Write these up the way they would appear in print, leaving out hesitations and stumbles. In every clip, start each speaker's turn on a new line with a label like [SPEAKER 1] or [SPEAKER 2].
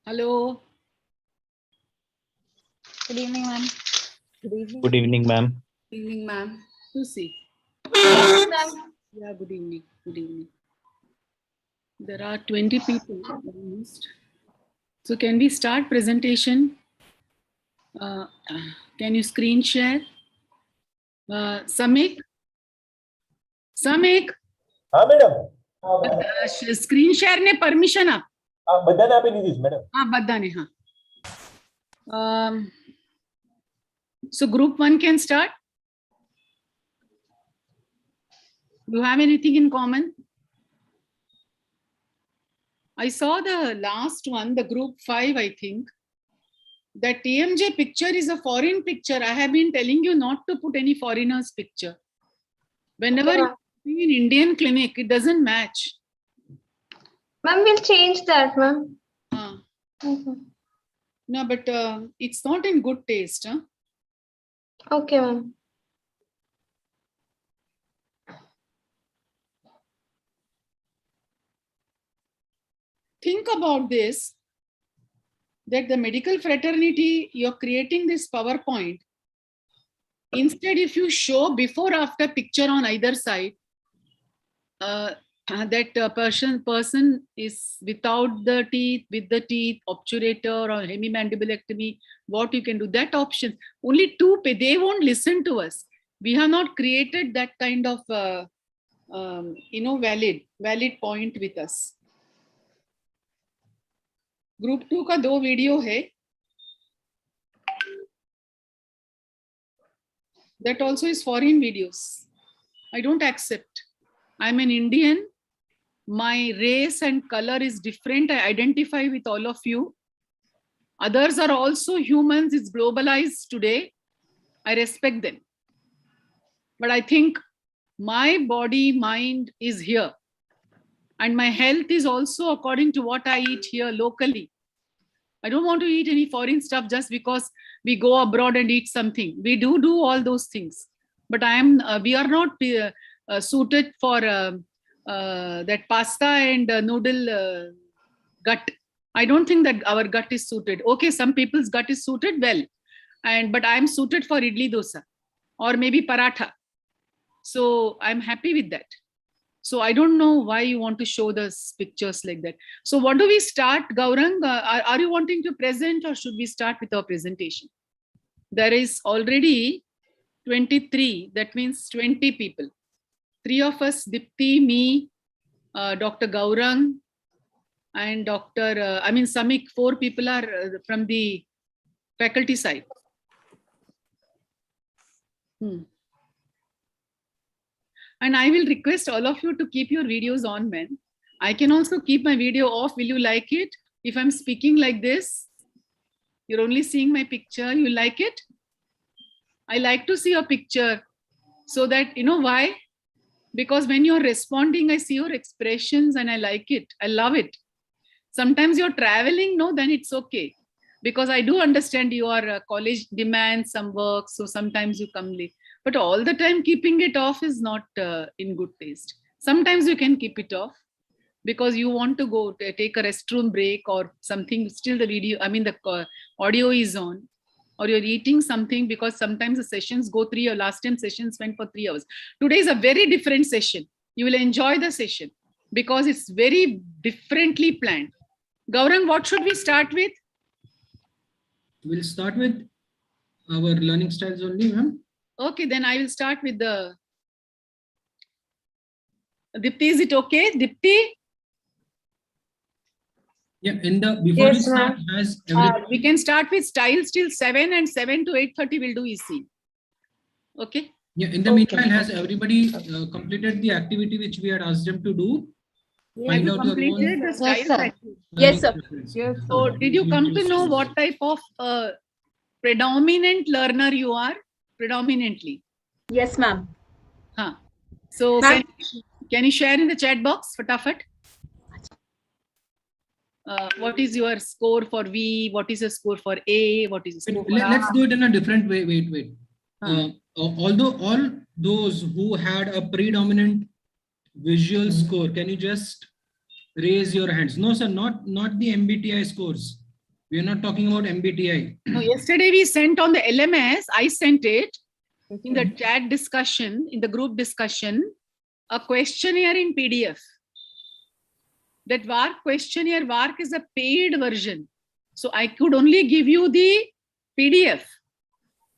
[SPEAKER 1] Hello. Good evening, ma'am.
[SPEAKER 2] Good evening.
[SPEAKER 3] Good evening, ma'am.
[SPEAKER 1] Good evening, ma'am. You see. Yeah, good evening. Good evening. There are 20 people almost. So can we start presentation? Can you screen share? Samik? Samik?
[SPEAKER 4] हाँ madam
[SPEAKER 1] screen share ने permission आप
[SPEAKER 4] બધાને આપી દીધી છે madam
[SPEAKER 1] हाँ બધાને हाँ so group 1 can start. Do you have anything in common? I saw the last one, the group 5, I think. That TMJ picture is a foreign picture. I have been telling you not to put any foreigners picture. Whenever you're in Indian clinic, it doesn't match.
[SPEAKER 2] Ma'am, we'll change that, ma'am.
[SPEAKER 1] No, but it's not in good taste. Huh?
[SPEAKER 2] Okay, ma'am.
[SPEAKER 1] Think about this, that the medical fraternity, you're creating this PowerPoint. Instead, if you show before after picture on either side, that person is without the teeth, with the teeth, obturator or hemimandibulectomy, what you can do, that option. Only two, they won't listen to us. We have not created that kind of, valid point with us. Group 2 का 2 video है. That also is foreign videos. I don't accept. I'm an Indian. My race and color is different. I identify with all of you. Others are also humans. It's globalized today. I respect them. But I think my body, mind is here. And my health is also according to what I eat here locally. I don't want to eat any foreign stuff just because we go abroad and eat something. We do all those things. But we are not suited for that pasta and noodle gut. I don't think that our gut is suited. Okay, some people's gut is suited well. But I'm suited for idli dosa or maybe paratha. So I'm happy with that. So I don't know why you want to show those pictures like that. So what do we start, Gaurang? Are you wanting to present or should we start with our presentation? There is already 23, that means 20 people. 3 of us, Dipti, me, Dr. Gaurang, and Samik, 4 people are from the faculty side. And I will request all of you to keep your videos on, man. I can also keep my video off. Will you like it? If I'm speaking like this, you're only seeing my picture. You like it? I like to see your picture so that, you know why? Because when you're responding, I see your expressions and I like it. I love it. Sometimes you're traveling, no, then it's okay. Because I do understand your college demands some work. So sometimes you come late. But all the time keeping it off is not in good taste. Sometimes you can keep it off because you want to go take a restroom break or something. Still the video, the audio is on, or you're eating something, because sometimes the sessions go 3 or last time sessions went for 3 hours. Today is a very different session. You will enjoy the session because it's very differently planned. Gaurang, what should we start with?
[SPEAKER 5] We'll start with our learning styles only, ma'am.
[SPEAKER 1] Okay, then I will start with the Dipti. Is it okay, Dipti?
[SPEAKER 5] Yeah, before
[SPEAKER 2] Yes,
[SPEAKER 5] we start, has everything.
[SPEAKER 1] We can start with styles till 7 and 7 to 8:30 we'll do EC. Okay.
[SPEAKER 5] Yeah, in the meanwhile, has everybody completed the activity which we had asked them to do?
[SPEAKER 1] Have you
[SPEAKER 5] Find out your
[SPEAKER 1] completed
[SPEAKER 5] own
[SPEAKER 1] the styles?
[SPEAKER 2] sir.
[SPEAKER 1] activity?
[SPEAKER 2] Yes, sir.
[SPEAKER 5] Yes,
[SPEAKER 1] So did you come to know what type of predominant learner you are? Predominantly.
[SPEAKER 2] Yes, ma'am.
[SPEAKER 1] Huh. So can you share in the chat box, Fatafat? What is your score for V? What is your score for A? What is your score for
[SPEAKER 5] Let's
[SPEAKER 1] R?
[SPEAKER 5] do it in a different way. Wait. Although all those who had a predominant visual score, can you just raise your hands? No, sir, not the MBTI scores. We are not talking about MBTI.
[SPEAKER 1] No, yesterday we sent on the LMS, I sent it in the chat discussion, in the group discussion, a questionnaire in PDF. That WARC questionnaire, WARC is a paid version. So I could only give you the PDF.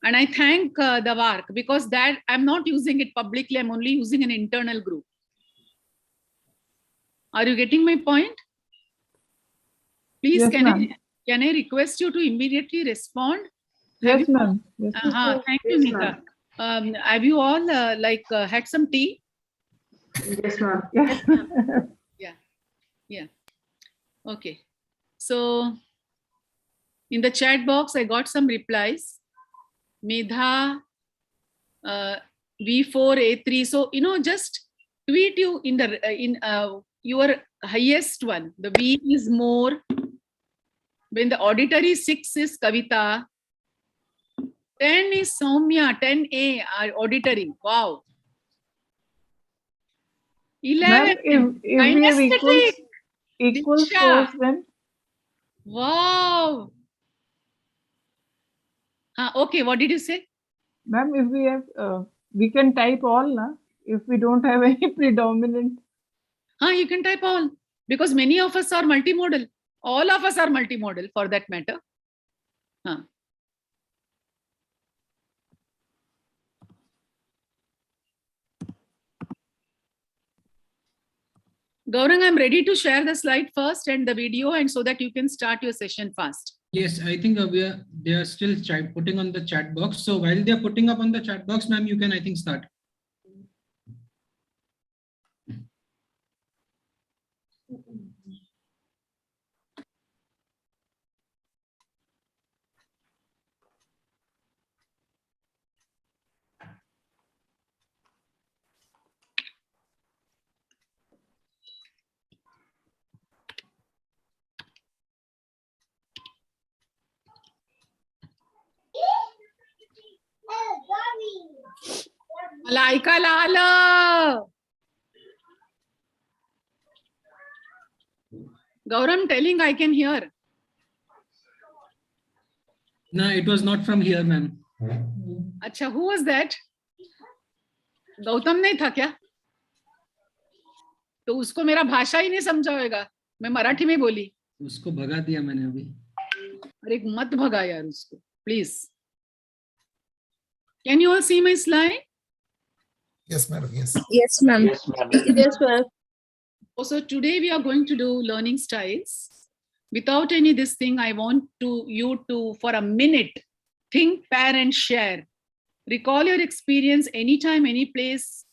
[SPEAKER 1] And I thank the WARC because that I'm not using it publicly. I'm only using an internal group. Are you getting my point? Please,
[SPEAKER 3] Yes,
[SPEAKER 1] can I request you to immediately respond?
[SPEAKER 3] Yes, ma'am. Yes,
[SPEAKER 1] Thank you, Nita. Have you all had some tea?
[SPEAKER 3] yes, ma'am.
[SPEAKER 1] Yeah. Okay. So in the chat box, I got some replies. Medha, V4A3. So, just tweet you in your highest one. The V is more. When the auditory 6 is Kavita. 10 is Soumya, 10A auditory. Wow. 11.
[SPEAKER 3] Ma'am, if we have equal
[SPEAKER 1] Diksha.
[SPEAKER 3] scores, then
[SPEAKER 1] Wow. Okay, what did you say?
[SPEAKER 3] ma'am, if we have, we can type all, na? If we don't have any predominant.
[SPEAKER 1] You can type all because many of us are multimodal. All of us are multimodal for that matter. Gaurang, I'm ready to share the slide first and the video, and so that you can start your session fast.
[SPEAKER 5] Yes, I think they are still putting on the chat box. So while they are putting up on the chat box, ma'am, you can, I think, start.
[SPEAKER 1] मला ऐकायला आलं. Gauram telling I can hear.
[SPEAKER 5] No, it was not from here, ma'am.
[SPEAKER 1] अच्छा, who was that? Gautam नहीं था क्या? तो उसको मेरा भाषा ही नहीं समझा होगा. मैं मराठी में बोली.
[SPEAKER 5] उसको भगा दिया मैंने अभी.
[SPEAKER 1] अरे मत भगा यार उसको, please. Can you all see my slide?
[SPEAKER 4] Yes, madam. Yes.
[SPEAKER 2] Yes, ma'am. Yes, ma'am.
[SPEAKER 1] So today we are going to do learning styles. Without any this thing, I want you to, for a minute, think, pair and share. Recall your experience anytime, any place,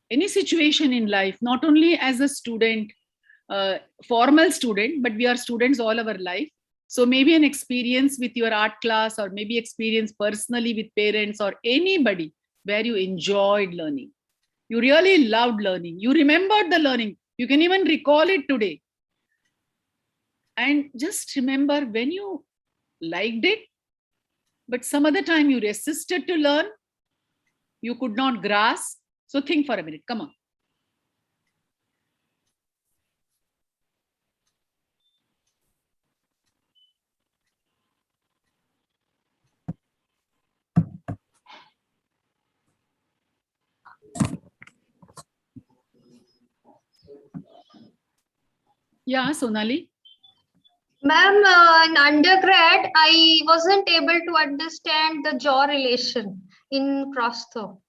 [SPEAKER 1] any situation in life, not only as a student, formal student, but we are students all our life. So maybe an experience with your art class, or maybe experience personally with parents or anybody where you enjoyed learning. You really loved learning. You remembered the learning. You can even recall it today. And just remember when you liked it, but some other time you resisted to learn, you could not grasp. So think for a minute, come on. Yeah, Sonali.
[SPEAKER 2] Ma'am, in undergrad, I wasn't able to understand the jaw relation in cross-throw.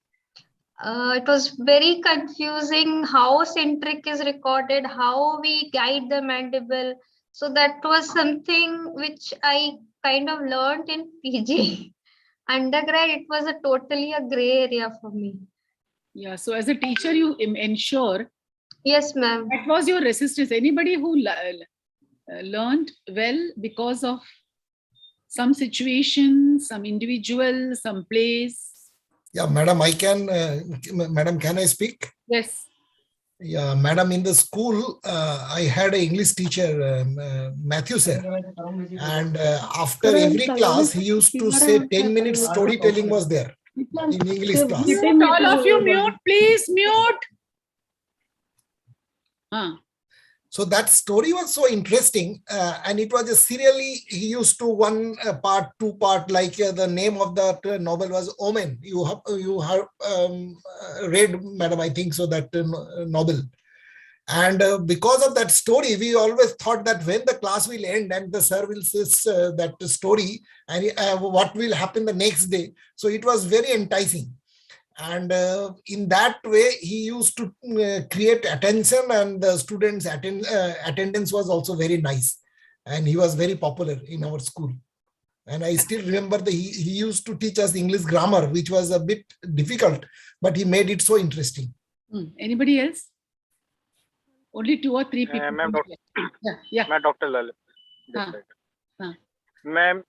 [SPEAKER 2] It was very confusing how centric is recorded, how we guide the mandible. So that was something which I kind of learned in PG. Undergrad, it was a totally a gray area for me.
[SPEAKER 1] Yeah, so as a teacher, you ensure.
[SPEAKER 2] Yes, ma'am.
[SPEAKER 1] That was your resistance. Anybody who learned well because of some situation, some individual, some place?
[SPEAKER 4] Yeah, madam, madam, can I speak?
[SPEAKER 1] Yes.
[SPEAKER 4] Yeah, madam, in the school, I had an English teacher, Matthew sir. And after every class, he used to say 10 minutes storytelling was there in English class.
[SPEAKER 1] Mute, all of you mute, please mute.
[SPEAKER 4] So that story was so interesting, and it was a serially, he used to one part, two part, like the name of the novel was Omen. You have read, madam, I think so, that novel. And because of that story, we always thought that when the class will end and the sir will say that story and what will happen the next day. So it was very enticing. And in that way, he used to create attention, and the students' attendance was also very nice. And he was very popular in our school. And I still remember he used to teach us English grammar, which was a bit difficult, but he made it so interesting.
[SPEAKER 1] Anybody else? Only 2 or 3 people.
[SPEAKER 6] Ma'am,
[SPEAKER 1] Yeah.
[SPEAKER 6] मैं Dr. Lalit. Ma'am,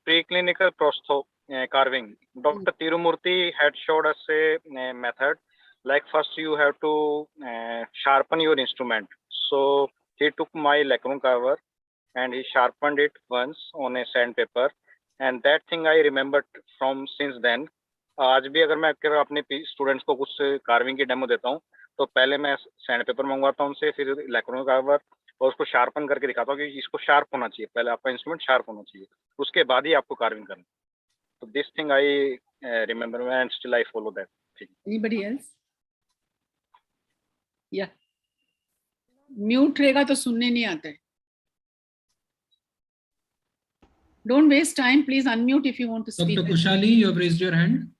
[SPEAKER 6] preclinical prostho carving. Dr. Tirumurthy had showed us a method. Like first you have to sharpen your instrument. So he took my lacquer cover and he sharpened it once on a sandpaper. And that thing I remembered from since then. आज भी अगर मैं अपने students को कुछ carving की demo देता हूँ तो पहले मैं सैंड पेपर मंगवाता हूँ उनसे, फिर लैक्रोन कवर और उसको शार्पन करके दिखाता हूँ कि इसको शार्प होना चाहिए, पहले आपका इंस्ट्रूमेंट शार्प होना चाहिए, उसके बाद ही आपको कार्विंग करना. तो this thing I remember and still I follow that thing.
[SPEAKER 1] Anybody else? Yeah. Mute रहेगा तो सुनने नहीं आता है. Don't waste time. Please unmute if you want to speak.
[SPEAKER 5] Dr. Kushali, you have raised your hand.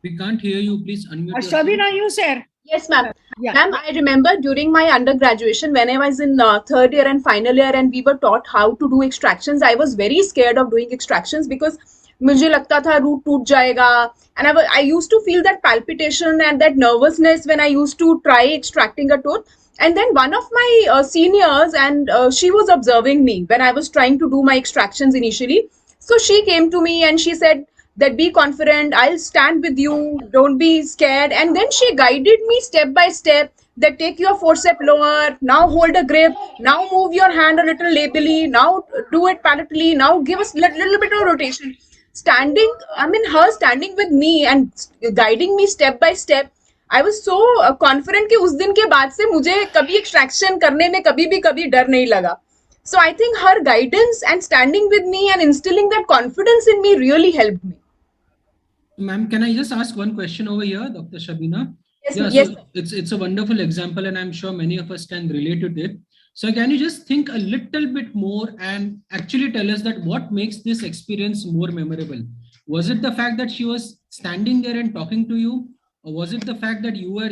[SPEAKER 5] We can't hear you. Please unmute.
[SPEAKER 1] Shabina, you sir.
[SPEAKER 7] Yes, ma'am.
[SPEAKER 1] Yeah.
[SPEAKER 7] Ma'am, I remember during my undergraduation, when I was in third year and final year, and we were taught how to do extractions, I was very scared of doing extractions because मुझे लगता था root टूट जाएगा, and I used to feel that palpitation and that nervousness when I used to try extracting a tooth. And then one of my seniors, and she was observing me when I was trying to do my extractions initially. So she came to me and she said that be confident, I'll stand with you, don't be scared. And then she guided me step by step that take your forceps lower, now hold a grip, now move your hand a little labily, now do it palatally, now give us little bit of rotation. Her standing with me and guiding me step by step, I was so confident कि उस दिन के बाद से मुझे कभी extraction करने में कभी डर नहीं लगा. So I think her guidance and standing with me and instilling that confidence in me really helped me.
[SPEAKER 5] Ma'am, can I just ask one question over here, Dr. Shabina?
[SPEAKER 7] Yes,
[SPEAKER 5] Yeah,
[SPEAKER 7] yes.
[SPEAKER 5] so it's a wonderful example, and I'm sure many of us can relate with it. So can you just think a little bit more and actually tell us that what makes this experience more memorable? Was it the fact that she was standing there and talking to you? Or was it the fact that you were,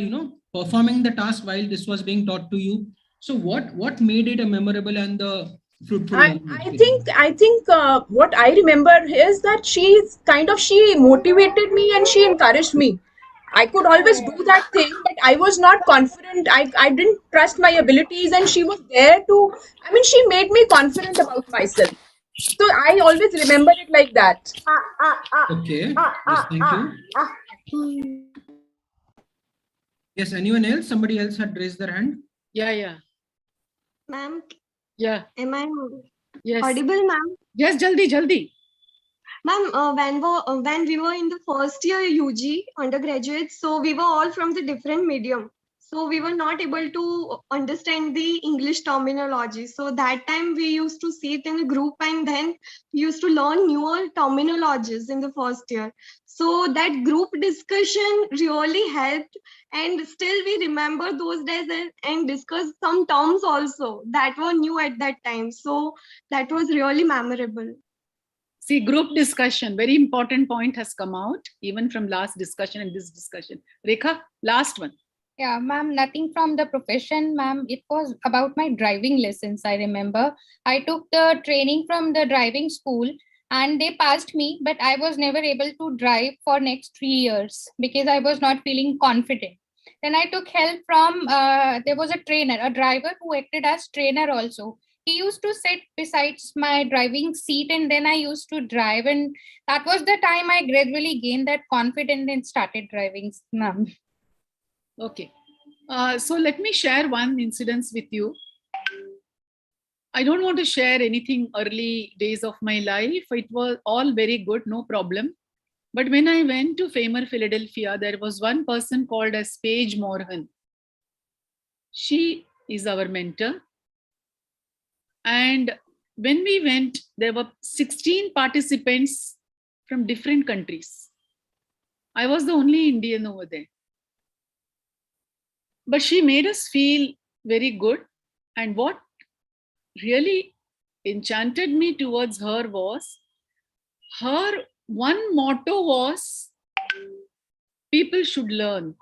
[SPEAKER 5] performing the task while this was being taught to you? So what made it a memorable and the fruitful?
[SPEAKER 7] I think what I remember is that she motivated me and she encouraged me. I could always do that thing, but I was not confident. I didn't trust my abilities, and she was there she made me confident about myself. So I always remember it like that.
[SPEAKER 5] Okay. Yes, thank you. Yes, anyone else? Somebody else had raised their hand.
[SPEAKER 1] Yeah.
[SPEAKER 2] Ma'am,
[SPEAKER 1] Yeah.
[SPEAKER 2] am I
[SPEAKER 1] Yes.
[SPEAKER 2] audible, ma'am?
[SPEAKER 1] Yes, jaldi.
[SPEAKER 2] Ma'am, when we were in the first year UG undergraduate, so we were all from the different medium. So we were not able to understand the English terminology. So that time we used to sit in a group and then we used to learn newer terminologies in the first year. So that group discussion really helped, and still we remember those days and discuss some terms also that were new at that time. So that was really memorable.
[SPEAKER 1] See, group discussion, very important point has come out even from last discussion and this discussion. Rekha, last one.
[SPEAKER 8] Yeah, ma'am, nothing from the profession, ma'am. It was about my driving lessons, I remember. I took the training from the driving school and they passed me, but I was never able to drive for next 3 years because I was not feeling confident. Then I took help from, there was a trainer, a driver who acted as trainer also. He used to sit beside my driving seat and then I used to drive, and that was the time I gradually gained that confidence and started driving, ma'am.
[SPEAKER 1] Okay. So let me share one incident with you. I don't want to share anything early days of my life. It was all very good, no problem. But when I went to FAMER Philadelphia, there was one person called as Paige Morgan. She is our mentor. And when we went, there were 16 participants from different countries. I was the only Indian over there. But she made us feel very good. And what really enchanted me towards her was, her one motto was, people should learn,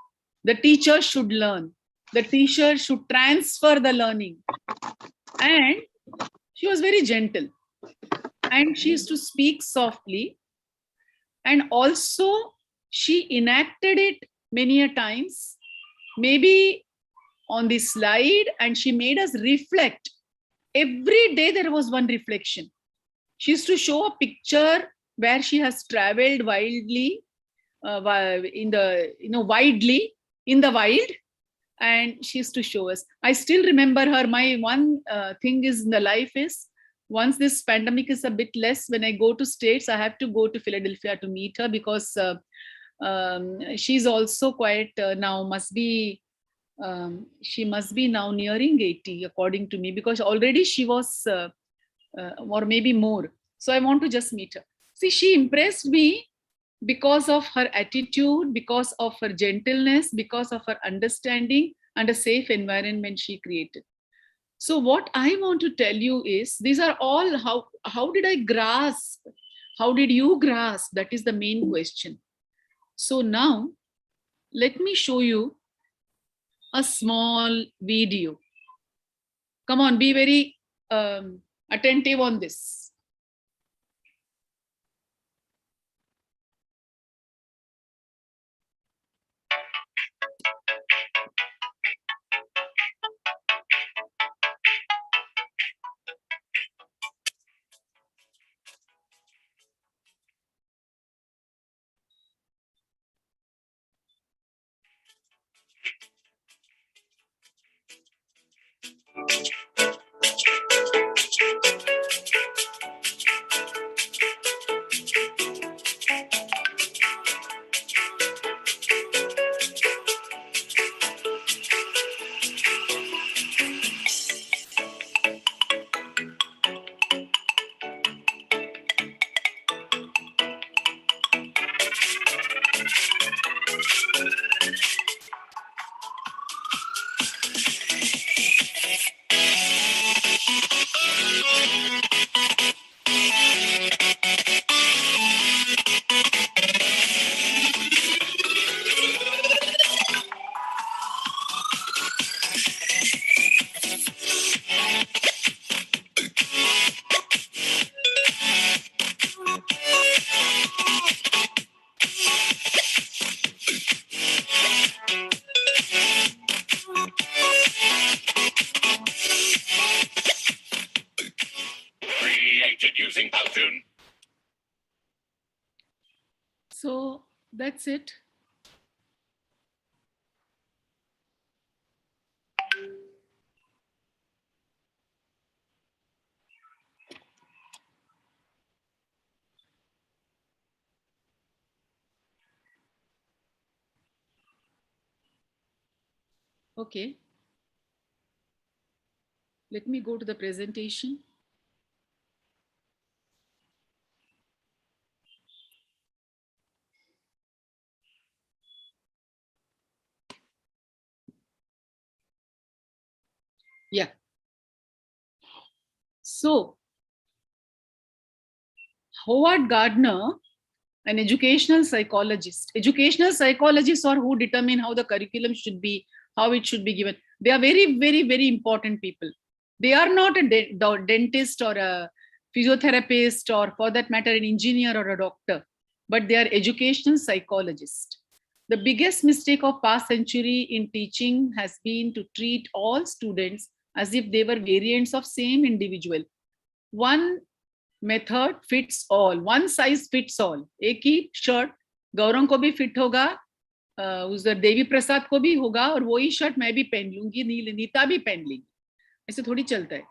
[SPEAKER 1] the teacher should learn, the teacher should transfer the learning. And she was very gentle, and she used to speak softly, and also she enacted it many a times, maybe on the slide, and she made us reflect. Every day there was one reflection. She used to show a picture where she has traveled wildly, widely in the wild, and she used to show us. I still remember her. My one thing is in the life is, once this pandemic is a bit less, when I go to States, I have to go to Philadelphia to meet her, because she's also quite now she must be now nearing 80, according to me, because already she was, or maybe more. So I want to just meet her. See, she impressed me because of her attitude, because of her gentleness, because of her understanding, and a safe environment she created. So what I want to tell you is, these are all, how did I grasp? How did you grasp? That is the main question. So now, let me show you a small video. Come on, be very attentive on this. Using Powtoon. So that's it. Okay. Let me go to the presentation. Yeah. So, Howard Gardner, an educational psychologist, educational psychologists are who determine how the curriculum should be, how it should be given. They are very, very, very important people. They are not a dentist or a physiotherapist, or for that matter, an engineer or a doctor, but they are educational psychologists. The biggest mistake of past century in teaching has been to treat all students as if they were variants of same individual. One method fits all, one size fits all. एक ही shirt गौरव को भी fit होगा, उस देवी प्रसाद को भी होगा, और वही शर्ट मैं भी पहन लूंगी, नीता भी पहन लेंगी. ऐसे थोड़ी चलता है.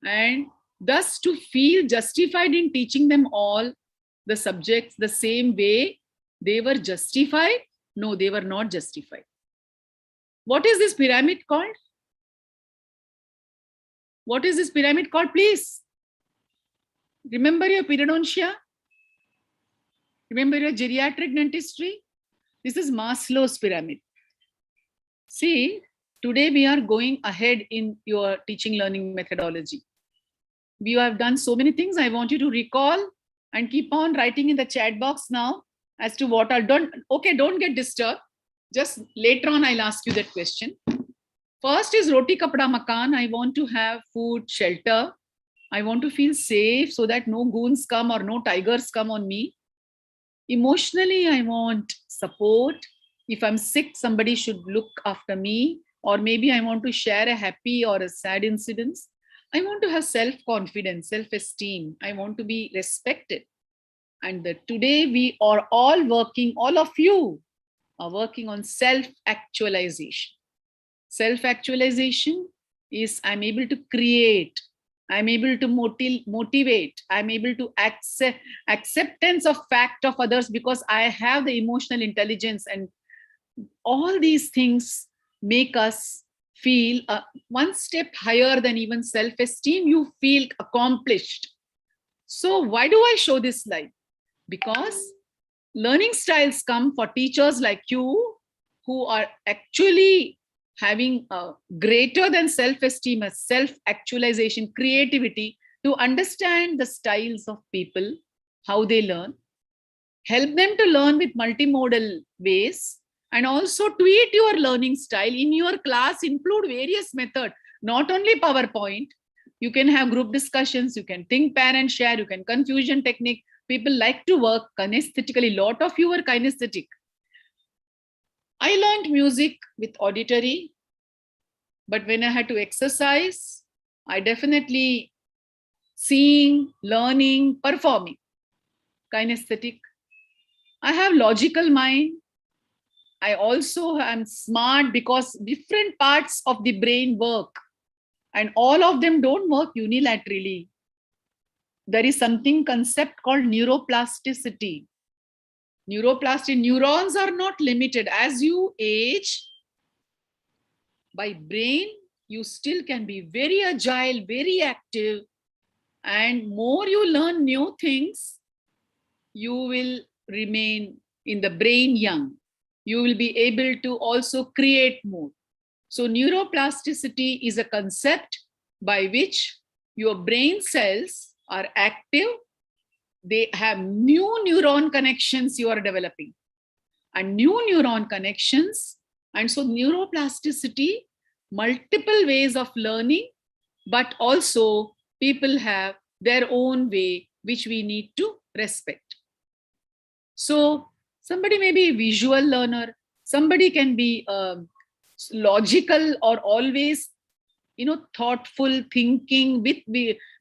[SPEAKER 1] And thus to feel justified in teaching them all the subjects the same way, they were justified. No, they were not justified. What is this pyramid called? What is this pyramid called, please? Remember your periodontia? Remember your geriatric dentistry? This is Maslow's pyramid. See, today we are going ahead in your teaching learning methodology. We have done so many things. I want you to recall and keep on writing in the chat box now as to what are done. Okay, don't get disturbed. Just later on, I'll ask you that question. First is roti kapda makan. I want to have food, shelter. I want to feel safe so that no goons come or no tigers come on me. Emotionally, I want support. If I'm sick, somebody should look after me. Or maybe I want to share a happy or a sad incident. I want to have self-confidence, self-esteem. I want to be respected. And today we are all working, all of you are working on self-actualization. Self-actualization is I'm able to create, I'm able to motivate, I'm able to acceptance of fact of others because I have the emotional intelligence, and all these things make us feel one step higher than even self-esteem. You feel accomplished. So why do I show this slide? Because learning styles come for teachers like you who are actually having a greater than self-esteem, a self-actualization, creativity, to understand the styles of people, how they learn, help them to learn with multimodal ways, and also tweak your learning style in your class. Include various methods, not only PowerPoint. You can have group discussions, you can think, pair and share, you can confusion technique. People like to work kinesthetically. A lot of you are kinesthetic. I learned music with auditory, but when I had to exercise, I definitely seeing, learning, performing, kinesthetic. I have logical mind. I also am smart because different parts of the brain work and all of them don't work unilaterally. There is something concept called neuroplasticity. Neuroplasticity, neurons are not limited. As you age, by brain, you still can be very agile, very active, and more you learn new things, you will remain in the brain young. You will be able to also create more. So neuroplasticity is a concept by which your brain cells are active. They have new neuron connections you are developing, and new neuron connections. And so neuroplasticity, multiple ways of learning, but also people have their own way, which we need to respect. So somebody may be a visual learner, somebody can be logical or always thoughtful thinking with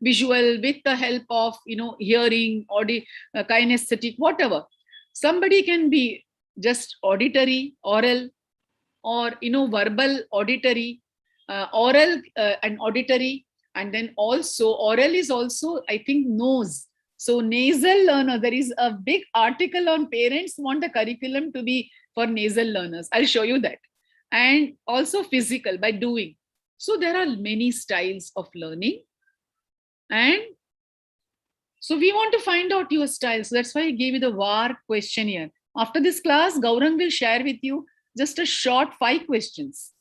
[SPEAKER 1] visual, with the help of hearing, audio, kinesthetic, whatever. Somebody can be just auditory, oral, or verbal, auditory, oral and auditory, and then also oral is also, I think, nose. So nasal learner, there is a big article on parents want the curriculum to be for nasal learners. I'll show you that. And also physical, by doing. So there are many styles of learning. And so we want to find out your styles. So that's why I gave you the VAR questionnaire. After this class, Gaurang will share with you just a short 5 questions.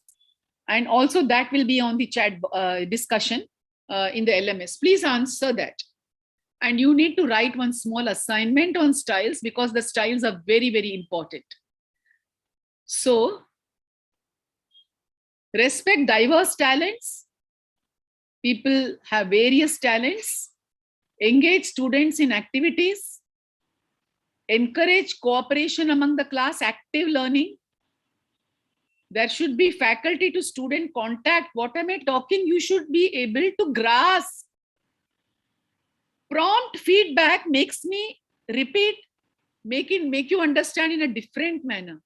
[SPEAKER 1] And also that will be on the chat discussion in the LMS. Please answer that. And you need to write one small assignment on styles because the styles are very, very important. So respect diverse talents. People have various talents. Engage students in activities. Encourage cooperation among the class, active learning. There should be faculty to student contact. What am I talking? You should be able to grasp. Prompt feedback makes me repeat, make you understand in a different manner.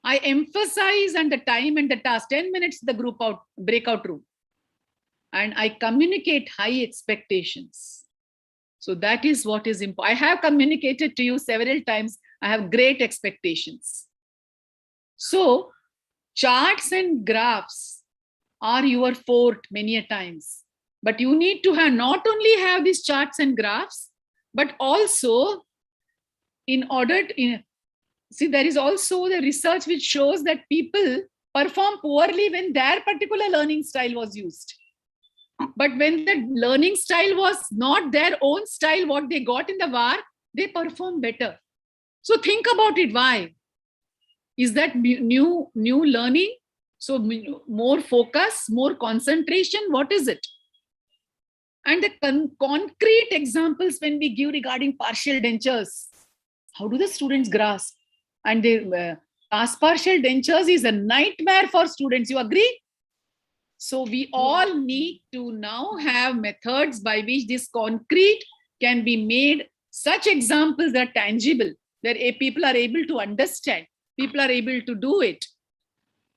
[SPEAKER 1] I emphasize on the time and the task, 10 minutes, the group out, breakout room. And I communicate high expectations. So that is what is important. I have communicated to you several times. I have great expectations. So charts and graphs are your forte many a times. But you need to have not only have these charts and graphs, but also in order to, see, there is also the research which shows that people perform poorly when their particular learning style was used. But when the learning style was not their own style, what they got in the VAR, they perform better. So think about it. Why? Is that new learning? So more focus, more concentration. What is it? And the concrete examples when we give regarding partial dentures, how do the students grasp? And they past partial dentures is a nightmare for students. You agree? So we all need to now have methods by which this concrete can be made. Such examples are tangible, that people are able to understand, people are able to do it.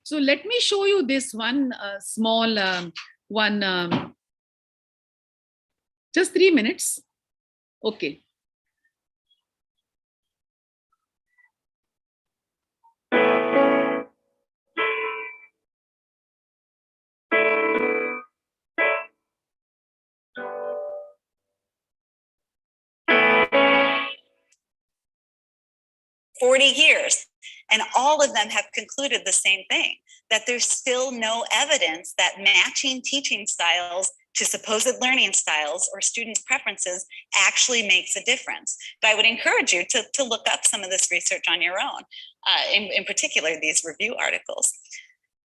[SPEAKER 1] So let me show you this one small one, just 3 minutes. Okay.
[SPEAKER 9] Years, and all of them have concluded the same thing, that there's still no evidence that matching teaching styles to supposed learning styles or students' preferences actually makes a difference. But I would encourage you to look up some of this research on your own, in particular these review articles.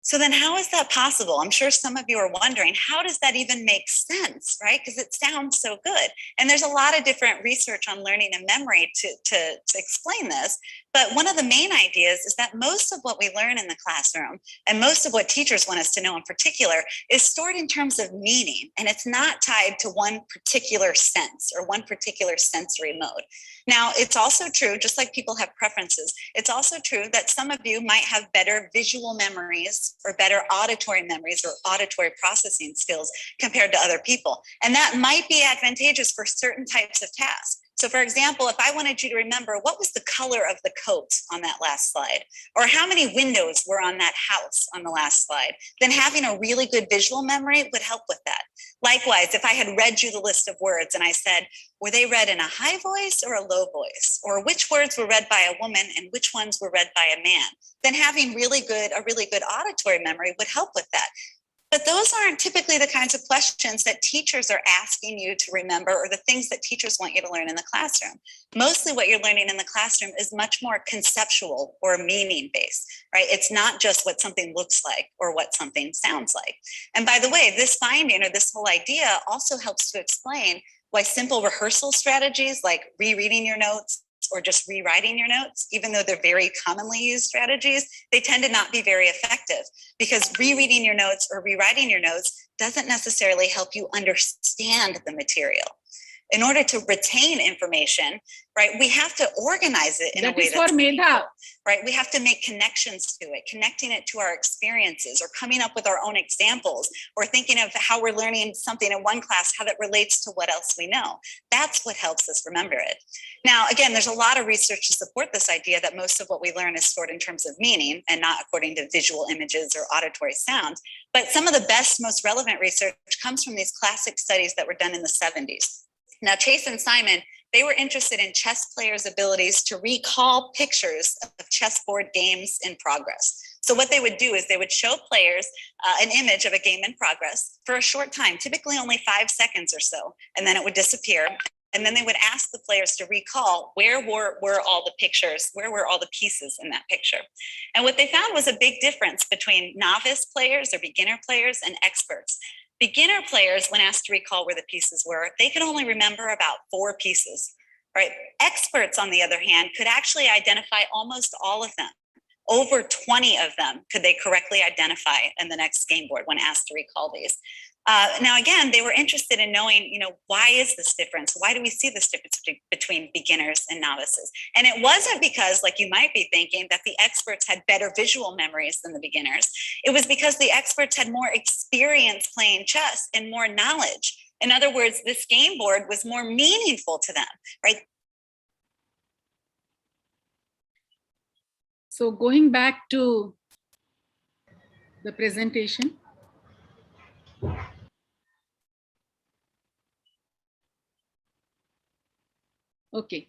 [SPEAKER 9] So then how is that possible? I'm sure some of you are wondering, how does that even make sense, right? Because it sounds so good. And there's a lot of different research on learning and memory to explain this. But one of the main ideas is that most of what we learn in the classroom, and most of what teachers want us to know in particular, is stored in terms of meaning. And it's not tied to one particular sense or one particular sensory mode. Now, it's also true, just like people have preferences, it's also true that some of you might have better visual memories or better auditory memories or auditory processing skills compared to other people. And that might be advantageous for certain types of tasks. So for example, if I wanted you to remember what was the color of the coat on that last slide, or how many windows were on that house on the last slide, then having a really good visual memory would help with that. Likewise, if I had read you the list of words and I said, were they read in a high voice or a low voice? Or which words were read by a woman and which ones were read by a man? Then having a really good auditory memory would help with that. But those aren't typically the kinds of questions that teachers are asking you to remember or the things that teachers want you to learn in the classroom. Mostly what you're learning in the classroom is much more conceptual or meaning-based, right? It's not just what something looks like or what something sounds like. And by the way, this finding or this whole idea also helps to explain why simple rehearsal strategies like rereading your notes or just rewriting your notes, even though they're very commonly used strategies, they tend to not be very effective because rereading your notes or rewriting your notes doesn't necessarily help you understand the material. In order to retain information, right, we have to organize it in a way that's meaningful, right? We have to make connections to it, connecting it to our experiences or coming up with our own examples or thinking of how we're learning something in one class, how that relates to what else we know. That's what helps us remember it. Now, again, there's a lot of research to support this idea that most of what we learn is stored in terms of meaning and not according to visual images or auditory sounds. But some of the best, most relevant research comes from these classic studies that were done in the 70s. Now, Chase and Simon, they were interested in chess players' abilities to recall pictures of chessboard games in progress. So what they would do is they would show players an image of a game in progress for a short time, typically only 5 seconds or so, and then it would disappear. And then they would ask the players to recall where were all the pictures, where were all the pieces in that picture. And what they found was a big difference between novice players or beginner players and experts. Beginner players, when asked to recall where the pieces were, they could only remember about 4 pieces, right? Experts, on the other hand, could actually identify almost all of them. Over 20 of them could they correctly identify in the next game board when asked to recall these. Now, again, they were interested in knowing, why is this difference? Why do we see this difference between beginners and novices? And it wasn't because, like you might be thinking, that the experts had better visual memories than the beginners. It was because the experts had more experience playing chess and more knowledge. In other words, this game board was more meaningful to them, right?
[SPEAKER 1] So going back to the presentation. Okay.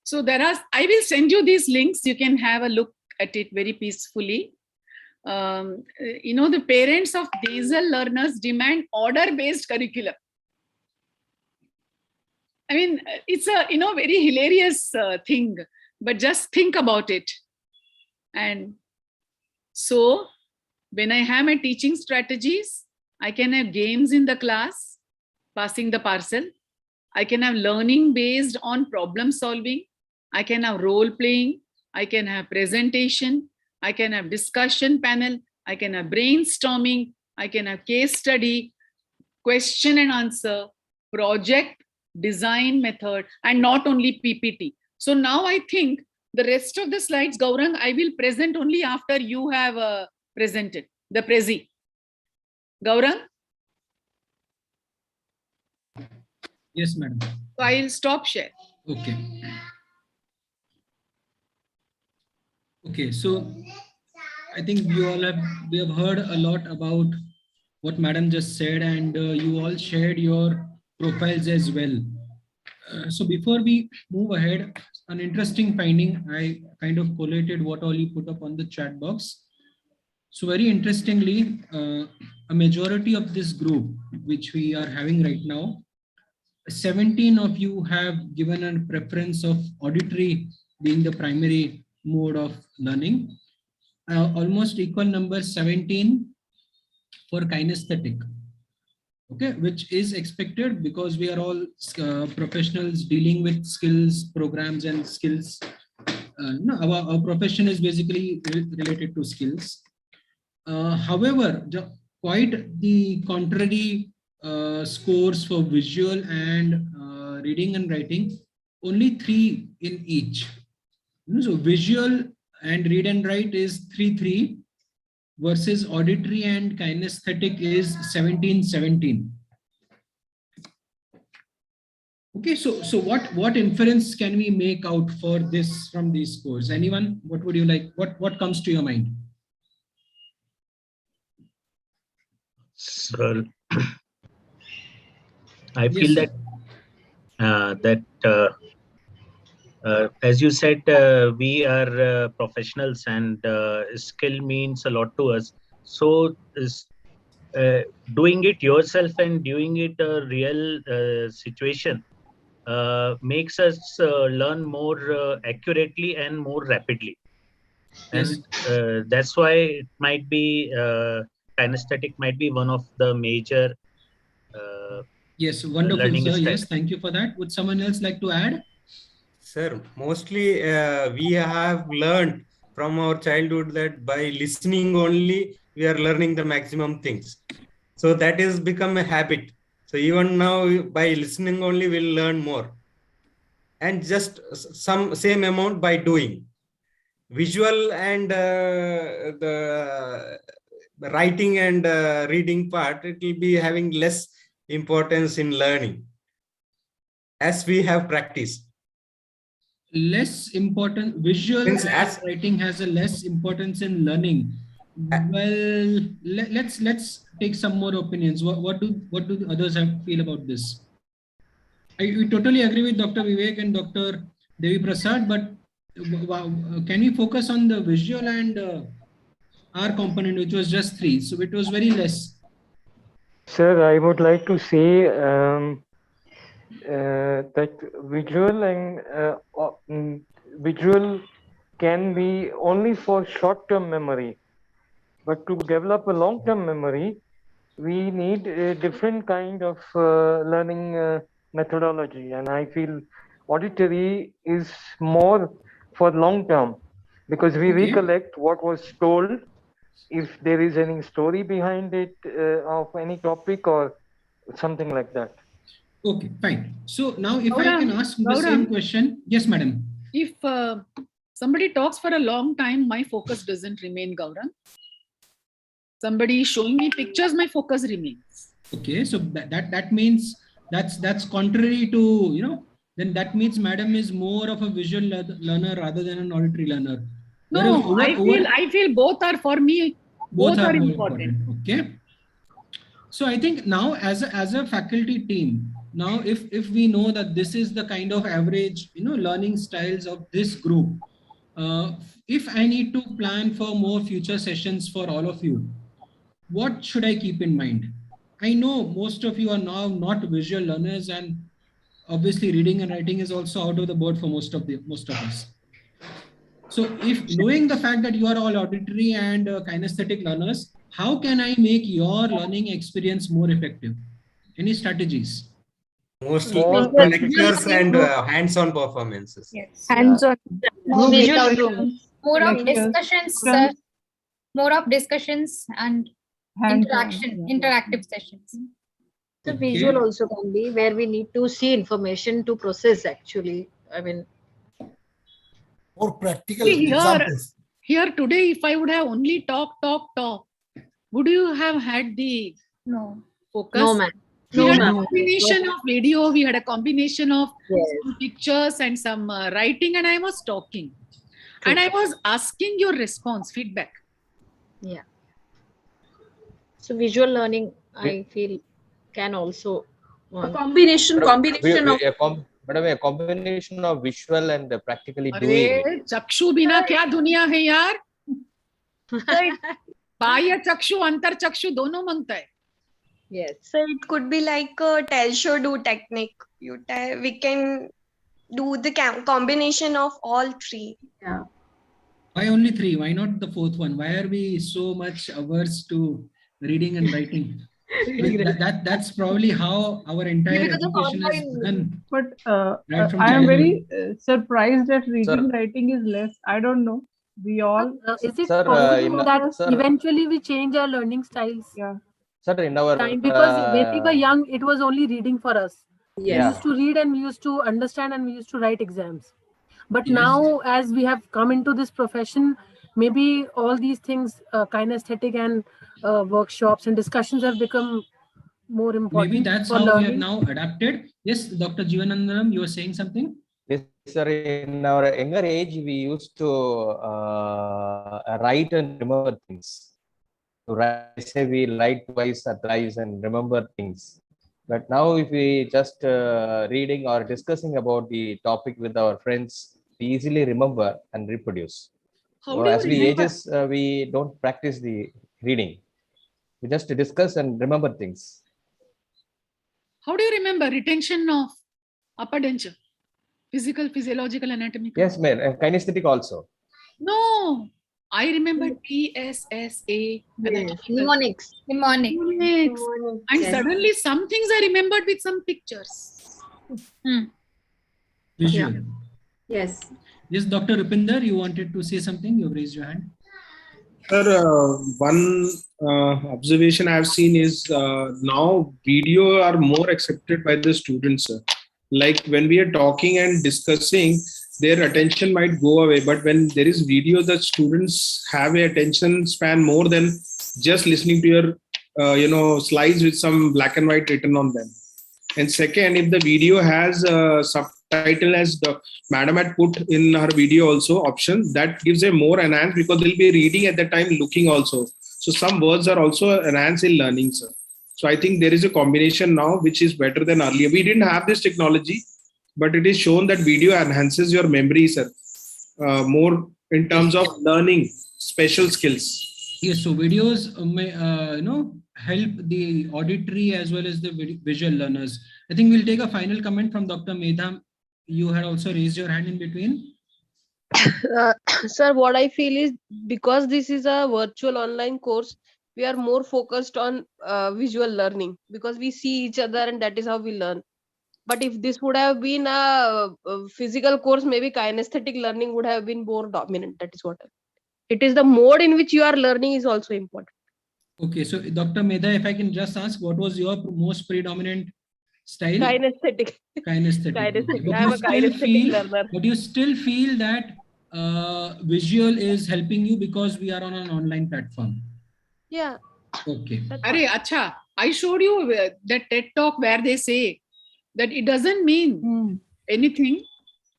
[SPEAKER 1] So I will send you these links. You can have a look at it very peacefully. The parents of basal learners demand order-based curriculum. I mean, it's a very hilarious thing, but just think about it. And so when I have my teaching strategies, I can have games in the class, passing the parcel. I can have learning based on problem solving. I can have role playing. I can have presentation. I can have discussion panel. I can have brainstorming. I can have case study, question and answer, project, design method, and not only PPT. So now I think the rest of the slides, Gaurang, I will present only after you have presented the Prezi. Gaurang?
[SPEAKER 5] Yes, madam.
[SPEAKER 1] So I'll stop share.
[SPEAKER 5] Okay. Okay, so I think we have heard a lot about what madam just said, and you all shared your profiles as well. So before we move ahead, an interesting finding, I kind of collated what all you put up on the chat box. So very interestingly, a majority of this group, which we are having right now, 17 of you have given a preference of auditory being the primary mode of learning. Almost equal number 17 for kinesthetic. Okay, which is expected because we are all professionals dealing with skills, programs, and skills. Our profession is basically related to skills. However, quite the contrary scores for visual and reading and writing, only 3 in each. So visual and read and write is 3-3 versus auditory and kinesthetic is 17-17. Okay, so what inference can we make out for this from these scores? Anyone? What would you like? What comes to your mind?
[SPEAKER 10] So I feel that as you said, we are professionals, and skill means a lot to us. So doing it yourself and doing it a real situation makes us learn more accurately and more rapidly.
[SPEAKER 5] Yes.
[SPEAKER 10] And that's why it might be kinesthetic might be one of the major
[SPEAKER 5] yes, wonderful,
[SPEAKER 10] learning
[SPEAKER 5] sir.
[SPEAKER 10] style.
[SPEAKER 5] Yes, thank you for that. Would someone else like to add?
[SPEAKER 11] Sir, mostly we have learned from our childhood that by listening only, we are learning the maximum things. So that has become a habit. So even now, by listening only, we'll learn more. And just some same amount by doing. Visual and the writing and reading part, it will be having less importance in learning as we have practiced.
[SPEAKER 5] Less important, visual and writing has a less importance in learning. Well, let's take some more opinions. What do the others feel about this? We totally agree with Dr. Vivek and Dr. Devi Prasad, but can we focus on the visual and our component, which was just 3, so it was very less.
[SPEAKER 12] Sir, I would like to say that visual can be only for short-term memory, but to develop a long-term memory, we need a different kind of learning methodology, and I feel auditory is more for long-term because we recollect what was told, if there is any story behind it of any topic or something like that.
[SPEAKER 5] Okay, fine. So now if I can ask the same question. Yes, madam.
[SPEAKER 1] If somebody talks for a long time, my focus doesn't remain, Gaurang. Somebody is showing me pictures, my focus remains.
[SPEAKER 5] Okay, so that means that's contrary to, then that means madam is more of a visual learner rather than an auditory learner.
[SPEAKER 1] No, I feel both are for me. Both are important.
[SPEAKER 5] Okay. So I think now as a faculty team, Now, if we know that this is the kind of average, learning styles of this group, if I need to plan for more future sessions for all of you, what should I keep in mind? I know most of you are now not visual learners, and obviously reading and writing is also out of the board for most of us. So if knowing the fact that you are all auditory and kinesthetic learners, how can I make your learning experience more effective? Any strategies?
[SPEAKER 11] Mostly
[SPEAKER 12] More
[SPEAKER 11] lectures and
[SPEAKER 12] practical.
[SPEAKER 11] hands-on performances.
[SPEAKER 8] Yes.
[SPEAKER 3] Hands-on.
[SPEAKER 2] More
[SPEAKER 3] Group
[SPEAKER 2] visual
[SPEAKER 3] discussions,
[SPEAKER 8] More of
[SPEAKER 3] lectures,
[SPEAKER 8] discussions,
[SPEAKER 3] discussions,
[SPEAKER 8] more of discussions and
[SPEAKER 3] hands-on. Yeah.
[SPEAKER 8] interactive sessions.
[SPEAKER 13] The
[SPEAKER 5] Okay.
[SPEAKER 13] visual also can be where we need to see information to process actually. I mean,
[SPEAKER 4] More practical
[SPEAKER 1] See,
[SPEAKER 4] examples.
[SPEAKER 1] here today, if I would have only talk, would you have had the
[SPEAKER 8] No.
[SPEAKER 1] focus?
[SPEAKER 13] no man.
[SPEAKER 1] We
[SPEAKER 13] No,
[SPEAKER 1] had a
[SPEAKER 13] ma'am.
[SPEAKER 1] combination of video, we had a combination of
[SPEAKER 13] Yes.
[SPEAKER 1] some pictures and some writing, and I was talking.
[SPEAKER 13] True.
[SPEAKER 1] And I was asking your response, feedback.
[SPEAKER 13] Yeah. So visual learning, I feel, can also
[SPEAKER 7] A combination of
[SPEAKER 14] Madam, a combination of visual and practically doing it.
[SPEAKER 1] अरे चक्षु बिना क्या दुनिया है यार? बाह्य चक्षु अंतर चक्षु दोनों मांगता है.
[SPEAKER 13] Yes.
[SPEAKER 15] So it could be like a tell, show, do technique. We can do the combination of all three.
[SPEAKER 7] Yeah.
[SPEAKER 5] Why only 3? Why not the 4th one? Why are we so much averse to reading and writing? That's probably how our entire education is done.
[SPEAKER 3] But
[SPEAKER 5] Right from
[SPEAKER 3] I am
[SPEAKER 5] childhood.
[SPEAKER 3] very surprised that reading, writing is less. I don't know. We all.
[SPEAKER 16] Is it
[SPEAKER 14] Sir,
[SPEAKER 16] possible that
[SPEAKER 14] sir.
[SPEAKER 16] eventually we change our learning styles?
[SPEAKER 3] Yeah.
[SPEAKER 14] Sir, in our
[SPEAKER 16] Time, because when we were young, it was only reading for us. We
[SPEAKER 14] Yeah.
[SPEAKER 16] used to read and we used to understand and we used to write exams. But
[SPEAKER 5] Yes.
[SPEAKER 16] now, as we have come into this profession, maybe all these things, kinesthetic and workshops and discussions have become more important.
[SPEAKER 5] Maybe that's
[SPEAKER 16] for
[SPEAKER 5] how we have
[SPEAKER 16] learning.
[SPEAKER 5] now adapted. Yes, Dr. Jivanandanam, you were saying something?
[SPEAKER 14] Yes, sir. In our younger age, we used to write and remember things. To write, say we write twice or thrice and remember things. But now, if we just reading or discussing about the topic with our friends, we easily remember and reproduce.
[SPEAKER 1] How
[SPEAKER 14] So
[SPEAKER 1] do you
[SPEAKER 14] as we
[SPEAKER 1] remember?
[SPEAKER 14] ages, we don't practice the reading. We just discuss and remember things.
[SPEAKER 1] How do you remember retention of upper denture? Physical, physiological, anatomical?
[SPEAKER 14] Yes, ma'am. And kinesthetic also.
[SPEAKER 1] No, I remember TSSA.
[SPEAKER 2] Mnemonics.
[SPEAKER 1] Mnemonics. And
[SPEAKER 2] Yes.
[SPEAKER 1] suddenly some things I remembered with some pictures.
[SPEAKER 5] Visual.
[SPEAKER 7] Yes.
[SPEAKER 5] Yes, Dr. Rupinder, you wanted to say something? You have raised your hand.
[SPEAKER 17] Sir, one observation I've seen is now video are more accepted by the students. Sir. Like when we are talking and discussing, their attention might go away. But when there is video, the students have a attention span more than just listening to your slides with some black and white written on them. And second, if the video has a subtitle as the madam had put in her video also option, that gives a more enhanced because they'll be reading at that time, looking also. So some words are also enhanced in learning, sir. So I think there is a combination now which is better than earlier. We didn't have this technology, but it is shown that video enhances your memory, sir, more in terms of learning special skills.
[SPEAKER 5] Yes, so videos may help the auditory as well as the visual learners. I think we'll take a final comment from Dr. Medha. You had also raised your hand in between.
[SPEAKER 18] Sir, what I feel is because this is a virtual online course, we are more focused on visual learning because we see each other and that is how we learn. But if this would have been a physical course, maybe kinesthetic learning would have been more dominant. That is what it is. The mode in which you are learning is also important.
[SPEAKER 5] Okay, so Dr. Medha, if I can just ask, what was your most predominant style?
[SPEAKER 18] Kinesthetic.
[SPEAKER 5] Kinesthetic.
[SPEAKER 18] Kinesthetic.
[SPEAKER 5] But
[SPEAKER 18] I am
[SPEAKER 5] you
[SPEAKER 18] a
[SPEAKER 5] still
[SPEAKER 18] kinesthetic
[SPEAKER 5] feel,
[SPEAKER 18] learner.
[SPEAKER 5] but you still feel that visual is helping you because we are on an online platform.
[SPEAKER 18] Yeah.
[SPEAKER 5] Okay.
[SPEAKER 1] Arey, acha, I showed you that TED talk where they say that it doesn't mean anything,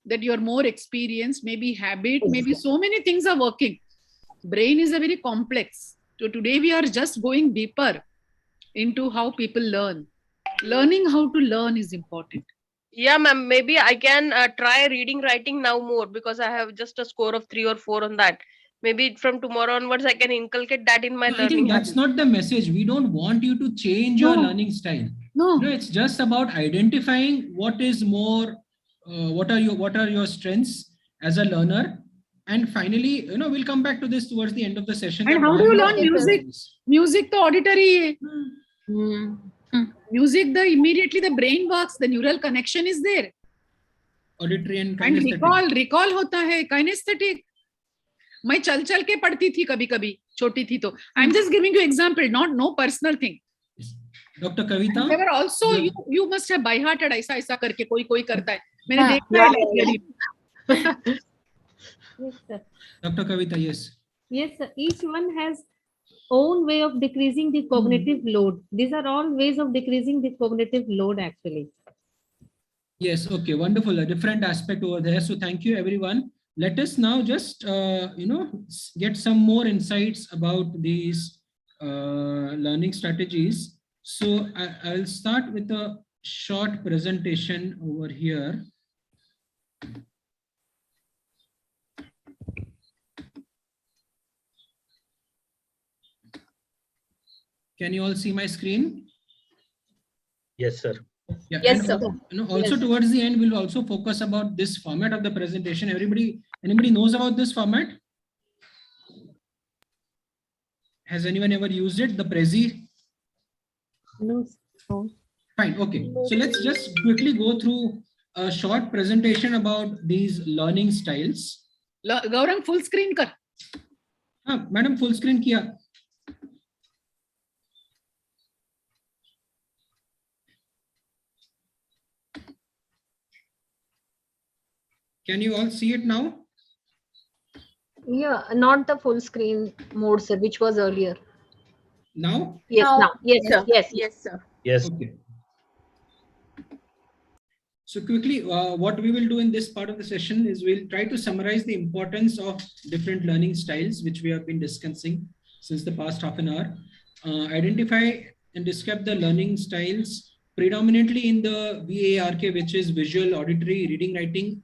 [SPEAKER 1] that you're more experienced, maybe habit, maybe so many things are working. Brain is a very complex. So today we are just going deeper into how people learn. Learning how to learn is important.
[SPEAKER 18] Yeah, ma'am. Maybe I can try reading, writing now more because I have just a score of 3 or 4 on that. Maybe from tomorrow onwards, I can inculcate that in my
[SPEAKER 5] I
[SPEAKER 18] learning
[SPEAKER 5] think that's
[SPEAKER 18] habit.
[SPEAKER 5] not the message. We don't want you to change your learning style.
[SPEAKER 1] No.
[SPEAKER 5] It's just about identifying what is more, what are your strengths as a learner. And finally, we'll come back to this towards the end of the session.
[SPEAKER 1] And how do you learn music? Music, the auditory. Music, the immediately the brain works, the neural connection is there.
[SPEAKER 5] Auditory and
[SPEAKER 1] And
[SPEAKER 5] kinesthetic.
[SPEAKER 1] recall होता है, kinesthetic. मैं चल चल के पढ़ती थी कभी कभी छोटी थी तो. I'm just giving you example, no personal thing.
[SPEAKER 5] Dr. Kavita.
[SPEAKER 1] There were also you must have by hearted ऐसा ऐसा करके कोई करता है. मैंने देखा है library.
[SPEAKER 19] Yes, sir.
[SPEAKER 5] Dr. Kavita, yes.
[SPEAKER 19] Yes, sir. Each one has own way of decreasing the cognitive load. These are all ways of decreasing the cognitive load actually.
[SPEAKER 5] Yes, okay, wonderful. A different aspect over there. So thank you, everyone. Let us now just, get some more insights about these learning strategies. So I'll start with a short presentation over here. Can you all see my screen?
[SPEAKER 10] Yes, sir.
[SPEAKER 5] Yeah,
[SPEAKER 7] Yes, sir.
[SPEAKER 5] Also towards the end, we'll also focus about this format of the presentation. Anybody knows about this format? Has anyone ever used it? The Prezi?
[SPEAKER 19] No.
[SPEAKER 5] Fine. Okay. So let's just quickly go through a short presentation about these learning styles.
[SPEAKER 1] Gaurang, full screen kar.
[SPEAKER 5] Madam, full screen kiya. Can you all see it now?
[SPEAKER 13] Yeah, not the full screen mode, sir, which was earlier.
[SPEAKER 5] Now?
[SPEAKER 13] Yes, now. Yes, sir.
[SPEAKER 7] Yes, sir.
[SPEAKER 10] Yes.
[SPEAKER 5] Okay. So quickly, what we will do in this part of the session is we'll try to summarize the importance of different learning styles, which we have been discussing since the past half an hour. Identify and describe the learning styles predominantly in the VARK, which is visual, auditory, reading, writing,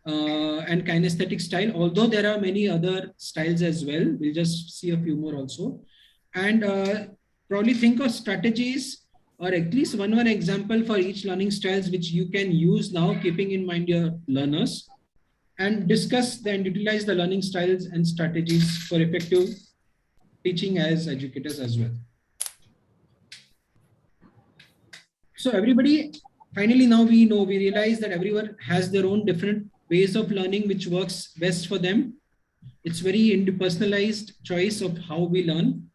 [SPEAKER 5] and kinesthetic style, although there are many other styles as well. We'll just see a few more also. And probably think of strategies or at least one example for each learning styles which you can use now, keeping in mind your learners, and discuss and utilize the learning styles and strategies for effective teaching as educators as well. So everybody, finally now we realize that everyone has their own different ways of learning which works best for them. It's very personalized choice of how we learn.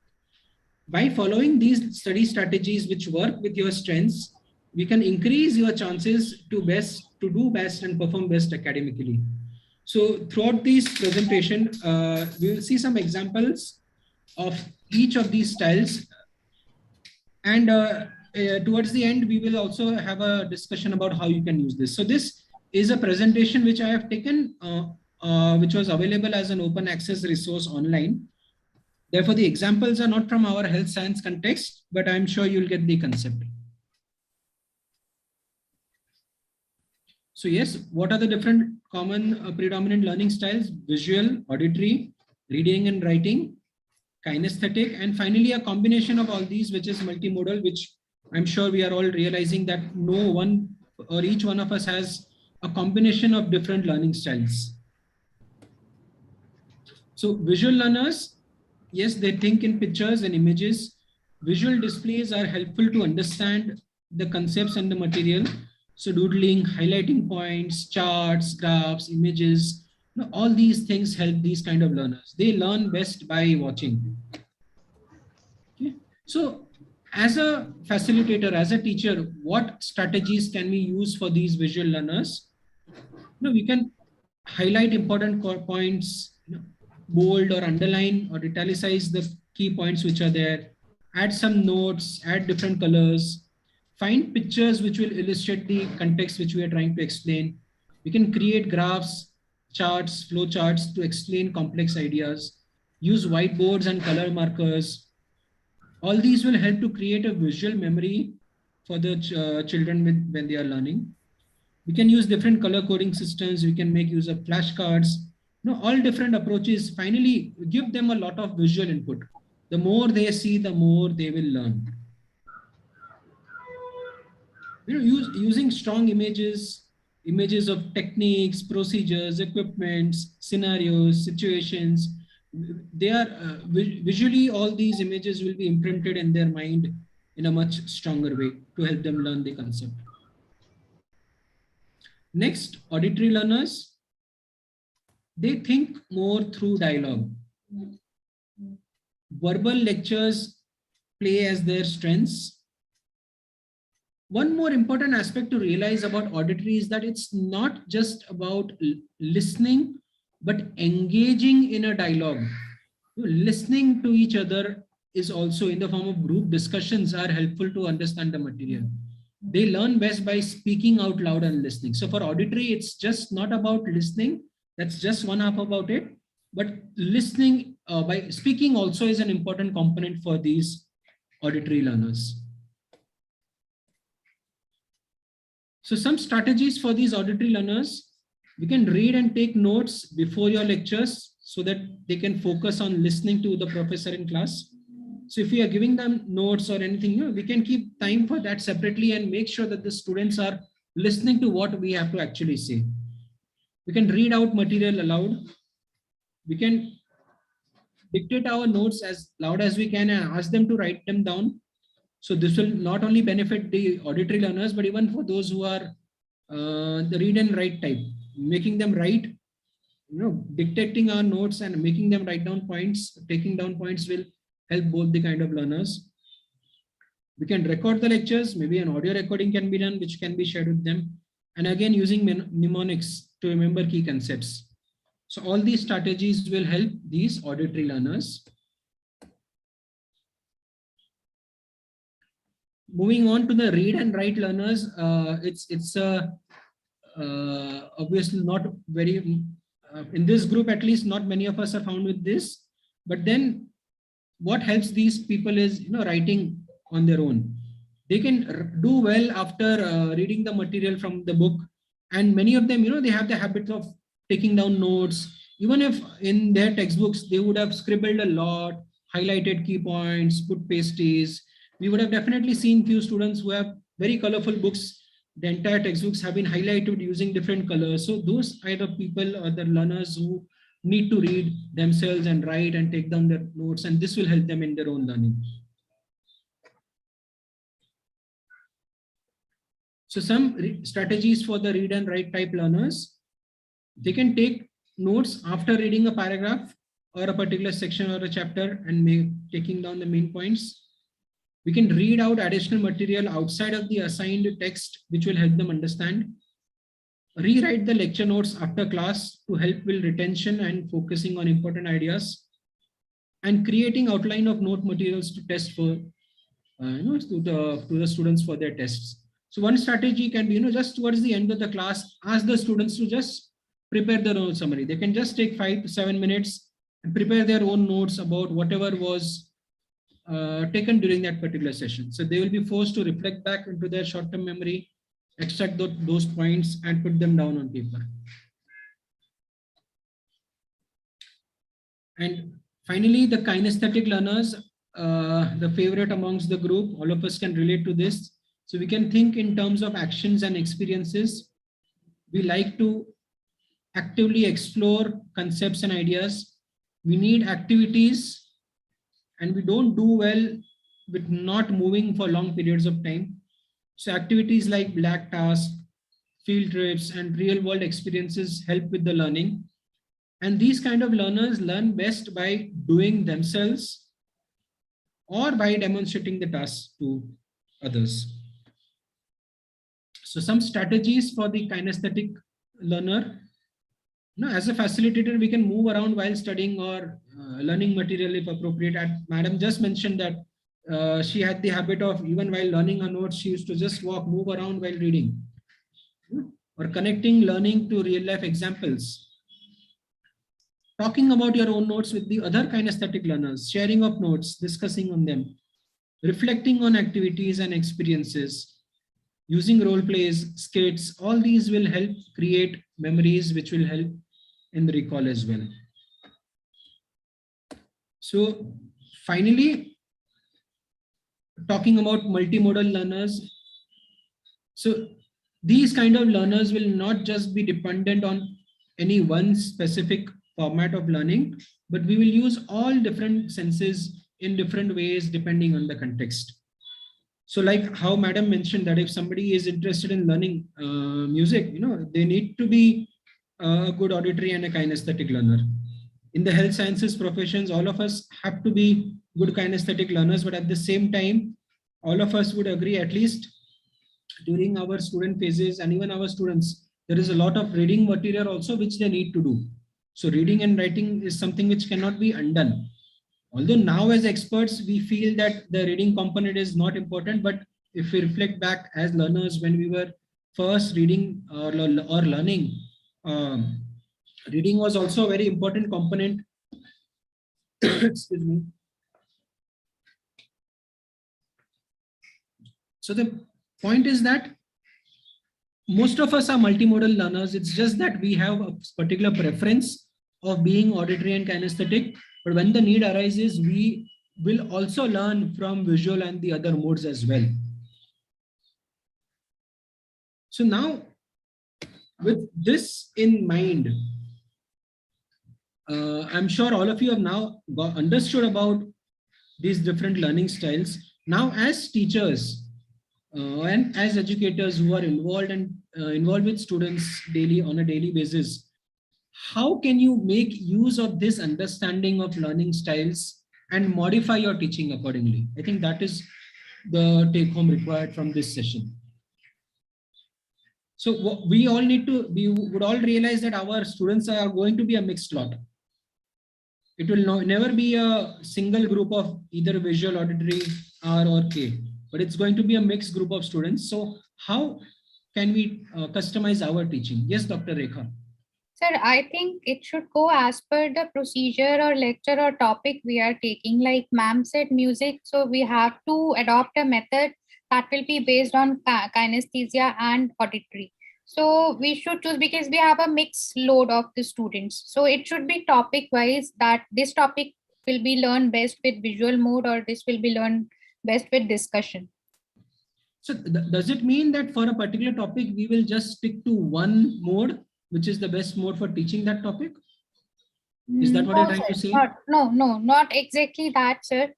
[SPEAKER 5] By following these study strategies which work with your strengths, we can increase your chances to do best and perform best academically. So throughout this presentation, we will see some examples of each of these styles. And towards the end, we will also have a discussion about how you can use this. So this is a presentation which I have taken, which was available as an open access resource online. Therefore, the examples are not from our health science context, but I'm sure you'll get the concept. So yes, what are the different common predominant learning styles? Visual, auditory, reading and writing, kinesthetic, and finally a combination of all these, which is multimodal, which I'm sure we are all realizing that no one or each one of us has a combination of different learning styles. So visual learners, yes, they think in pictures and images. Visual displays are helpful to understand the concepts and the material. So doodling, highlighting points, charts, graphs, images, all these things help these kind of learners. They learn best by watching. Okay. So as a facilitator, as a teacher, what strategies can we use for these visual learners? We can highlight important points, bold or underline or italicize the key points which are there, add some notes, add different colors, find pictures which will illustrate the context which we are trying to explain. We can create graphs, charts, flow charts to explain complex ideas, use whiteboards and color markers. All these will help to create a visual memory for the children when they are learning. We can use different color coding systems. We can make use of flashcards. All different approaches finally give them a lot of visual input. The more they see, the more they will learn. Using strong images of techniques, procedures, equipments, scenarios, situations. They are visually, all these images will be imprinted in their mind in a much stronger way to help them learn the concept. Next, auditory learners, they think more through dialogue. Verbal lectures play as their strengths. One more important aspect to realize about auditory is that it's not just about listening, but engaging in a dialogue. Listening to each other is also in the form of group discussions are helpful to understand the material. They learn best by speaking out loud and listening. So for auditory, it's just not about listening. That's just one half about it. But listening by speaking also is an important component for these auditory learners. So some strategies for these auditory learners: we can read and take notes before your lectures so that they can focus on listening to the professor in class. So if we are giving them notes or anything, we can keep time for that separately and make sure that the students are listening to what we have to actually say. We can read out material aloud. We can dictate our notes as loud as we can and ask them to write them down. So this will not only benefit the auditory learners, but even for those who are the read and write type, making them write, dictating our notes and making them write down points, taking down points will help both the kind of learners. We can record the lectures, maybe an audio recording can be done, which can be shared with them. And again, using mnemonics to remember key concepts. So all these strategies will help these auditory learners. Moving on to the read and write learners, it's obviously not very, in this group at least, not many of us are found with this. But then what helps these people is, writing on their own. They can do well after reading the material from the book. And many of them, they have the habit of taking down notes. Even if in their textbooks, they would have scribbled a lot, highlighted key points, put pasties. We would have definitely seen few students who have very colorful books. The entire textbooks have been highlighted using different colors. So those are the people or the learners who need to read themselves and write and take down their notes, and this will help them in their own learning. So some strategies for the read and write type learners: they can take notes after reading a paragraph or a particular section or a chapter and taking down the main points. We can read out additional material outside of the assigned text, which will help them understand. Rewrite the lecture notes after class to help with retention and focusing on important ideas. And creating outline of note materials to test for, to the students for their tests. So one strategy can be, just towards the end of the class, ask the students to just prepare their own summary. They can just take 5 to 7 minutes and prepare their own notes about whatever was taken during that particular session. So they will be forced to reflect back into their short-term memory, extract those points and put them down on paper. And finally, the kinesthetic learners, the favorite amongst the group, all of us can relate to this. So we can think in terms of actions and experiences. We like to actively explore concepts and ideas. We need activities, and we don't do well with not moving for long periods of time. So activities like black tasks, field trips, and real world experiences help with the learning. And these kind of learners learn best by doing themselves or by demonstrating the tasks to others. So some strategies for the kinesthetic learner. As a facilitator, we can move around while studying or learning material if appropriate. Madam just mentioned that she had the habit of, even while learning her notes, she used to just move around while reading. Or connecting learning to real life examples. Talking about your own notes with the other kinesthetic learners, sharing of notes, discussing on them, reflecting on activities and experiences, using role plays, skits, all these will help create memories which will help in the recall as well. So finally, talking about multimodal learners. So these kind of learners will not just be dependent on any one specific format of learning, but we will use all different senses in different ways depending on the context. So like how Madam mentioned that if somebody is interested in learning music, they need to be a good auditory and a kinesthetic learner. In the health sciences professions, all of us have to be good kinesthetic learners, but at the same time, all of us would agree, at least during our student phases and even our students, there is a lot of reading material also which they need to do. So reading and writing is something which cannot be undone. Although now as experts, we feel that the reading component is not important, but if we reflect back as learners when we were first reading or learning, reading was also a very important component. Excuse me. So the point is that most of us are multimodal learners. It's just that we have a particular preference of being auditory and kinesthetic. But when the need arises, we will also learn from visual and the other modes as well. So now, with this in mind, I'm sure all of you have now understood about these different learning styles. Now, as teachers and as educators who are involved with students on a daily basis, how can you make use of this understanding of learning styles and modify your teaching accordingly? I think that is the take home required from this session. So we would all realize that our students are going to be a mixed lot. It will never be a single group of either visual, auditory, R or K, but it's going to be a mixed group of students. So how can we customize our teaching? Yes, Dr. Rekha.
[SPEAKER 8] Sir, I think it should go as per the procedure or lecture or topic we are taking. Like ma'am said, music. So we have to adopt a method that will be based on kinesthesia and auditory. So we should choose because we have a mixed load of the students. So it should be topic wise that this topic will be learned best with visual mode or this will be learned best with discussion.
[SPEAKER 5] So does it mean that for a particular topic, we will just stick to one mode, which is the best mode for teaching that topic? Is that what you're trying to say?
[SPEAKER 8] No, not exactly that, sir.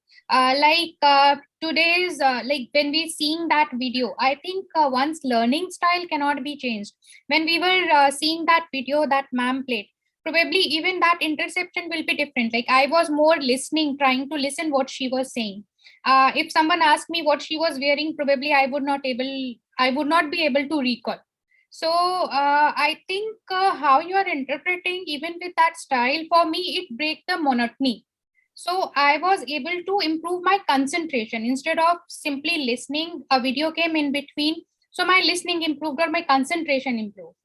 [SPEAKER 8] Today's, like when we seeing that video, I think one's learning style cannot be changed. When we were seeing that video that ma'am played, probably even that interception will be different. Like I was more listening, trying to listen what she was saying. If someone asked me what she was wearing, probably I would not be able to recall. So I think how you are interpreting, even with that style, for me, it breaks the monotony. So I was able to improve my concentration instead of simply listening. A video came in between. So my listening improved or my concentration improved.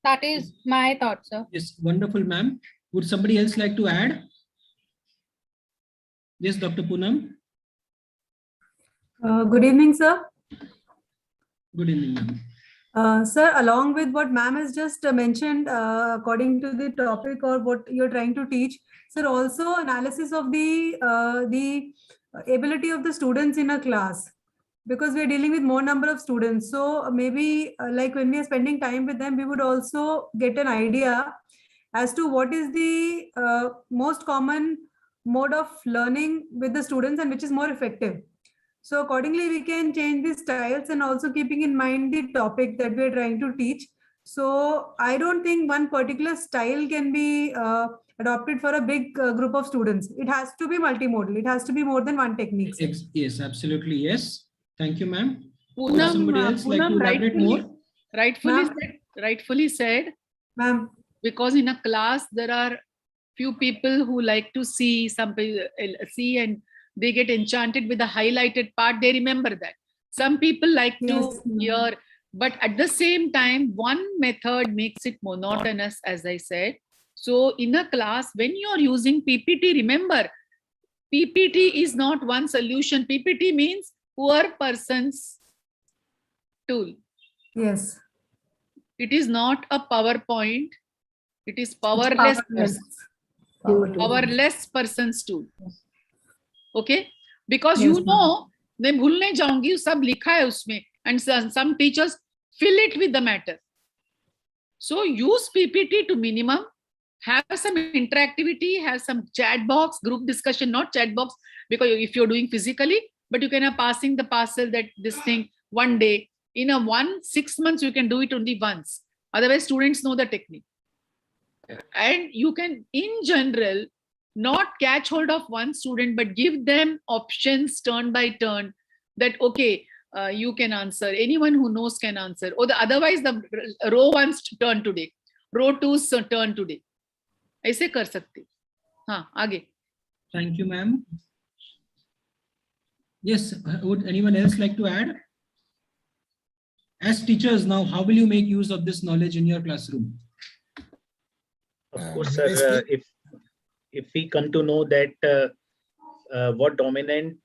[SPEAKER 8] That is my thought, sir.
[SPEAKER 5] Yes, wonderful, ma'am. Would somebody else like to add? Yes, Dr. Poonam.
[SPEAKER 20] Good evening, sir.
[SPEAKER 5] Good evening, ma'am.
[SPEAKER 20] Sir, along with what ma'am has just mentioned, according to the topic or what you're trying to teach, sir, also analysis of the ability of the students in a class, because we're dealing with more number of students. So maybe like when we are spending time with them, we would also get an idea as to what is the most common mode of learning with the students and which is more effective. So accordingly, we can change the styles and also keeping in mind the topic that we're trying to teach. So I don't think one particular style can be adopted for a big group of students. It has to be multimodal. It has to be more than one technique.
[SPEAKER 5] Yes, absolutely. Yes. Thank you, ma'am.
[SPEAKER 1] Poonam,
[SPEAKER 5] Somebody else like to elaborate more?
[SPEAKER 1] Rightfully said,
[SPEAKER 20] ma'am.
[SPEAKER 1] Because in a class, there are few people who like to see and they get enchanted with the highlighted part. They remember that. Some people like to hear, but at the same time, one method makes it monotonous, as I said. So in a class, when you're using PPT, remember, PPT is not one solution. PPT means poor person's tool.
[SPEAKER 20] Yes.
[SPEAKER 1] It is not a PowerPoint. It is powerless. Powerless person's tool. Okay? Because
[SPEAKER 20] Yes,
[SPEAKER 1] you know, मैं भूल नहीं जाऊंगी सब लिखा है उसमें, and some teachers fill it with the matter. So use PPT to minimum. Have some interactivity, have some chat box, group discussion, not chat box, because if you're doing physically, but you can have passing the parcel that this thing one day. In a 6 months, you can do it only once. Otherwise, students know the technique. And you can, in general, not catch hold of one student, but give them options turn by turn that, okay, you can answer. Anyone who knows can answer. Or otherwise, the row 1's turn today. Row 2's turn today. ऐसे कर सकते. हाँ, आगे.
[SPEAKER 5] Thank you, ma'am. Yes, would anyone else like to add? As teachers now, how will you make use of this knowledge in your classroom?
[SPEAKER 10] Of course, sir. If we come to know that what dominant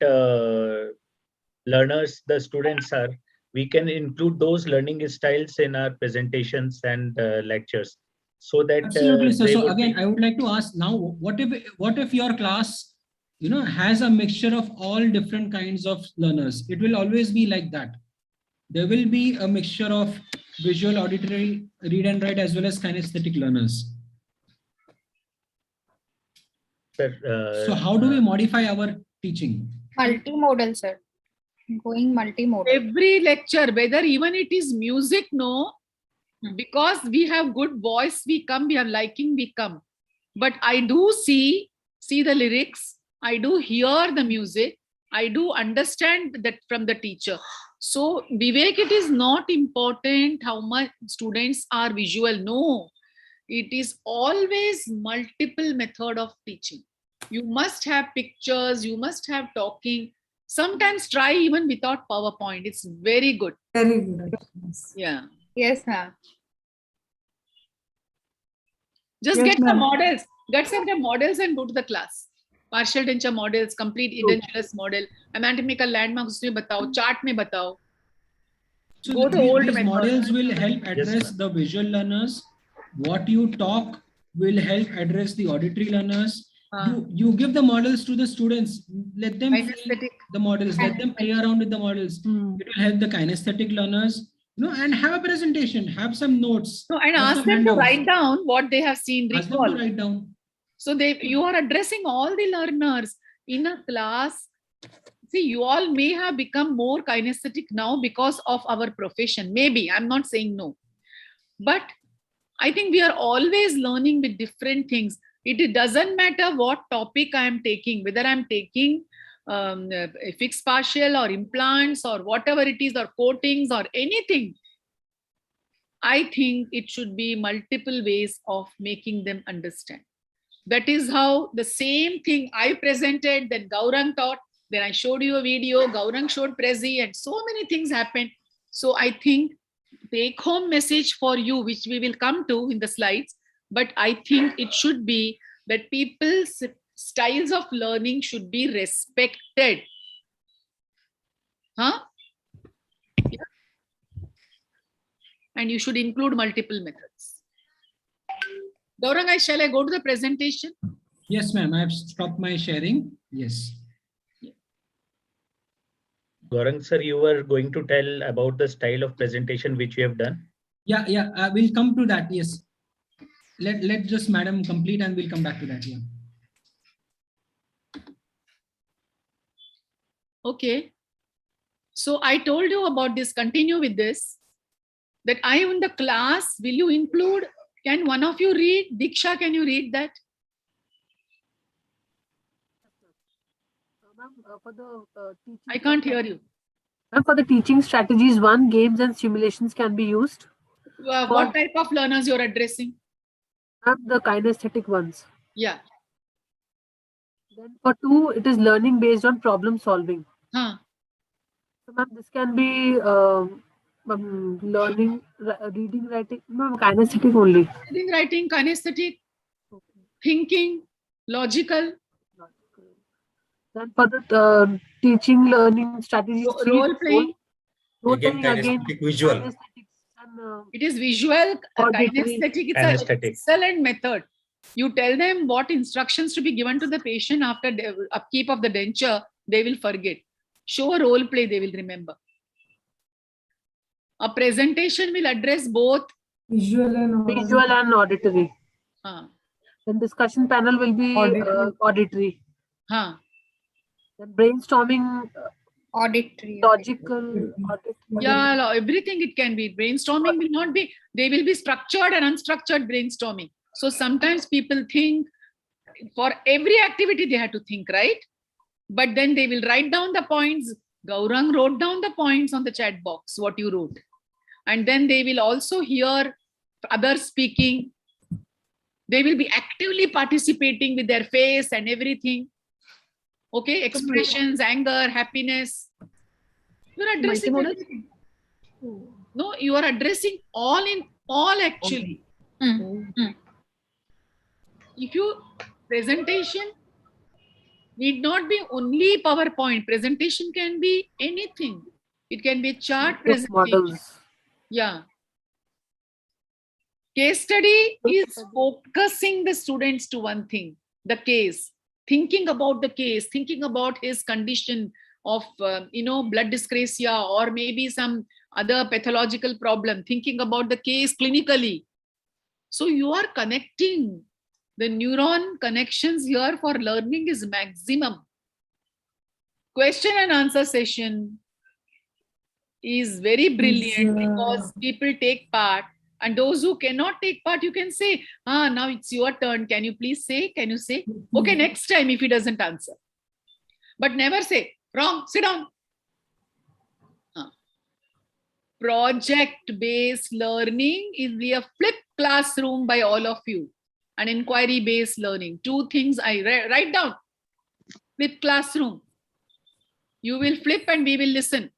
[SPEAKER 10] learners the students are, we can include those learning styles in our presentations and lectures, so that
[SPEAKER 5] absolutely. So again, I would like to ask now, what if your class, has a mixture of all different kinds of learners? It will always be like that. There will be a mixture of visual, auditory, read and write, as well as kinesthetic learners.
[SPEAKER 10] Sir,
[SPEAKER 5] so how do we modify our teaching?
[SPEAKER 8] Multimodal, sir. Going multimodal.
[SPEAKER 1] Every lecture, whether even it is music, no, because we have good voice, we come, we are liking, we come. But I do see the lyrics, I do hear the music, I do understand that from the teacher. So Vivek, it is not important how much students are visual. No, it is always multiple method of teaching. You must have pictures, you must have talking. Sometimes try even without PowerPoint. It's very good.
[SPEAKER 20] Very good.
[SPEAKER 1] Yeah.
[SPEAKER 8] Yes, ma'am.
[SPEAKER 1] Just
[SPEAKER 20] Yes,
[SPEAKER 1] get the
[SPEAKER 20] ma'am.
[SPEAKER 1] models. Get some of the models and go to the class. Partial tensor models, complete edentulous model, anatomical landmarks उसमें बताओ, chart में बताओ.
[SPEAKER 5] So
[SPEAKER 1] Go to old
[SPEAKER 5] these
[SPEAKER 1] method.
[SPEAKER 5] models will help address the visual learners. What you talk will help address the auditory learners. You give the models to the students. Let them feel the models. Let them play around with the models. It will help the kinesthetic learners. And have a presentation. Have some notes.
[SPEAKER 1] No, and
[SPEAKER 5] have
[SPEAKER 1] ask
[SPEAKER 5] some
[SPEAKER 1] them to
[SPEAKER 5] handouts.
[SPEAKER 1] write down what they have seen.
[SPEAKER 5] Ask them to write down.
[SPEAKER 1] So you are addressing all the learners in a class. See, you all may have become more kinesthetic now because of our profession. Maybe, I'm not saying no. But I think we are always learning with different things. It doesn't matter what topic I am taking, whether I'm taking a fixed partial or implants or whatever it is, or coatings or anything. I think it should be multiple ways of making them understand. That is how the same thing I presented, then Gaurang taught, then I showed you a video, Gaurang showed Prezi, and so many things happened. So I think take home message for you, which we will come to in the slides, but I think it should be that people's styles of learning should be respected. Huh? Yeah. And you should include multiple methods. Gaurang, shall I go to the presentation?
[SPEAKER 5] Yes, ma'am. I have stopped my sharing. Yes.
[SPEAKER 10] Gaurang sir, you were going to tell about the style of presentation which you have done.
[SPEAKER 5] Yeah. We'll come to that. Yes. Let just madam complete and we'll come back to that. Yeah.
[SPEAKER 1] Okay. So I told you about this. Continue with this. That I am in the class. Will you include? Can one of you read? Diksha, can you read that?
[SPEAKER 16] For the
[SPEAKER 1] I can't hear you.
[SPEAKER 16] For the teaching strategies, games and simulations can be used.
[SPEAKER 1] What type of learners you're addressing?
[SPEAKER 16] The kinesthetic ones.
[SPEAKER 1] Yeah.
[SPEAKER 16] Then for 2, it is learning based on problem solving.
[SPEAKER 1] Huh.
[SPEAKER 16] So ma'am, this can be learning, reading, writing. No, kinesthetic only.
[SPEAKER 1] Reading, writing, kinesthetic, thinking, logical.
[SPEAKER 16] Then for the teaching learning strategies,
[SPEAKER 1] Role playing.
[SPEAKER 11] Again,
[SPEAKER 16] Totally again,
[SPEAKER 11] kinesthetic visual.
[SPEAKER 16] kinesthetics and,
[SPEAKER 1] It is visual,
[SPEAKER 16] auditory.
[SPEAKER 1] kinesthetic. It's an excellent method. You tell them what instructions to be given to the patient after upkeep of the denture, they will forget. Show a role play, they will remember. A presentation will address both
[SPEAKER 16] visual and auditory. Then discussion panel will be auditory. Then brainstorming,
[SPEAKER 8] auditory,
[SPEAKER 16] logical, auditory.
[SPEAKER 1] Yeah, everything it can be. Brainstorming will not be, they will be structured and unstructured brainstorming. So sometimes people think for every activity they have to think, right? But then they will write down the points. Gaurang wrote down the points on the chat box, what you wrote. And then they will also hear others speaking. They will be actively participating with their face and everything. Okay, expressions, anger, happiness. You are addressing everything. No, you are addressing all in all actually. If you presentation need not be only PowerPoint. Presentation can be anything. It can be a chart presentation.
[SPEAKER 16] Models.
[SPEAKER 1] Yeah. Case study is focusing the students to one thing, the case, thinking about the case, thinking about his condition of, blood dyscrasia or maybe some other pathological problem, thinking about the case clinically. So you are connecting. The neuron connections here for learning is maximum. Question and answer session is very brilliant because people take part. And those who cannot take part, you can say, now it's your turn. Can you please say? Can you say? Okay, next time if he doesn't answer. But never say, wrong, sit down. Project-based learning is a flipped classroom by all of you. And inquiry-based learning. Two things I write down. Flip classroom. You will flip and we will listen.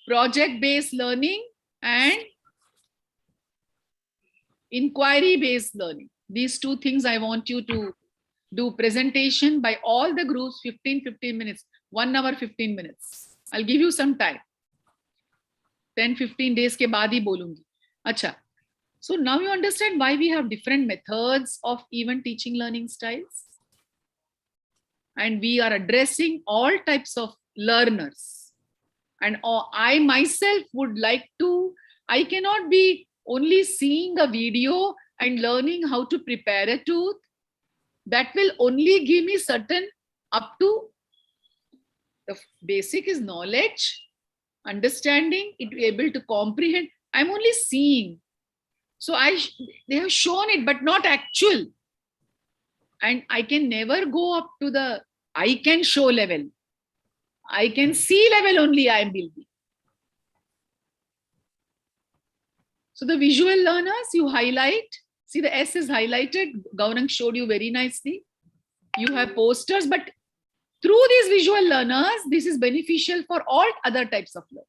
[SPEAKER 1] Project-based learning and inquiry-based learning. These two things I want you to do. Presentation by all the groups, 15 minutes, 1 hour, 15 minutes. I'll give you some time. 10-15 days ke baad hi bolungi. Acha. So now you understand why we have different methods of even teaching learning styles. And we are addressing all types of learners. And I myself would like to, I cannot be only seeing a video and learning how to prepare a tooth. That will only give me certain up to the basic is knowledge, understanding, it be able to comprehend. I'm only seeing. So they have shown it, but not actual. And I can never go up to the I can show level. I can see level only I will be. So the visual learners, you highlight. See, the S is highlighted. Gaurang showed you very nicely. You have posters, but through these visual learners, this is beneficial for all other types of learning.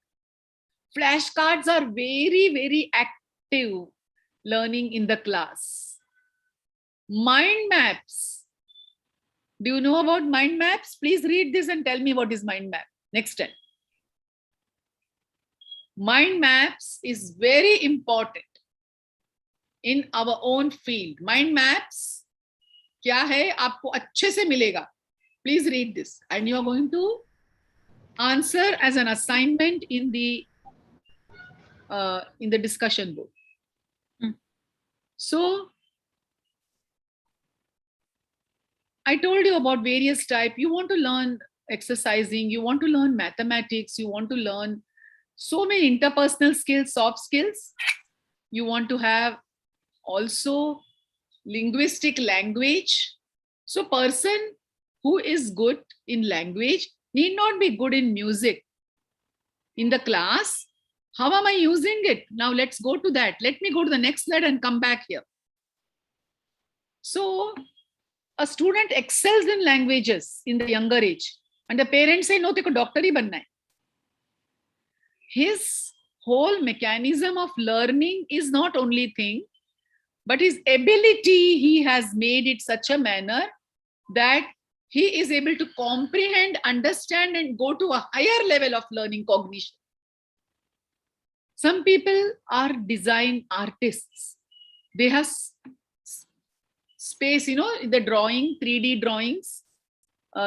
[SPEAKER 1] Flashcards are very, very active learning in the class. Mind maps. Do you know about mind maps? Please read this and tell me what is mind map. Next time. Mind maps is very important in our own field. Mind maps, क्या है आपको अच्छे से मिलेगा. Please read this and you are going to answer as an assignment in the discussion board. So I told you about various types. You want to learn exercising, you want to learn mathematics, you want to learn so many interpersonal skills, soft skills. You want to have also linguistic language. So person who is good in language need not be good in music. In the class, how am I using it? Now let's go to that. Let me go to the next slide and come back here. So a student excels in languages in the younger age. And the parents say, no, teko doctor hi banna hai. His whole mechanism of learning is not only thing, but his ability, he has made it such a manner that he is able to comprehend, understand, and go to a higher level of learning cognition. Some people are design artists. They have space, you know, the drawing, 3D drawings.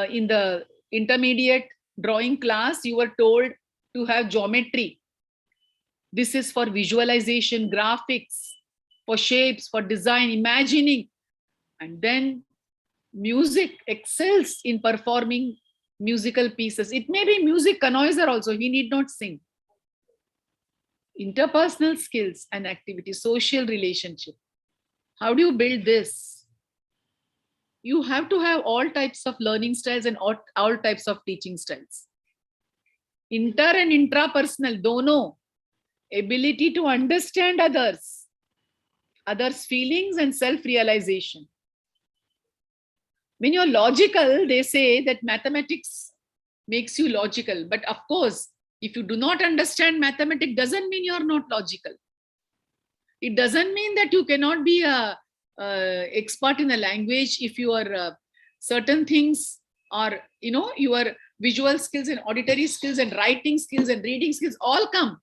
[SPEAKER 1] In the intermediate drawing class, you were told to have geometry. This is for visualization, graphics, for shapes, for design, imagining. And then music excels in performing musical pieces. It may be music connoisseur also, he need not sing. Interpersonal skills and activity, social relationship. How do you build this? You have to have all types of learning styles and all types of teaching styles. Inter and intrapersonal, dono. Ability to understand others' feelings and self-realization. When you're logical, they say that mathematics makes you logical. But of course, if you do not understand mathematics, doesn't mean you're not logical. It doesn't mean that you cannot be a expert in a language if your certain things are, you know, your visual skills and auditory skills and writing skills and reading skills all come.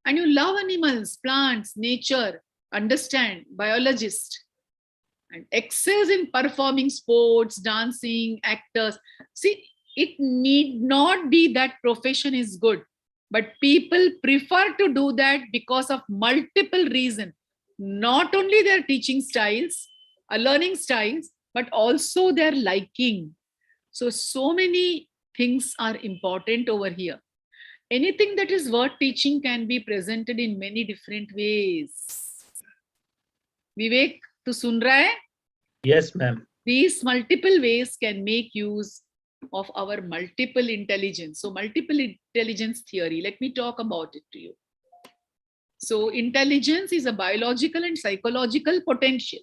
[SPEAKER 1] And you love animals, plants, nature, understand, biologist, and excels in performing sports, dancing, actors. See, it need not be that profession is good, but people prefer to do that because of multiple reasons. Not only their teaching styles, learning styles, but also their liking. So many things are important over here. Anything that is worth teaching can be presented in many different ways. Vivek, tu sun raha hai?
[SPEAKER 10] Yes, ma'am.
[SPEAKER 1] These multiple ways can make use of our multiple intelligence. So multiple intelligence theory, let me talk about it to you. So intelligence is a biological and psychological potential.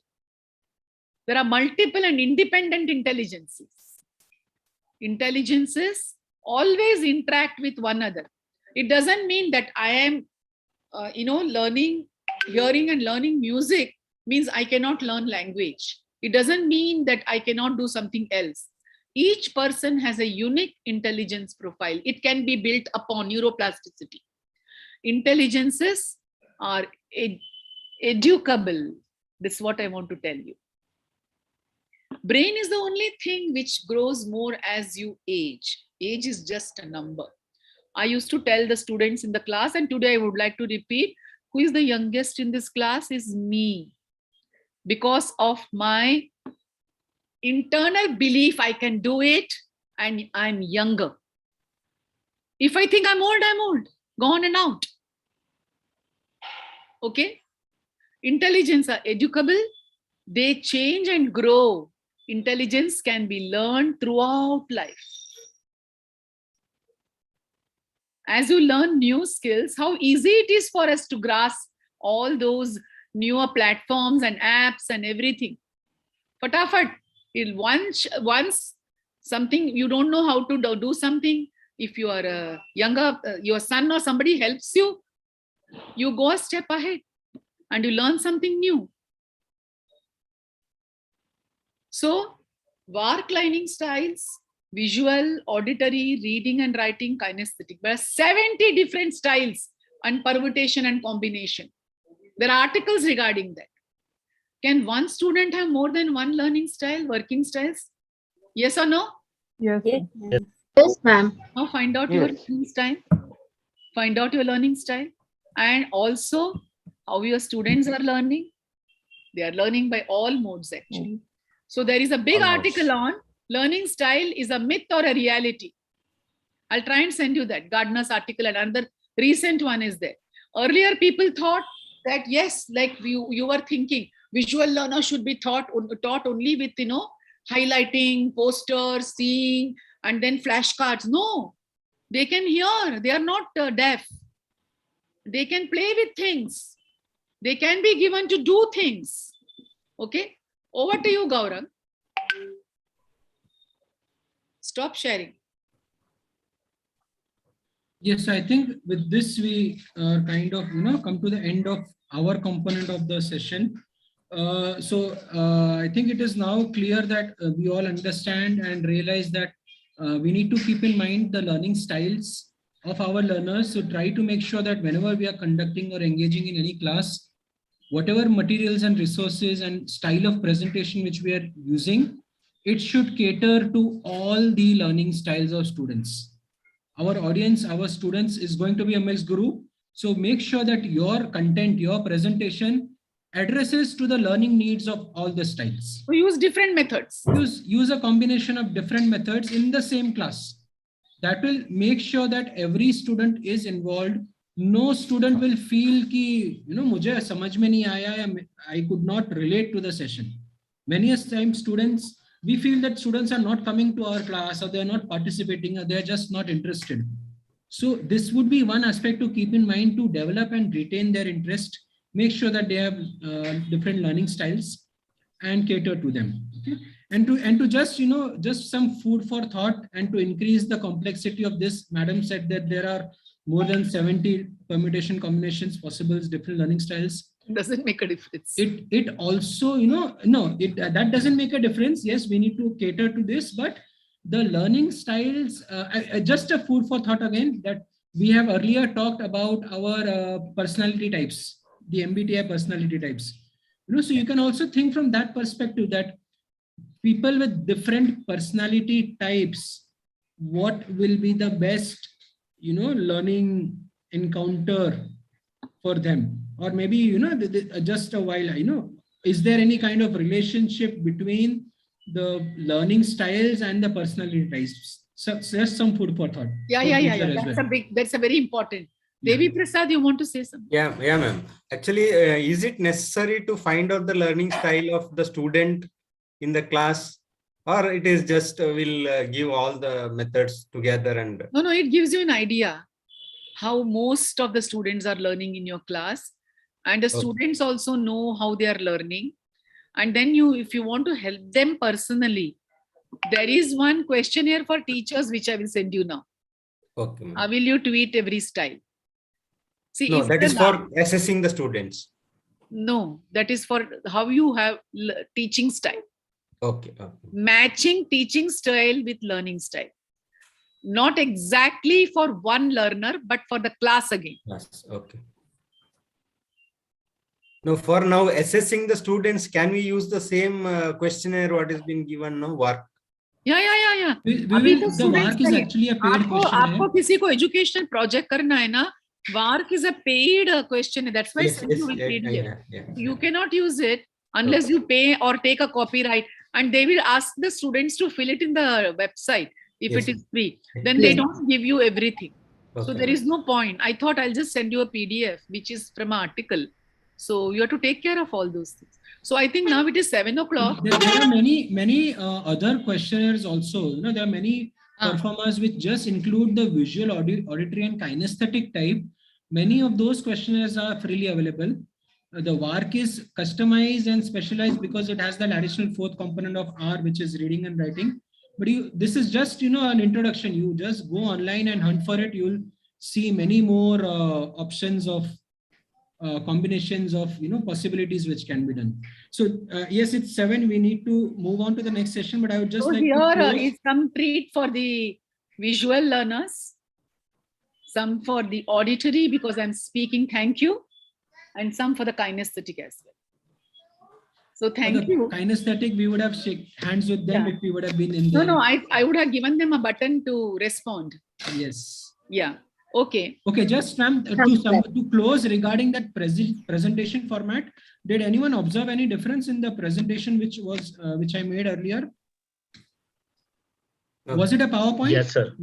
[SPEAKER 1] There are multiple and independent intelligences. Intelligences always interact with one another. It doesn't mean that I am, learning, hearing and learning music means I cannot learn language. It doesn't mean that I cannot do something else. Each person has a unique intelligence profile. It can be built upon neuroplasticity. Intelligences are educable. This is what I want to tell you. Brain is the only thing which grows more as you age. Age is just a number. I used to tell the students in the class, and today I would like to repeat, who is the youngest in this class is me. Because of my internal belief, I can do it and I'm younger. If I think I'm old, gone and out. Okay? Intelligence are educable. They change and grow. Intelligence can be learned throughout life. As you learn new skills, how easy it is for us to grasp all those newer platforms and apps and everything. Fatafat, once something you don't know how to do something, if you are younger, your son or somebody helps you, you go a step ahead and you learn something new. So, work learning styles, visual, auditory, reading and writing, kinesthetic. There are 70 different styles and permutation and combination. There are articles regarding that. Can one student have more than one learning style, working styles? Yes or no?
[SPEAKER 3] Yes.
[SPEAKER 13] Yes, ma'am.
[SPEAKER 1] Now find out your learning style. Find out your learning style. And also how your students are learning. They are learning by all modes actually. So there is a big article on learning style is a myth or a reality. I'll try and send you that. Gardner's article and another recent one is there. Earlier people thought that yes, like you were thinking, visual learner should be taught only with, highlighting, posters, seeing, and then flashcards. No, they can hear. They are not deaf. They can play with things. They can be given to do things. Okay. Over to you, Gaurang. Stop sharing.
[SPEAKER 5] Yes, I think with this we kind of come to the end of our component of the session. I think it is now clear that we all understand and realize that we need to keep in mind the learning styles of our learners. So try to make sure that whenever we are conducting or engaging in any class, whatever materials and resources and style of presentation which we are using, it should cater to all the learning styles of students. Our audience, our students is going to be a mixed group. So make sure that your content, your presentation addresses to the learning needs of all the styles.
[SPEAKER 1] We use different methods.
[SPEAKER 5] Use a combination of different methods in the same class. That will make sure that every student is involved. No student will feel ki, mujhe samajh mein nahi aaya, I could not relate to the session. Many times students, we feel that students are not coming to our class, or they are not participating, or they are just not interested. So this would be one aspect to keep in mind to develop and retain their interest. Make sure that they have different learning styles and cater to them. Okay? And to just, just some food for thought, and to increase the complexity of this, madam said that there are more than 70 permutation combinations possible, different learning styles.
[SPEAKER 1] Doesn't make a difference.
[SPEAKER 5] It also, that doesn't make a difference. Yes, we need to cater to this, but the learning styles, just a food for thought again, that we have earlier talked about our personality types, the MBTI personality types. So you can also think from that perspective, that people with different personality types, what will be the best, learning encounter for them? Or maybe, just a while, is there any kind of relationship between the learning styles and the personality types? So there's some food for thought.
[SPEAKER 1] Yeah. That's a very important. Devi Prasad, you want to say something?
[SPEAKER 11] Yeah, ma'am. Actually, is it necessary to find out the learning style of the student in the class, or it is just will give all the methods together? And
[SPEAKER 1] No, it gives you an idea how most of the students are learning in your class, and the students also know how they are learning. And then if you want to help them personally, there is one questionnaire for teachers which I will send you now.
[SPEAKER 11] Okay.
[SPEAKER 1] How will you tweet every style? See,
[SPEAKER 11] no, that is for assessing the students.
[SPEAKER 1] No, that is for how you have teaching style.
[SPEAKER 11] Okay.
[SPEAKER 1] Matching teaching style with learning style. Not exactly for one learner, but for the class again.
[SPEAKER 11] Yes. Okay. No, for now, assessing the students, can we use the same questionnaire what has been given now? Work.
[SPEAKER 1] Yeah.
[SPEAKER 5] The work is actually a paid questionnaire.
[SPEAKER 1] आपको किसी को educational project करना है ना, work is a paid questionnaire. That's why you cannot use it unless you pay or take a copyright, and they will ask the students to fill it in the website if it is free. Then they don't give you everything. So there is no point. I thought I'll just send you a PDF which is from an article. So you have to take care of all those things. So I think now it is 7 o'clock.
[SPEAKER 5] There are many other questionnaires also. There are many performers which just include the visual, auditory, and kinesthetic type. Many of those questionnaires are freely available. The work is customized and specialized because it has that additional fourth component of R, which is reading and writing. But this is just an introduction. You just go online and hunt for it. You'll see many more options of combinations of possibilities which can be done. So yes, it's 7. We need to move on to the next session, but I would just like
[SPEAKER 1] here
[SPEAKER 5] to close.
[SPEAKER 1] Is some treat for the visual learners, some for the auditory because I'm speaking thank you, and some for the kinesthetic as well. So thank you.
[SPEAKER 5] Kinesthetic, we would have shake hands with them if we would have been in there.
[SPEAKER 1] No, I would have given them a button to respond.
[SPEAKER 5] Yes.
[SPEAKER 1] Yeah. Okay.
[SPEAKER 5] Just ma'am, to close regarding that presentation format, did anyone observe any difference in the presentation which I made earlier? Was it a PowerPoint?
[SPEAKER 10] Yes, sir.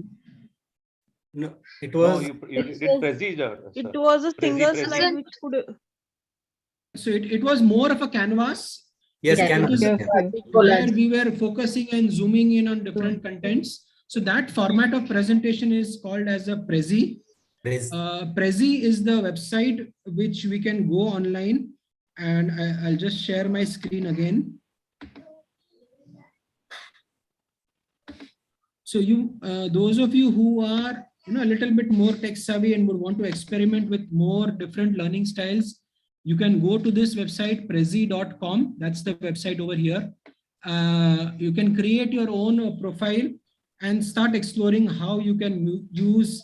[SPEAKER 11] No, it was.
[SPEAKER 18] It was a single slide which could.
[SPEAKER 5] So it was more of a canvas.
[SPEAKER 11] Yes, canvas.
[SPEAKER 5] Where we were focusing and zooming in on different contents. So that format of presentation is called as a Prezi. Prezi is the website which we can go online, and I'll just share my screen again. So those of you who are a little bit more tech savvy and would want to experiment with more different learning styles, you can go to this website, prezi.com. That's the website over here. You can create your own profile and start exploring how you can use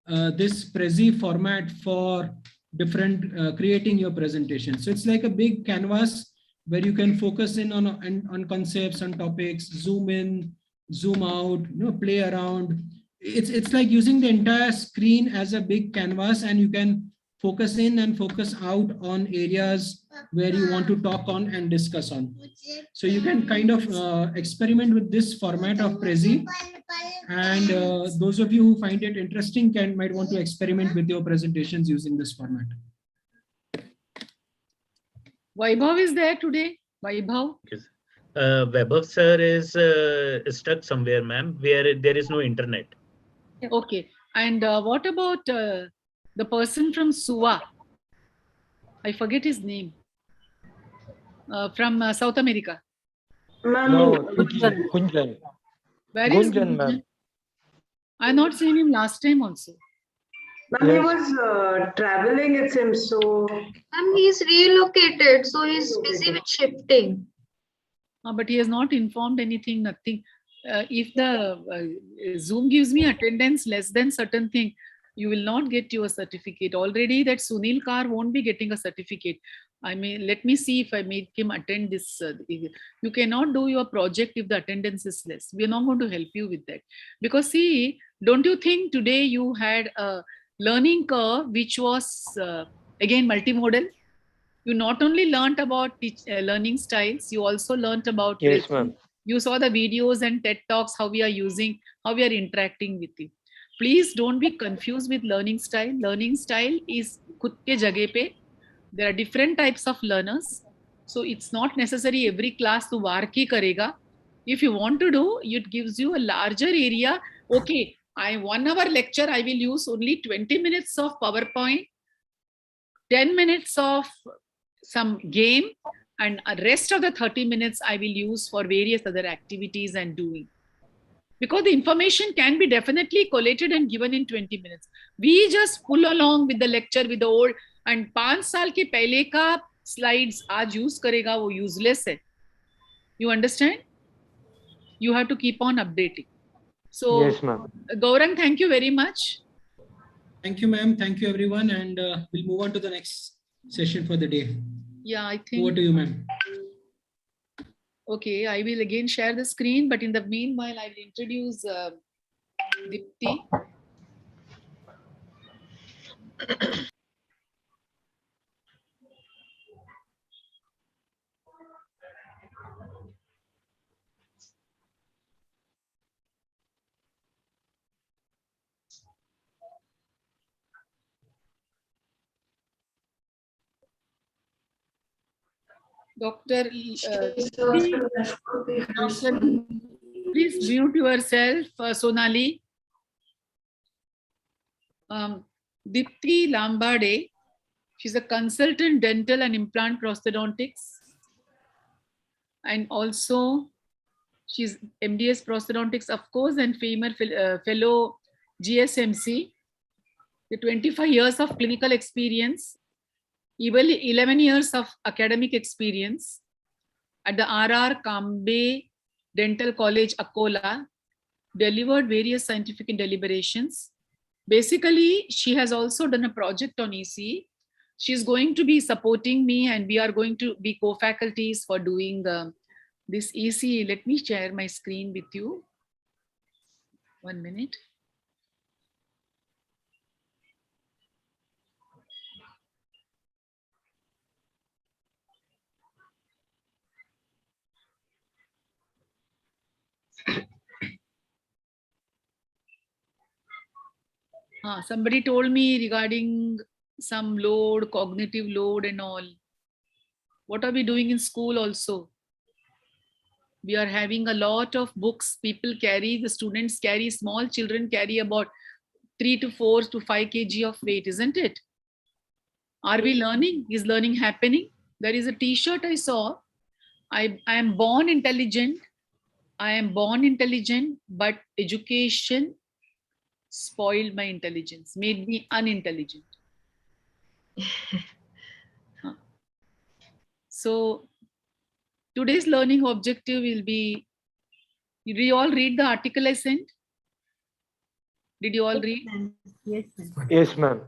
[SPEAKER 5] this Prezi format for different creating your presentation. So it's like a big canvas where you can focus in on concepts, on topics, zoom in, zoom out, play around. It's like using the entire screen as a big canvas, and you can focus in and focus out on areas where you want to talk on and discuss on. So you can kind of experiment with this format of Prezi, and those of you who find it interesting might want to experiment with your presentations using this format.
[SPEAKER 1] Vaibhav is there today. Vaibhav.
[SPEAKER 10] Vaibhav sir is stuck somewhere, ma'am, where there is no internet.
[SPEAKER 1] Okay. And what about the person from Suva? I forget his name. From South America.
[SPEAKER 12] No, Gunjan.
[SPEAKER 1] Where is
[SPEAKER 12] Gunjan, ma'am.
[SPEAKER 1] I not seen him last time also.
[SPEAKER 21] Ma'am, he was traveling, it seems. So.
[SPEAKER 2] Ma'am, he's relocated, so he's busy with shifting.
[SPEAKER 1] But he has not informed anything, nothing. If the Zoom gives me attendance less than certain thing, you will not get your certificate. Already that Sunil Kar won't be getting a certificate. I mean, let me see if I make him attend this. You cannot do your project if the attendance is less. We are not going to help you with that. Because see, don't you think today you had a learning curve which was again multimodal? You not only learnt about learning styles, you also learnt about
[SPEAKER 12] Yes, ma'am.
[SPEAKER 1] You saw the videos and TED Talks, how we are using, how we are interacting with you. Please don't be confused with learning style. Learning style is khud ke jagah pe. There are different types of learners. So it's not necessary every class to war ki karega. If you want to do, it gives you a larger area. Okay, 1 hour lecture, I will use only 20 minutes of PowerPoint, 10 minutes of some game, and the rest of the 30 minutes I will use for various other activities and doing. Because the information can be definitely collated and given in 20 minutes. We just pull along with the lecture with the old, and 5 साल के पहले का slides आज use करेगा वो useless है. You understand? You have to keep on updating. So,
[SPEAKER 12] yes, ma'am.
[SPEAKER 1] Gaurang, thank you very much.
[SPEAKER 5] Thank you, ma'am. Thank you, everyone. And we'll move on to the next session for the day.
[SPEAKER 1] Yeah, I think.
[SPEAKER 5] Over to you, ma'am.
[SPEAKER 1] Okay, I will again share the screen, but in the meanwhile, I will introduce Dipti. Dr. Please mute yourself, Sonali. Dipti Lambade, she's a consultant dental and implant prosthodontics. And also she's MDS prosthodontics, of course, and fellow GSMC. The 25 years of clinical experience, even 11 years of academic experience at the R.R. Kambe Dental College, Akola, delivered various scientific deliberations. Basically, she has also done a project on EC. She's going to be supporting me, and we are going to be co-faculties for doing this EC. Let me share my screen with you. 1 minute. Somebody told me regarding some load, cognitive load and all. What are we doing in school also? We are having a lot of books. People carry, the students carry, small children carry about 3 to 4 to 5 kg of weight, isn't it? Are we learning? Is learning happening? There is a t-shirt I saw. I am born intelligent. I am born intelligent, but education spoiled my intelligence, made me unintelligent. So today's learning objective will be, we all read the article I sent? Did you all read?
[SPEAKER 19] Yes, ma'am.
[SPEAKER 12] Yes, ma'am.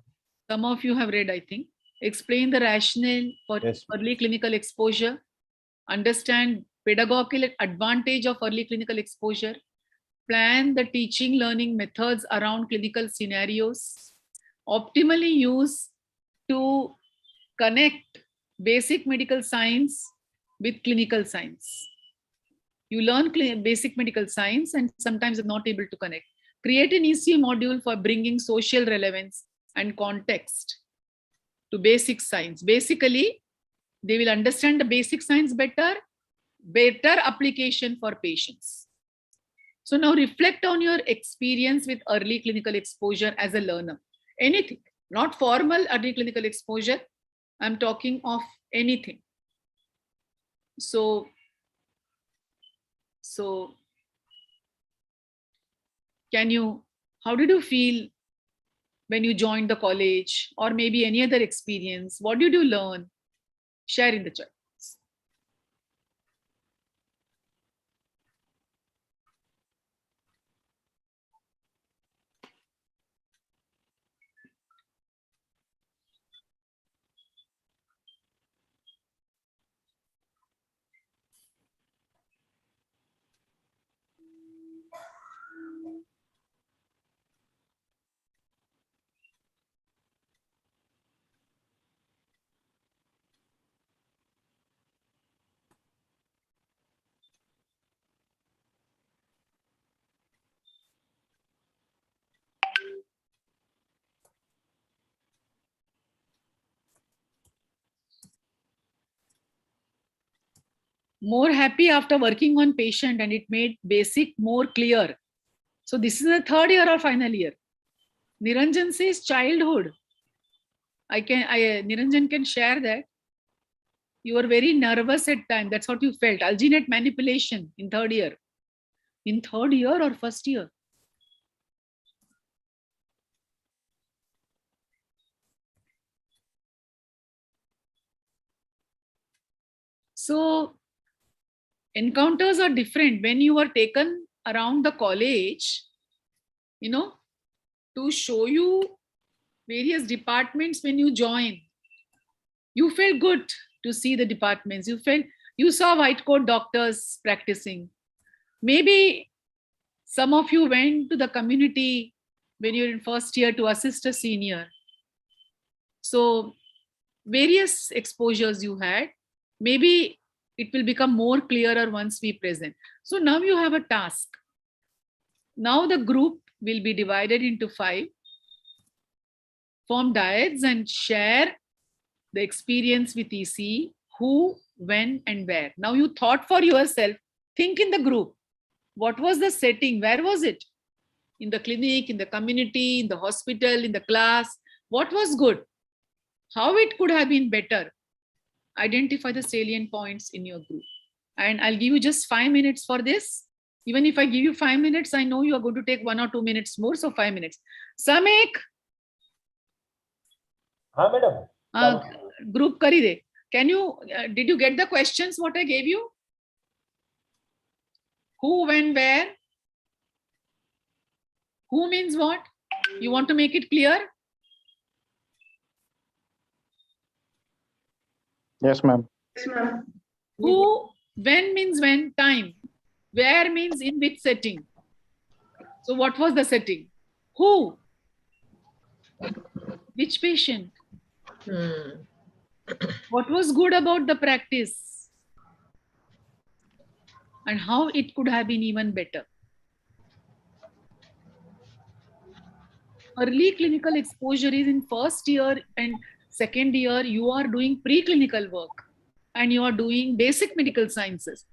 [SPEAKER 1] Some of you have read, I think. Explain the rationale for early clinical exposure. Understand pedagogical advantage of early clinical exposure. Plan the teaching learning methods around clinical scenarios. Optimally use to connect basic medical science with clinical science. You learn basic medical science and sometimes are not able to connect. Create an EC module for bringing social relevance and context to basic science. Basically, they will understand the basic science better application for patients. So now reflect on your experience with early clinical exposure as a learner. Anything, not formal early clinical exposure. I'm talking of anything. So how did you feel when you joined the college, or maybe any other experience? What did you learn? Share in the chat. More happy after working on patient, and it made basic more clear. So this is the third year or final year. Niranjan says childhood. Niranjan can share that. You were very nervous at time. That's what you felt. Alginate manipulation in third year. In third year or first year? So encounters are different. When you were taken around the college, to show you various departments when you join, you felt good to see the departments. You saw white coat doctors practicing. Maybe some of you went to the community when you're in first year to assist a senior. So various exposures you had. Maybe it will become more clearer once we present. So now you have a task. Now the group will be divided into 5. Form dyads and share the experience with EC, who, when, and where. Now you thought for yourself, think in the group. What was the setting? Where was it? In the clinic, in the community, in the hospital, in the class? What was good? How it could have been better? Identify the salient points in your group. And I'll give you just 5 minutes for this. Even if I give you 5 minutes, I know you are going to take 1 or 2 minutes more, so 5 minutes. Samek.
[SPEAKER 6] हाँ madam.
[SPEAKER 1] Group kari de. Did you get the questions what I gave you? Who, when, where? Who means what? You want to make it clear?
[SPEAKER 6] Yes ma'am.
[SPEAKER 21] Yes, ma'am.
[SPEAKER 1] Who, when means when, time. Where means in which setting. So what was the setting? Who? Which patient? What was good about the practice? And how it could have been even better. Early clinical exposure is in first year and second year, you are doing preclinical work and you are doing basic medical sciences.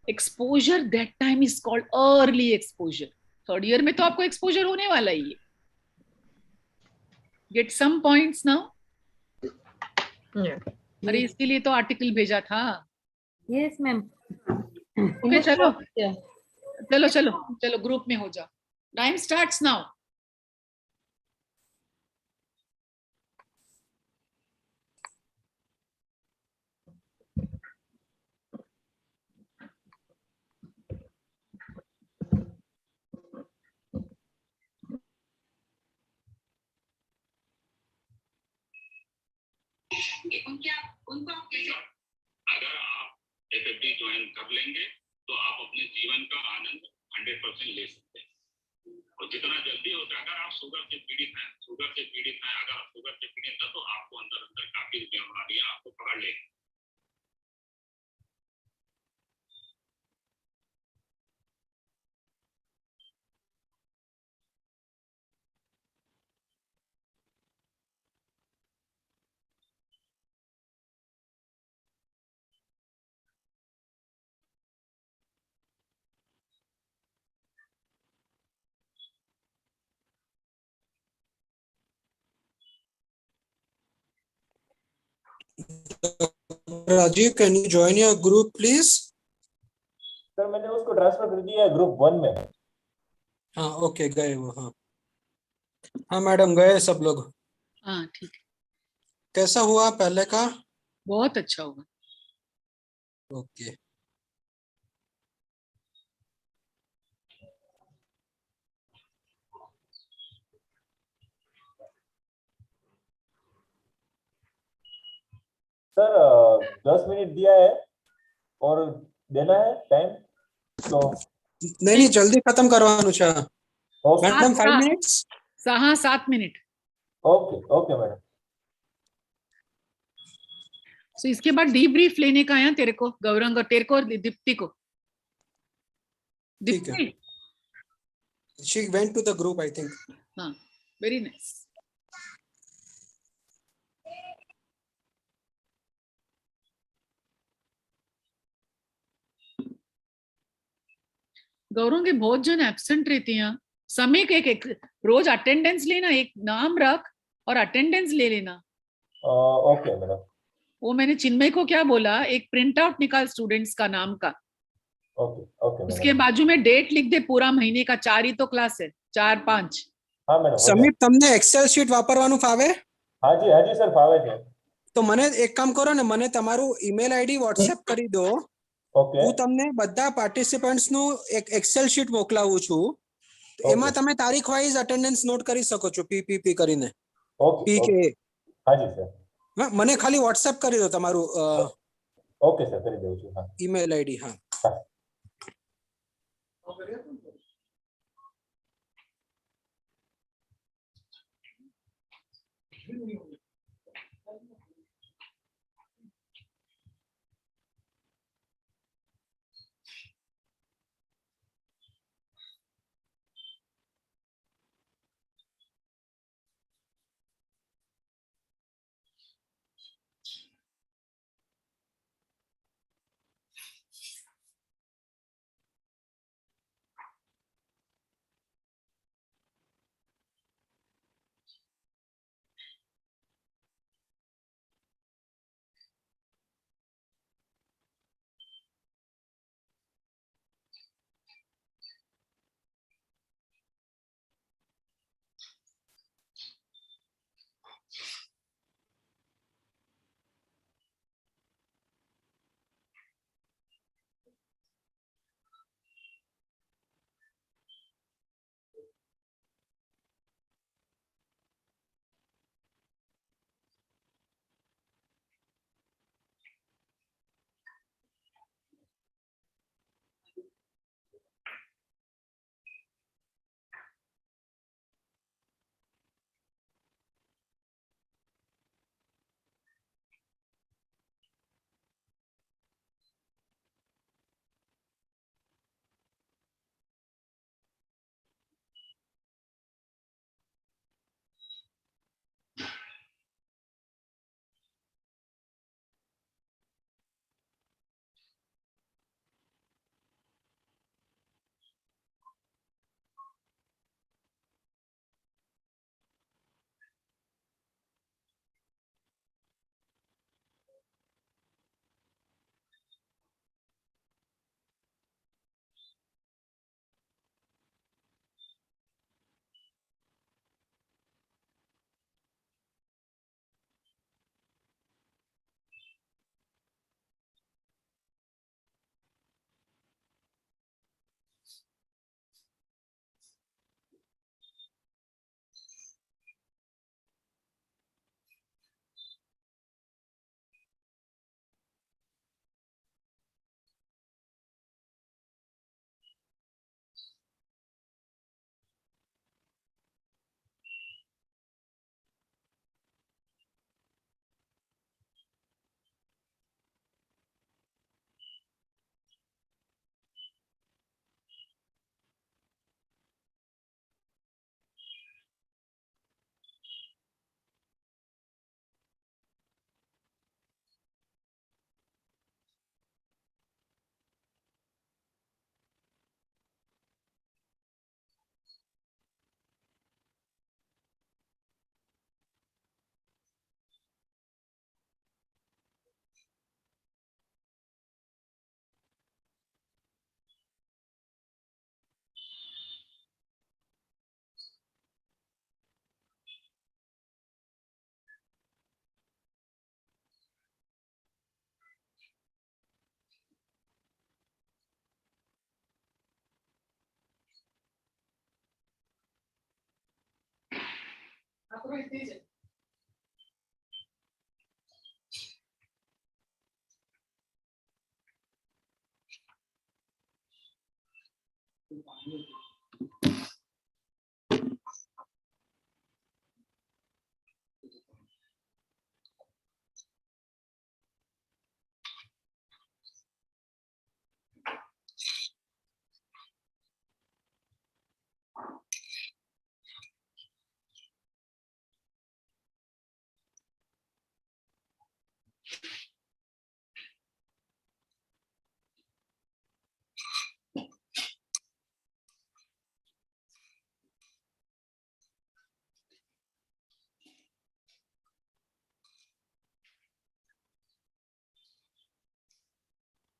[SPEAKER 1] Exposure that time is called early exposure. Third year में तो आपको exposure होने वाला ही है. Get some points now. अरे इसीलिए तो article भेजा था.
[SPEAKER 19] Yes, ma'am.
[SPEAKER 1] Okay, चलो ग्रुप में हो जाओ. Time starts now.
[SPEAKER 9] अगर आप एफएफडी ज्वाइन कर लेंगे तो आप अपने जीवन का आनंद 100% ले सकते हैं, और जितना जल्दी होता है। अगर आप शुगर से पीड़ित हैं, अगर आप शुगर से पीड़ित हैं तो आपको अंदर अंदर काफी बीमारियां आपको पकड़ लेगी।
[SPEAKER 22] Rajiv, can you join your group, please?
[SPEAKER 6] Sir मैंने उसको ट्रांसफर कर दिया है ग्रुप 1 में।
[SPEAKER 22] हाँ ओके, गए वो। हाँ हाँ मैडम, गए सब लोग।
[SPEAKER 1] हाँ ठीक है।
[SPEAKER 22] कैसा हुआ पहले का?
[SPEAKER 1] बहुत अच्छा हुआ।
[SPEAKER 22] ओके।
[SPEAKER 6] सर 10 मिनट दिया है और देना है टाइम तो
[SPEAKER 22] नहीं जल्दी खत्म करो अनुषा। Madam 5 minutes.
[SPEAKER 1] हाँ 7 minute.
[SPEAKER 6] Okay okay madam.
[SPEAKER 1] So इसके बाद डीब्रीफ लेने का है तेरे को, गौरंग, और तेरे को और दीप्ति को।
[SPEAKER 22] ठीक है। She went to the group, I think.
[SPEAKER 1] हाँ, वेरी नाइस। गौरव के बहुत जन एब्सेंट रहते हैं। समय के एक रोज अटेंडेंस लेना, एक नाम रख और अटेंडेंस ले लेना।
[SPEAKER 6] Okay madam.
[SPEAKER 1] वो मैंने चिन्मय को क्या बोला, एक प्रिंट आउट निकाल स्टूडेंट्स का नाम का।
[SPEAKER 6] ओके ओके
[SPEAKER 1] उसके बाजू में डेट लिख दे पूरा महीने का। 4 ही तो क्लास है, 4-5।
[SPEAKER 6] हाँ मैडम।
[SPEAKER 22] સમીપ તમને એક્સેલ શીટ વાપરવાનું ફાવે?
[SPEAKER 6] હાજી સર ફાવે છે।
[SPEAKER 22] તો મને એક કામ કરો ને, મને તમારું ઈમેલ આઈડી વોટ્સએપ કરી દો।
[SPEAKER 6] ઓકે।
[SPEAKER 22] હું તમને બધા પાર્ટિસિપન્ટ્સ નું એક એક્સેલ શીટ મોકલાવું છું। એમાં તમે તારીખ વાઇઝ અટેન્ડન્સ નોટ કરી શકો છો, પીપીપી કરીને।
[SPEAKER 6] Okay
[SPEAKER 22] PK.
[SPEAKER 6] હાજી સર।
[SPEAKER 22] હા, મને ખાલી વોટ્સએપ કરી દો તમારું
[SPEAKER 6] ઓકે સર, કરી દઉં છું। હા,
[SPEAKER 22] ઈમેલ આઈડી। હા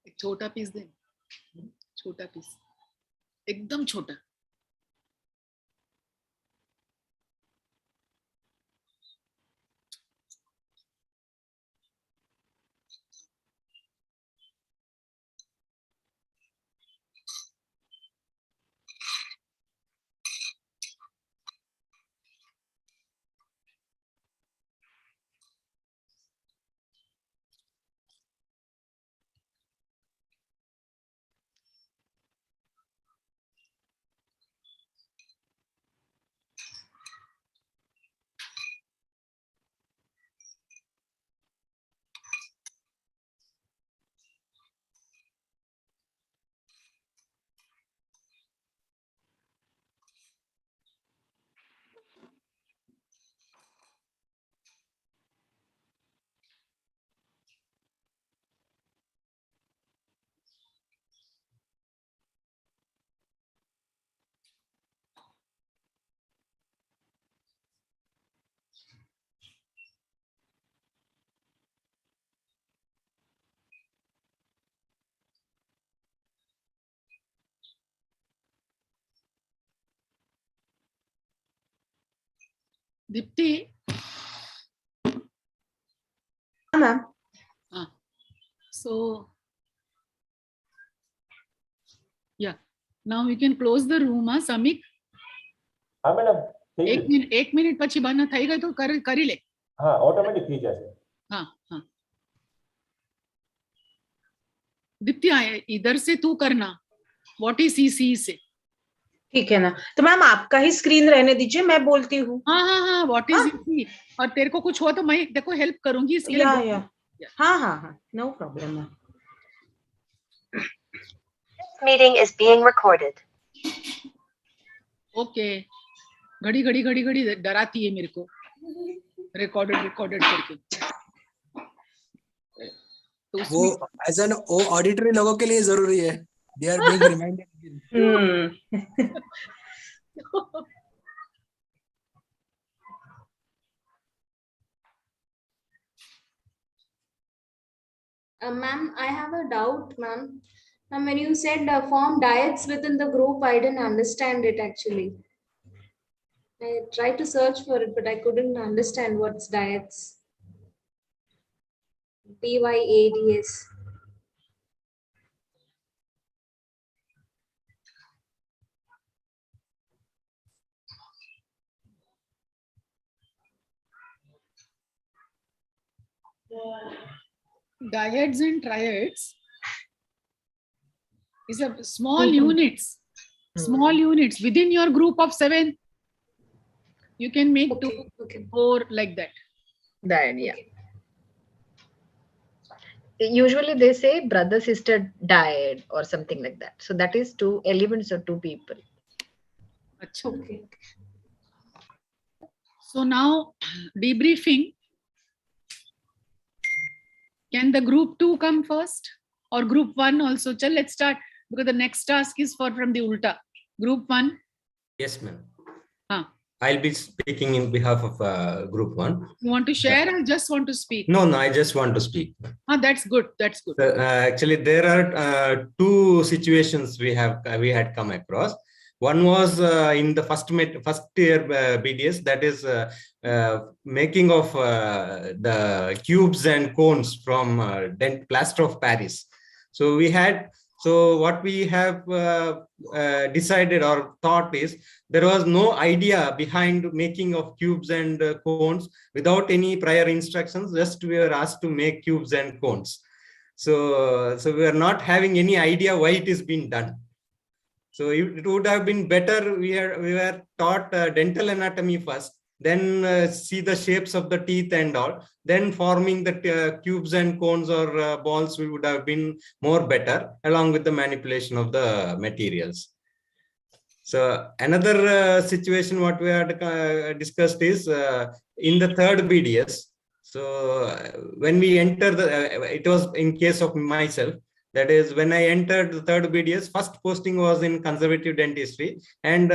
[SPEAKER 1] एक छोटा पीस दे, छोटा पीस, एकदम छोटा. Dipti.
[SPEAKER 4] Ma'am.
[SPEAKER 1] So, yeah. Now we can close the room, Samik.
[SPEAKER 6] हाँ मैडम,
[SPEAKER 1] एक मिनट પછી બહાર થઈ ગઈ તો કરી લે.
[SPEAKER 6] हाँ, ऑटोमेटिक થઈ જશે.
[SPEAKER 1] हाँ हाँ. दीप्ति इधर से तू करना. What is CC से?
[SPEAKER 4] ठीक है ना, तो मैम आपका ही स्क्रीन रहने दीजिए, मैं बोलती हूँ.
[SPEAKER 1] हाँ हाँ हाँ, व्हाट इज CC? और तेरे को कुछ हुआ तो मैं देखो हेल्प करूंगी इसके लिए.
[SPEAKER 4] हाँ हाँ हाँ, no problem.
[SPEAKER 15] This meeting is being recorded.
[SPEAKER 1] Okay. घड़ी डराती है मेरे को. रिकॉर्डेड करके.
[SPEAKER 23] वो एज एन ऑडिटरी लोगों के लिए जरूरी है. They are being reminded.
[SPEAKER 24] Ma'am, I have a doubt, ma'am. When you said form diets within the group, I didn't understand it actually. I tried to search for it, but I couldn't understand what's diets. DYADS.
[SPEAKER 1] Dyads and triads is a small units. Small units within your group of 7. You can make 2, 4 like that.
[SPEAKER 13] Yeah. Usually they say brother sister died or something like that. So that is 2 elements or 2 people.
[SPEAKER 1] Okay. So now debriefing. Can the group 2 come first or group 1 also? Chal, let's start because the next task is from the Ulta. Group 1.
[SPEAKER 11] Yes, ma'am. I'll be speaking in behalf of group 1.
[SPEAKER 1] You want to share or just want to speak?
[SPEAKER 11] No, I just want to speak.
[SPEAKER 1] That's good. That's good.
[SPEAKER 11] Actually, there are 2 situations we had come across. One was in the first year BDS, that is making of the cubes and cones from plaster of Paris. So we had So what we have decided or thought is there was no idea behind making of cubes and cones without any prior instructions. Just we were asked to make cubes and cones. So we are not having any idea why it is being done. So it would have been better we were taught dental anatomy first, then see the shapes of the teeth and all, then forming the cubes and cones or balls would have been more better along with the manipulation of the materials. So another situation what we had discussed is in the third BDS. So when we enter it was in case of myself. That is, when I entered the third BDS, first posting was in conservative dentistry, and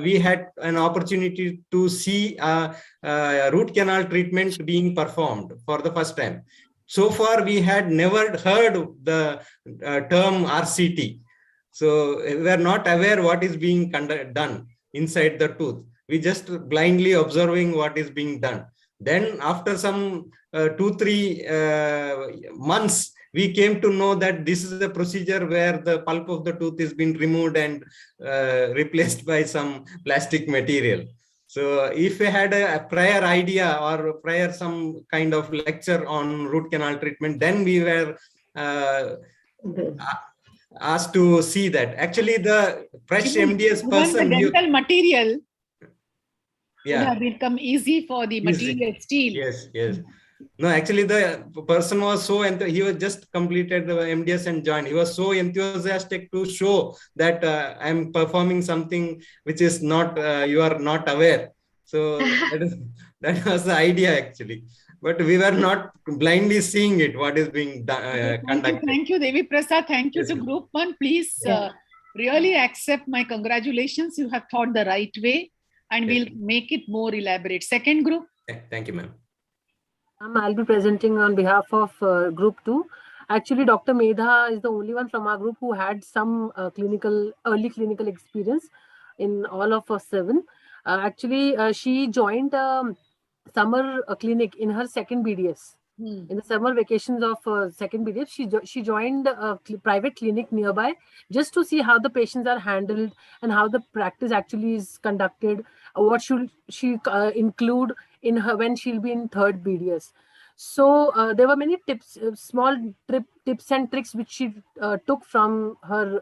[SPEAKER 11] we had an opportunity to see root canal treatment being performed for the first time. So far, we had never heard the term RCT. So we were not aware what is being done inside the tooth. We just blindly observing what is being done. Then after some 2-3 months, we came to know that this is a procedure where the pulp of the tooth is being removed and replaced by some plastic material. So if we had a prior idea or prior some kind of lecture on root canal treatment, then we were asked to see that. Actually, the fresh MDS person...
[SPEAKER 1] the dental material
[SPEAKER 11] yeah,
[SPEAKER 1] would have become easy for the material steel.
[SPEAKER 11] Yes, yes. No, actually, the person was so, and he was just completed the MDS and joined. He was so enthusiastic to show that I'm performing something which is not, you are not aware. So that was the idea actually. But we were not blindly seeing it, what is being done, conducted.
[SPEAKER 1] Thank you, Devi Prasad. Thank you to Group 1. Please really accept my congratulations. You have thought the right way, and we'll make it more elaborate. Second group.
[SPEAKER 11] Thank you, ma'am.
[SPEAKER 16] I'll be presenting on behalf of Group 2. Actually, Dr. Medha is the only one from our group who had some early clinical experience in all of us 7. Actually, she joined summer clinic in her second BDS. In the summer vacations of second BDS, she joined a private clinic nearby just to see how the patients are handled and how the practice actually is conducted. What should she include in her when she'll be in third BDS? So there were many tips, small tips and tricks which she took from her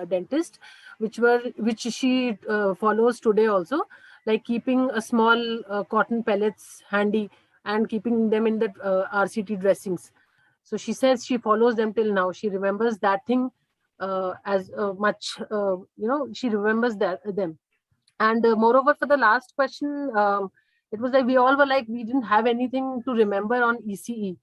[SPEAKER 16] dentist, which she follows today also, like keeping a small cotton pellets handy and keeping them in the RCT dressings. So she says she follows them till now. She remembers that thing as much, she remembers them. And moreover, for the last question, it was like we all were like, we didn't have anything to remember on ECE,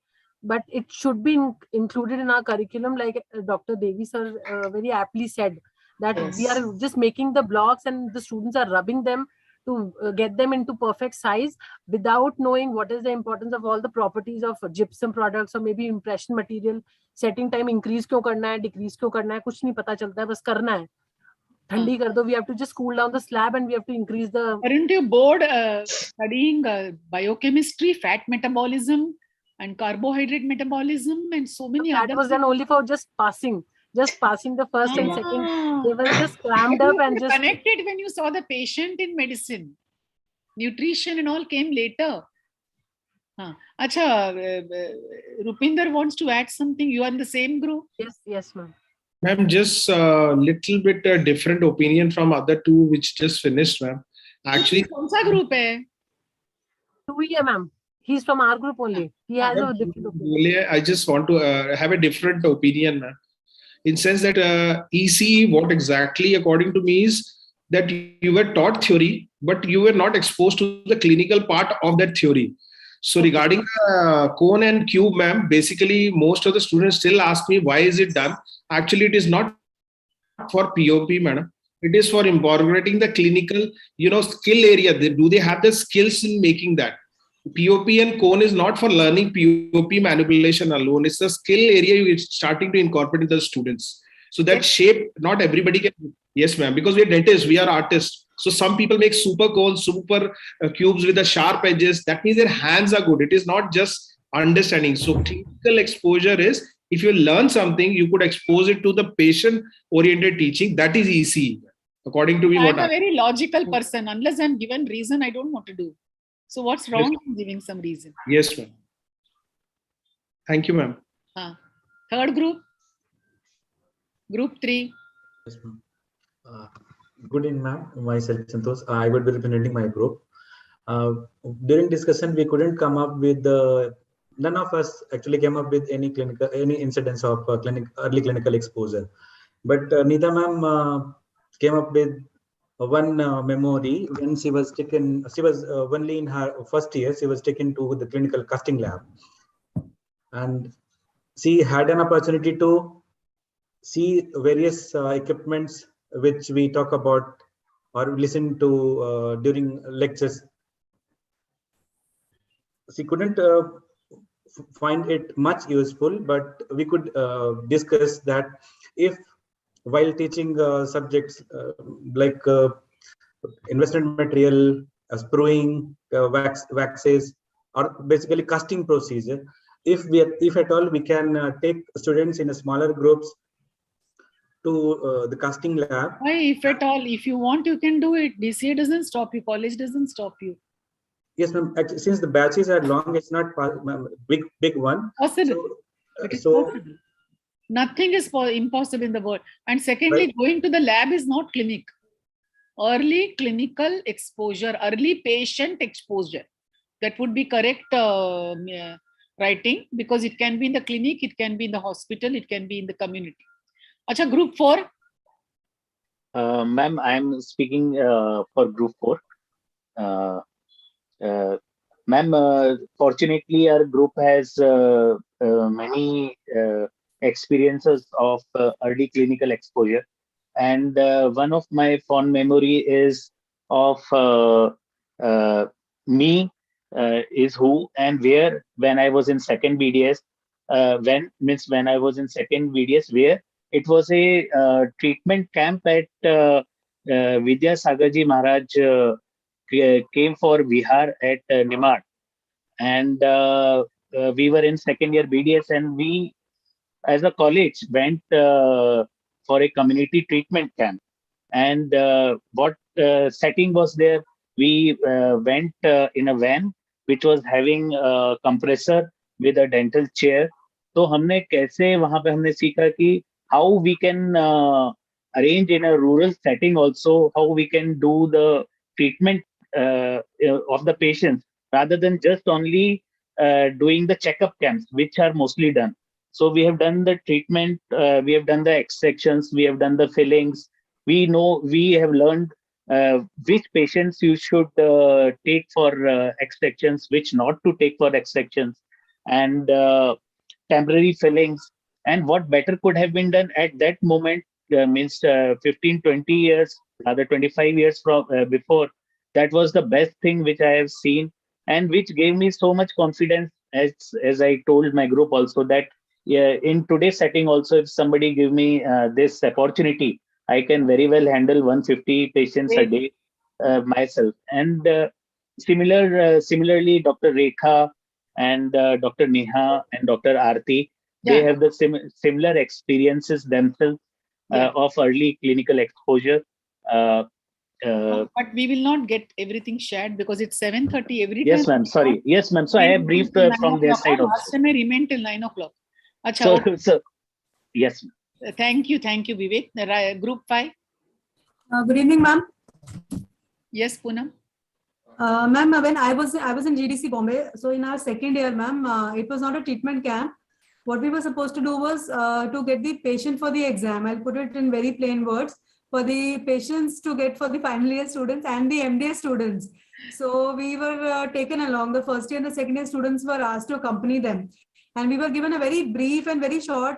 [SPEAKER 16] but it should be included in our curriculum, like Dr. Devi sir very aptly said, that we are just making the blocks and the students are rubbing them to get them into perfect size without knowing what is the importance of all the properties of gypsum products or maybe impression material. Setting time increase क्यों करना है, decrease क्यों करना है, कुछ नहीं पता चलता है, बस करना है. ठंडी कर दो, we have to just cool down the slab and we have to increase the...
[SPEAKER 1] Aren't you bored studying biochemistry, fat metabolism and carbohydrate metabolism and so many other...
[SPEAKER 16] That was done only for just passing the first and second. They were just crammed up and just...
[SPEAKER 1] connected when you saw the patient in medicine. Nutrition and all came later. Acha, Rupinder wants to add something. You are in the same group?
[SPEAKER 16] Yes, ma'am.
[SPEAKER 7] Ma'am, just a little bit different opinion from other two which just finished, ma'am. Actually,
[SPEAKER 1] kaun group hai?
[SPEAKER 16] 2 ma'am. He's from our group only. He has a different opinion.
[SPEAKER 7] I just want to have a different opinion, ma'am. In sense that ECE, what exactly according to me is that you were taught theory, but you were not exposed to the clinical part of that theory. So regarding cone and cube, ma'am, basically most of the students still ask me, why is it done? Actually, it is not for POP, madam. It is for incorporating the clinical, skill area. Do they have the skills in making that? POP and cone is not for learning POP manipulation alone. It's a skill area you're starting to incorporate in the students. So that shape, not everybody can. Yes, ma'am. Because we're dentists, we are artists. So some people make super cones, super cubes with the sharp edges. That means their hands are good. It is not just understanding. So clinical exposure is if you learn something, you could expose it to the patient-oriented teaching. That is ECE, according to me.
[SPEAKER 1] I'm a very logical person. Unless I'm given reason, I don't want to do. So what's wrong in giving some reason?
[SPEAKER 7] Yes, ma'am. Thank you, ma'am.
[SPEAKER 1] Third group, group 3.
[SPEAKER 8] Yes, ma'am. Good evening, ma'am. Myself, Santosh. I would be representing my group. During discussion, we couldn't come up with none of us actually came up with any incidents of early clinical exposure. But Nida ma'am came up with one memory when she was taken. She was only in her first year. She was taken to the clinical casting lab, and she had an opportunity to see various equipments which we talk about or listen to during lectures. She couldn't find it much useful, but we could discuss that if while teaching subjects like investment material, spruing, waxes, or basically casting procedure, if at all we can take students in a smaller groups to the casting lab.
[SPEAKER 1] Why, if at all, if you want, you can do it. DCA doesn't stop you. College doesn't stop you.
[SPEAKER 8] Yes, ma'am. Since the batches are long, it's not big one.
[SPEAKER 1] Possible. It is possible. Nothing is impossible in the world. And secondly, going to the lab is not clinic. Early clinical exposure, early patient exposure. That would be correct writing, because it can be in the clinic, it can be in the hospital, it can be in the community. Acha, group 4.
[SPEAKER 10] Ma'am, I am speaking for group 4. Ma'am, fortunately, our group has many experiences of early clinical exposure. And one of my fond memory is of me is who and where when I was in second BDS. When I was in second BDS, where it was a treatment camp at Vidya Sagarji Maharaj came for Vihar at Nimad, and we were in second year BDS, and we as a college went for a community treatment camp. And what setting was there? We went in a van which was having a compressor with a dental chair. तो हमने कैसे वहां पे हमने सीखा कि how we can arrange in a rural setting also, how we can do the treatment of the patients rather than just only doing the checkup camps, which are mostly done. So we have done the treatment, we have done the extractions, we have done the fillings. We have learned which patients you should take for extractions, which not to take for extractions, and temporary fillings, and what better could have been done at that moment, means 15, 20 years, rather 25 years from before. That was the best thing which I have seen, and which gave me so much confidence, as I told my group also, that in today's setting also, if somebody give me this opportunity, I can very well handle 150 patients a day myself. And similarly, Dr. Rekha and Dr. Neha and Dr. Aarti, they have the similar experiences themselves of early clinical exposure.
[SPEAKER 1] But we will not get everything shared because it's 7:30 every time.
[SPEAKER 10] Yes, ma'am. Sorry. Yes, ma'am. So I have briefed from their side also.
[SPEAKER 1] Last time I remained till 9 o'clock. Achha,
[SPEAKER 10] so yes.
[SPEAKER 1] Thank you, Vivek. Group 5.
[SPEAKER 14] Good evening, ma'am.
[SPEAKER 1] Yes, Poonam.
[SPEAKER 14] Ma'am, when I was in GDC Bombay, so in our second year, ma'am, it was not a treatment camp. What we were supposed to do was to get the patient for the exam. I'll put it in very plain words, for the patients to get for the final year students and the MDA students. So we were taken along. The first year and the second year students were asked to accompany them. And we were given a very brief and very short,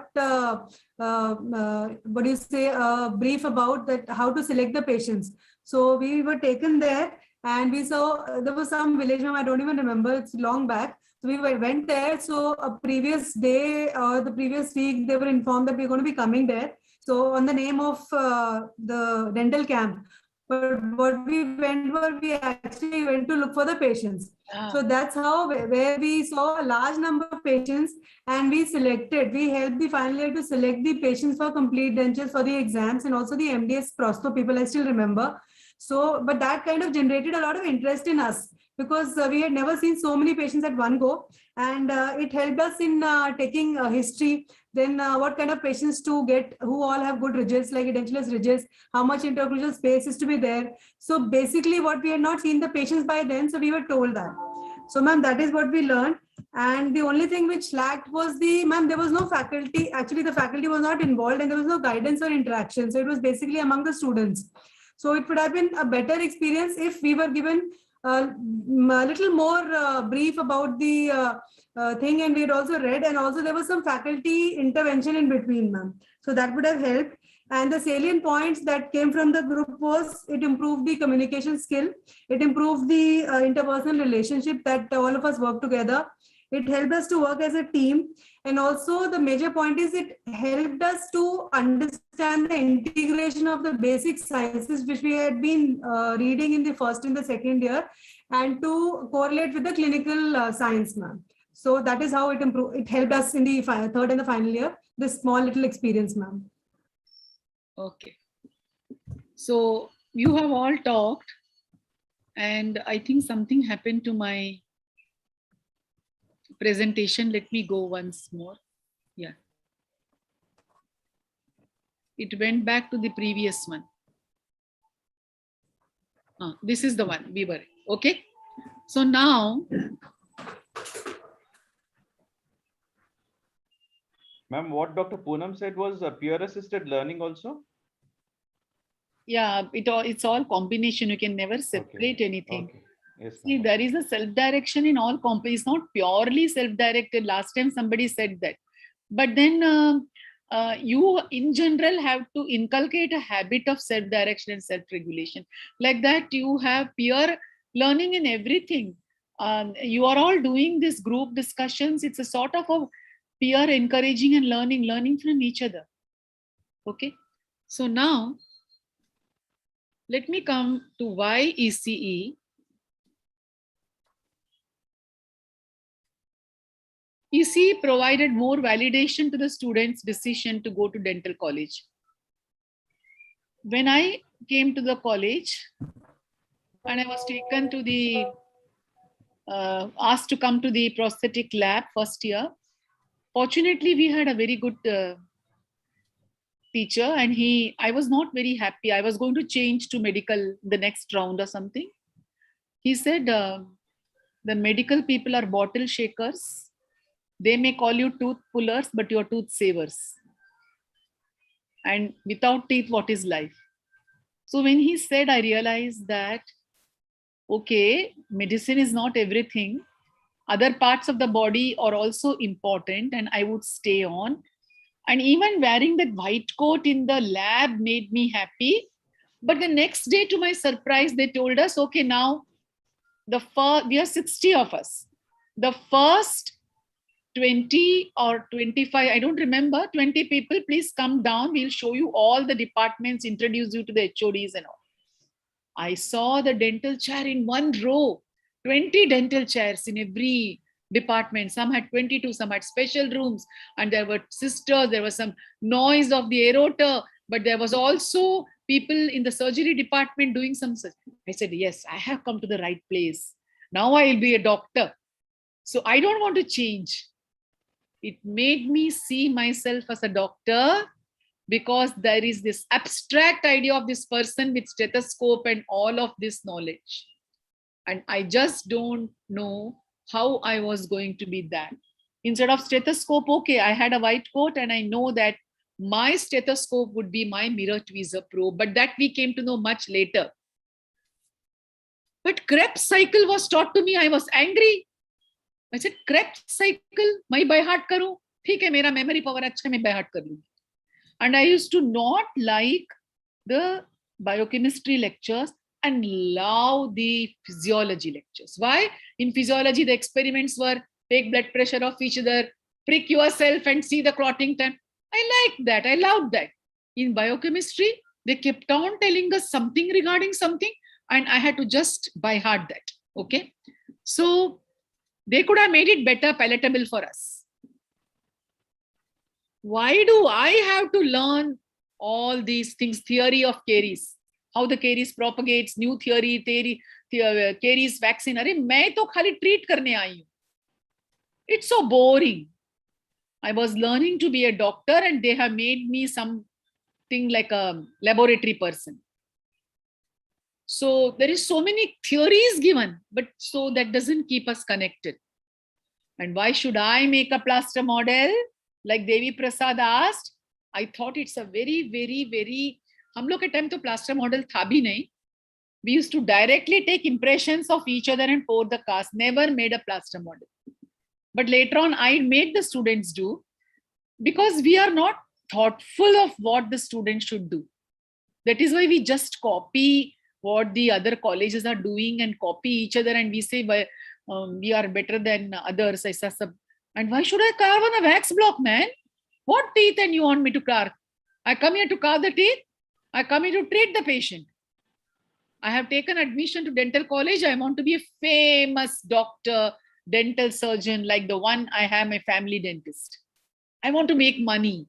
[SPEAKER 14] brief about that, how to select the patients. So we were taken there and we saw there was some village, I don't even remember, it's long back. So we went there. So a previous day or the previous week, they were informed that we're going to be coming there. So on the name of the dental camp, but what we went were, we actually went to look for the patients. So that's how, where we saw a large number of patients and we helped the final year to select the patients for complete dentures for the exams and also the MDS prosto people, I still remember. So, but that kind of generated a lot of interest in us because we had never seen so many patients at one go, and it helped us in taking history, then what kind of patients to get, who all have good ridges, like edentulous ridges, how much interocclusal space is to be there. So basically what we had not seen the patients by then, so we were told that. So ma'am, that is what we learned. And the only thing which lacked was there was no faculty. Actually, the faculty was not involved and there was no guidance or interaction. So it was basically among the students. So it would have been a better experience if we were given a little more brief about the thing, and we had also read, and also there was some faculty intervention in between, ma'am. So that would have helped. And the salient points that came from the group was it improved the communication skill, it improved the interpersonal relationship that all of us work together. It helped us to work as a team. And also the major point is it helped us to understand the integration of the basic sciences which we had been reading in the first and the second year, and to correlate with the clinical science, ma'am. So that is how it improved. It helped us in the third and the final year, this small little experience, ma'am.
[SPEAKER 1] Okay. So you have all talked, and I think something happened to my presentation. Let me go once more. Yeah. It went back to the previous one. This is the one we were. Okay. So now,
[SPEAKER 3] ma'am, what Dr. Poonam said was peer assisted learning also?
[SPEAKER 1] yeah, it's all combination. You can never separate anything.
[SPEAKER 3] Okay. Yes,
[SPEAKER 1] see, there is a self-direction in all it's not purely self-directed. Last time somebody said that. But then you in general have to inculcate a habit of self-direction and self-regulation. Like that, you have peer learning in everything. You are all doing this group discussions. It's a sort of a peer encouraging and learning from each other. Okay. So now, let me come to why ECE. ECE provided more validation to the students' decision to go to dental college. When I came to the college and I was taken to the, asked to come to the prosthetic lab first year, fortunately we had a very good teacher, and I was not very happy. I was going to change to medical the next round or something. He said, the medical people are bottle shakers. They may call you tooth pullers, but you're tooth savers. And without teeth, what is life? So when he said, I realized that, okay, medicine is not everything. Other parts of the body are also important, and I would stay on. And even wearing that white coat in the lab made me happy. But the next day, to my surprise, they told us, okay, now we are 60 of us. The first 20 or 25, I don't remember, 20 people, please come down. We'll show you all the departments, introduce you to the HODs and all. I saw the dental chair in one row, 20 dental chairs in every department. Some had 22, some had special rooms, and there were sisters, there was some noise of the aerator, but there was also people in the surgery department doing some. I said, yes, I have come to the right place. Now I'll be a doctor. So I don't want to change. It made me see myself as a doctor, because there is this abstract idea of this person with stethoscope and all of this knowledge. And I just don't know how I was going to be that. Instead of stethoscope, okay, I had a white coat and I know that my stethoscope would be my mirror tweezer probe, but that we came to know much later. But Krebs cycle was taught to me. I was angry. I said, Krebs cycle, मैं by heart करूं, ठीक है, मेरा memory power अच्छा, मैं by heart कर लूंगी. And I used to not like the biochemistry lectures and love the physiology lectures. Why? In physiology, the experiments were take blood pressure of each other, prick yourself and see the clotting time. I liked that. I loved that. In biochemistry, They kept on telling us something regarding something, and I had to just by heart that. Okay. So they could have made it better, palatable for us. Why do I have to learn all these things? Theory of caries, how the caries propagates, new theory, caries vaccine. अरे मैं तो खाली treat करने आई हूँ. It's so boring. I was learning to be a doctor, and they have made me something like a laboratory person. So there is so many theories given, but so that doesn't keep us connected. And why should I make a plaster model? Like Devi Prasad asked, I thought it's a very, very, very, हम लोग के time तो plaster model था भी नहीं. We used to directly take impressions of each other and pour the cast, never made a plaster model. But later on, I made the students do, because we are not thoughtful of what the students should do. That is why we just copy what the other colleges are doing and copy each other, and we say we are better than others. And why should I carve on a wax block, man? What teeth and you want me to carve? I come here to carve the teeth. I come here to treat the patient. I have taken admission to dental college. I want to be a famous doctor, dental surgeon, like the one I have, my family dentist. I want to make money.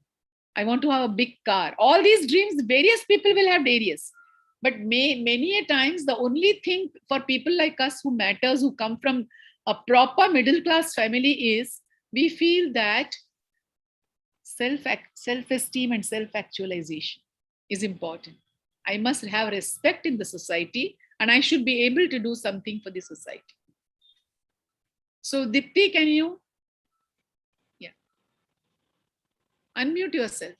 [SPEAKER 1] I want to have a big car. All these dreams, various people will have various. But many a times, the only thing for people like us who matters, who come from a proper middle class family, is we feel that self-esteem and self-actualization is important. I must have respect in the society, and I should be able to do something for the society. So Dipti, can you unmute yourself?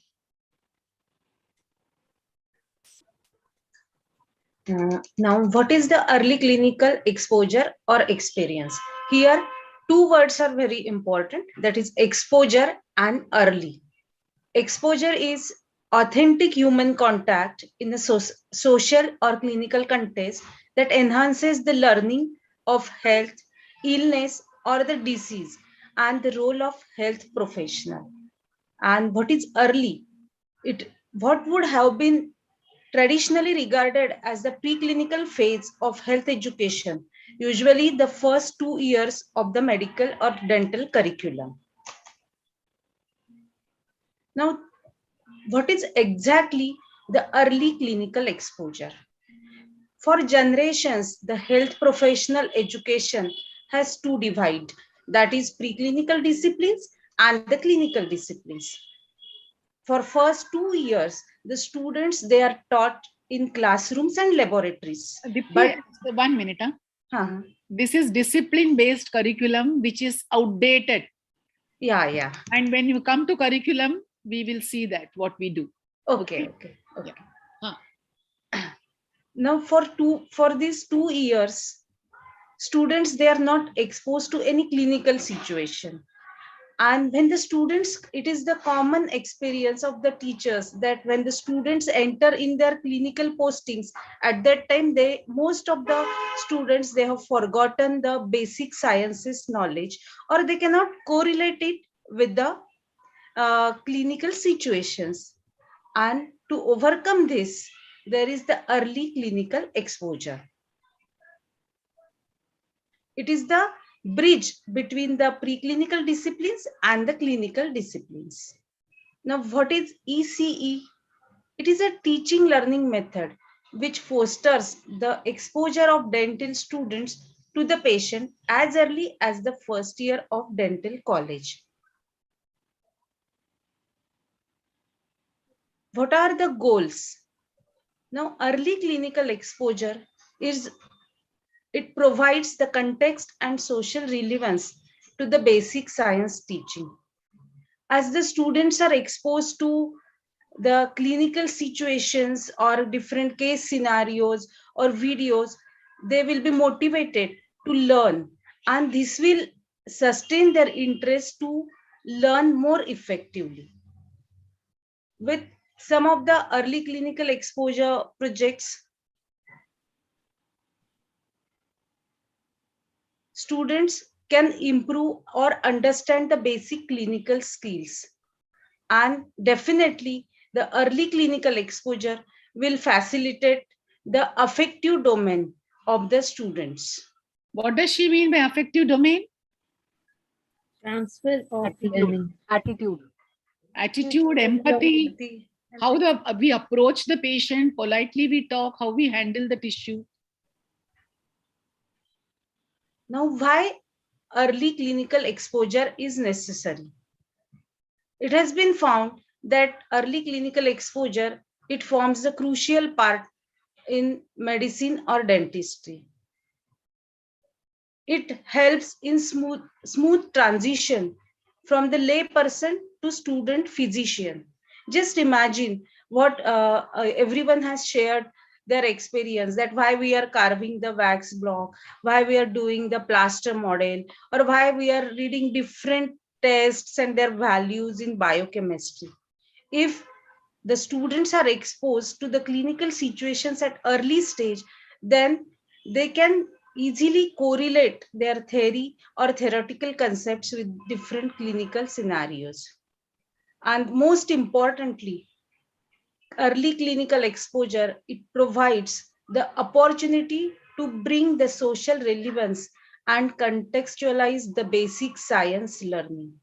[SPEAKER 4] Now, what is the early clinical exposure or experience? Here, two words are very important. That is exposure and early. Exposure is authentic human contact in a social or clinical context that enhances the learning of health, illness, or the disease, and the role of health professional. And what is early? What would have been traditionally regarded as the preclinical phase of health education, usually the first 2 years of the medical or dental curriculum. Now, what is exactly the early clinical exposure? For generations, the health professional education has two divides, that is preclinical disciplines and the clinical disciplines. For first 2 years, the students, they are taught in classrooms and laboratories.
[SPEAKER 1] But 1 minute. This is discipline-based curriculum, which is outdated.
[SPEAKER 4] Yeah.
[SPEAKER 1] And when you come to curriculum, we will see that what we do.
[SPEAKER 4] Okay. Now, for these 2 years, students, they are not exposed to any clinical situation. And when the students, it is the common experience of the teachers that when the students enter in their clinical postings, at that time, most of the students, they have forgotten the basic sciences knowledge, or they cannot correlate it with the clinical situations. And to overcome this, there is the early clinical exposure. It is the bridge between the preclinical disciplines and the clinical disciplines. Now, what is ECE? It is a teaching learning method which fosters the exposure of dental students to the patient as early as the first year of dental college. What are the goals? Now, early clinical exposure it provides the context and social relevance to the basic science teaching. As the students are exposed to the clinical situations or different case scenarios or videos, they will be motivated to learn, and this will sustain their interest to learn more effectively. With some of the early clinical exposure projects, students can improve or understand the basic clinical skills. And definitely the early clinical exposure will facilitate the affective domain of the students.
[SPEAKER 1] What does she mean by affective domain?
[SPEAKER 19] Transfer of
[SPEAKER 16] Attitude.
[SPEAKER 1] Attitude, empathy, how we approach the patient, politely we talk, how we handle the tissue.
[SPEAKER 4] Now, why early clinical exposure is necessary? It has been found that early clinical exposure, it forms the crucial part in medicine or dentistry. It helps in smooth transition from the lay person to student physician. Just imagine what everyone has shared their experience, that why we are carving the wax block, why we are doing the plaster model, or why we are reading different tests and their values in biochemistry. If the students are exposed to the clinical situations at early stage, then they can easily correlate their theory or theoretical concepts with different clinical scenarios. And most importantly, early clinical exposure, it provides the opportunity to bring the social relevance and contextualize the basic science learning.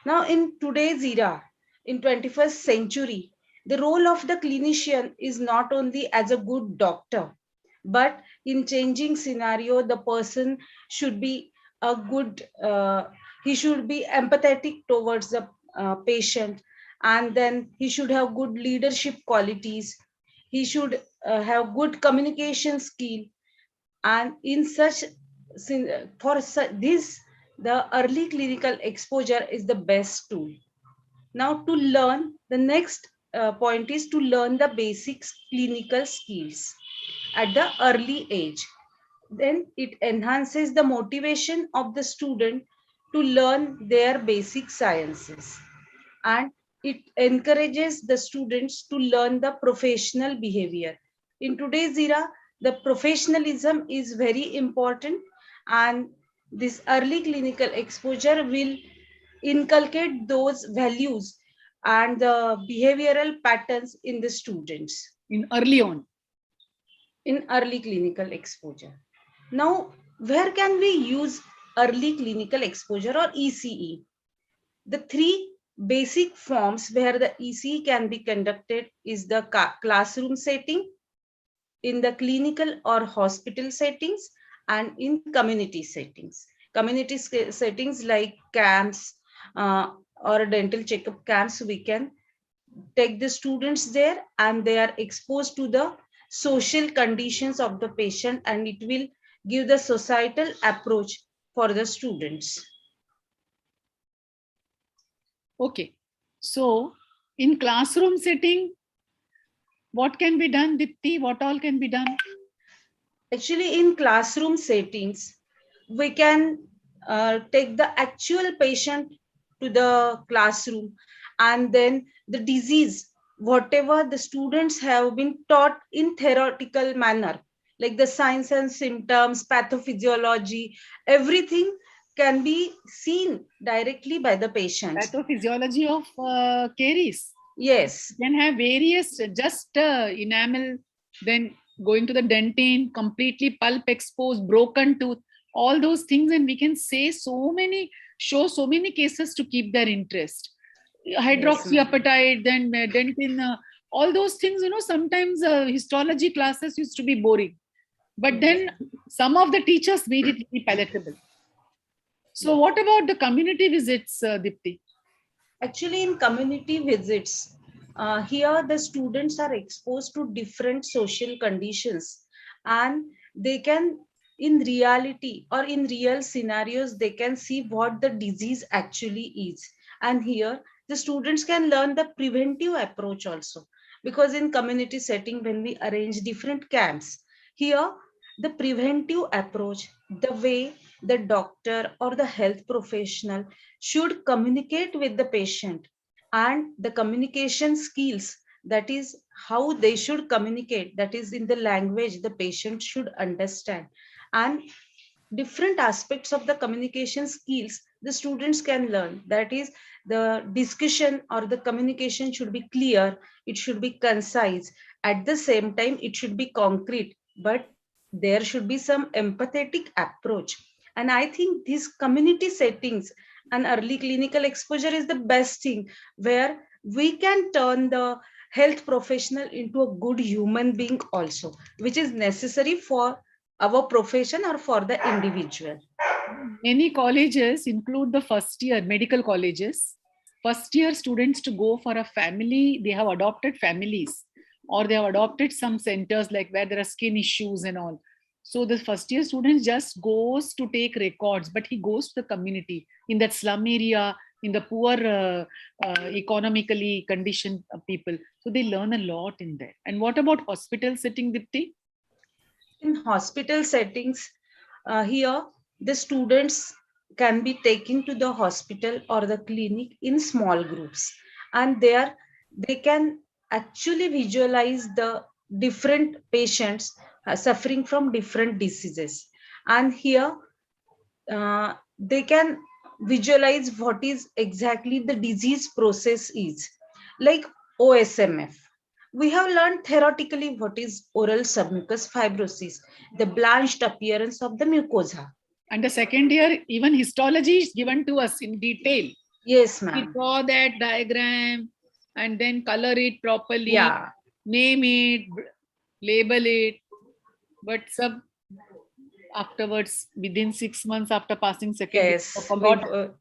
[SPEAKER 4] Now, in today's era, in 21st century, the role of the clinician is not only as a good doctor, but in changing scenario, the person should be a good, he should be empathetic towards the patient, and then he should have good leadership qualities. He should have good communication skill, and in such this, the early clinical exposure is the best tool. Now, to learn, the next point is to learn the basic clinical skills at the early age. Then it enhances the motivation of the student to learn their basic sciences, and it encourages the students to learn the professional behavior. In today's era, the professionalism is very important, and this early clinical exposure will inculcate those values and the behavioral patterns in the students.
[SPEAKER 1] In early on.
[SPEAKER 4] In early clinical exposure. Now, where can we use early clinical exposure or ECE? The three basic forms where the ECE can be conducted is the classroom setting, in the clinical or hospital settings, and in community settings. Community settings like camps or dental checkup camps, we can take the students there and they are exposed to the social conditions of the patient, and it will give the societal approach for the students.
[SPEAKER 1] Okay. So in classroom setting, what can be done, Dipti? What all can be done?
[SPEAKER 4] Actually, in classroom settings, we can take the actual patient to the classroom, and then the disease, whatever the students have been taught in theoretical manner, like the signs and symptoms, pathophysiology, everything can be seen directly by the patients.
[SPEAKER 1] Pathophysiology of caries.
[SPEAKER 4] Yes.
[SPEAKER 1] You can have various, just enamel, then going to the dentine, completely pulp exposed, broken tooth, all those things, and we can say show so many cases to keep their interest. Hydroxyapatite, then dentine, all those things, sometimes histology classes used to be boring, but then some of the teachers made it really palatable. So what about the community visits, Dipti?
[SPEAKER 4] Actually, in community visits, here the students are exposed to different social conditions, and they can, in reality or in real scenarios, they can see what the disease actually is. And here the students can learn the preventive approach also, because in community setting, when we arrange different camps, here the preventive approach, the way the doctor or the health professional should communicate with the patient, and the communication skills, that is how they should communicate, that is in the language the patient should understand, and different aspects of the communication skills the students can learn, that is the discussion or the communication should be clear, it should be concise, At the same time, it should be concrete, but there should be some empathetic approach. And I think these community settings and early clinical exposure is the best thing, where we can turn the health professional into a good human being also, which is necessary for our profession or for the individual.
[SPEAKER 1] Many colleges include the first year, medical colleges, first year students to go for a family. They have adopted families, or they have adopted some centers like where there are skin issues and all. So the first year student just goes to take records, but he goes to the community in that slum area, in the poor economically conditioned people. So they learn a lot in there. And what about hospital setting, Dipti?
[SPEAKER 4] In hospital settings, here the students can be taken to the hospital or the clinic in small groups, and there they can actually visualize the different patients suffering from different diseases. And here they can visualize what is exactly the disease process is, like OSMF. We have learned theoretically what is oral submucous fibrosis, the blanched appearance of the mucosa.
[SPEAKER 1] And the second year, even histology is given to us in detail.
[SPEAKER 4] Yes,
[SPEAKER 1] We
[SPEAKER 4] ma'am.
[SPEAKER 1] draw that diagram and then color it properly,
[SPEAKER 4] Yeah.
[SPEAKER 1] name it, label it. But sub afterwards, within 6 months after passing second year,
[SPEAKER 4] Yes.
[SPEAKER 1] forgot.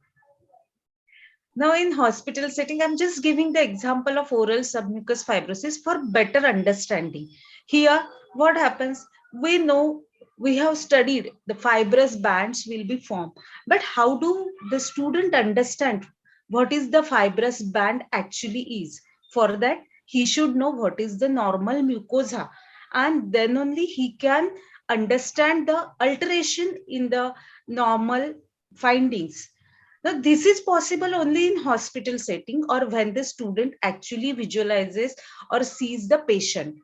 [SPEAKER 4] Now, in hospital setting, I'm just giving the example of oral submucous fibrosis for better understanding. Here, what happens? We know, we have studied the fibrous bands will be formed, but how do the student understand what is the fibrous band actually is? For that, he should know what is the normal mucosa, and then only he can understand the alteration in the normal findings. Now, this is possible only in hospital setting or when the student actually visualizes or sees the patient.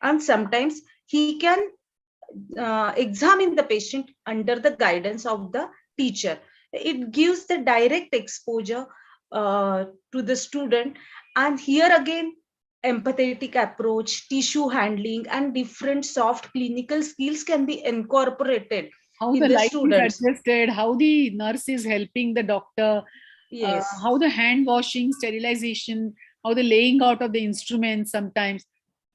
[SPEAKER 4] And sometimes he can examine the patient under the guidance of the teacher. It gives the direct exposure to the student. And here again, empathetic approach, tissue handling, and different soft clinical skills can be incorporated
[SPEAKER 1] How
[SPEAKER 4] in
[SPEAKER 1] the
[SPEAKER 4] the
[SPEAKER 1] light
[SPEAKER 4] students.
[SPEAKER 1] is adjusted, how the nurse is helping the doctor,
[SPEAKER 4] Yes.
[SPEAKER 1] how the hand washing, sterilization, how the laying out of the instruments sometimes.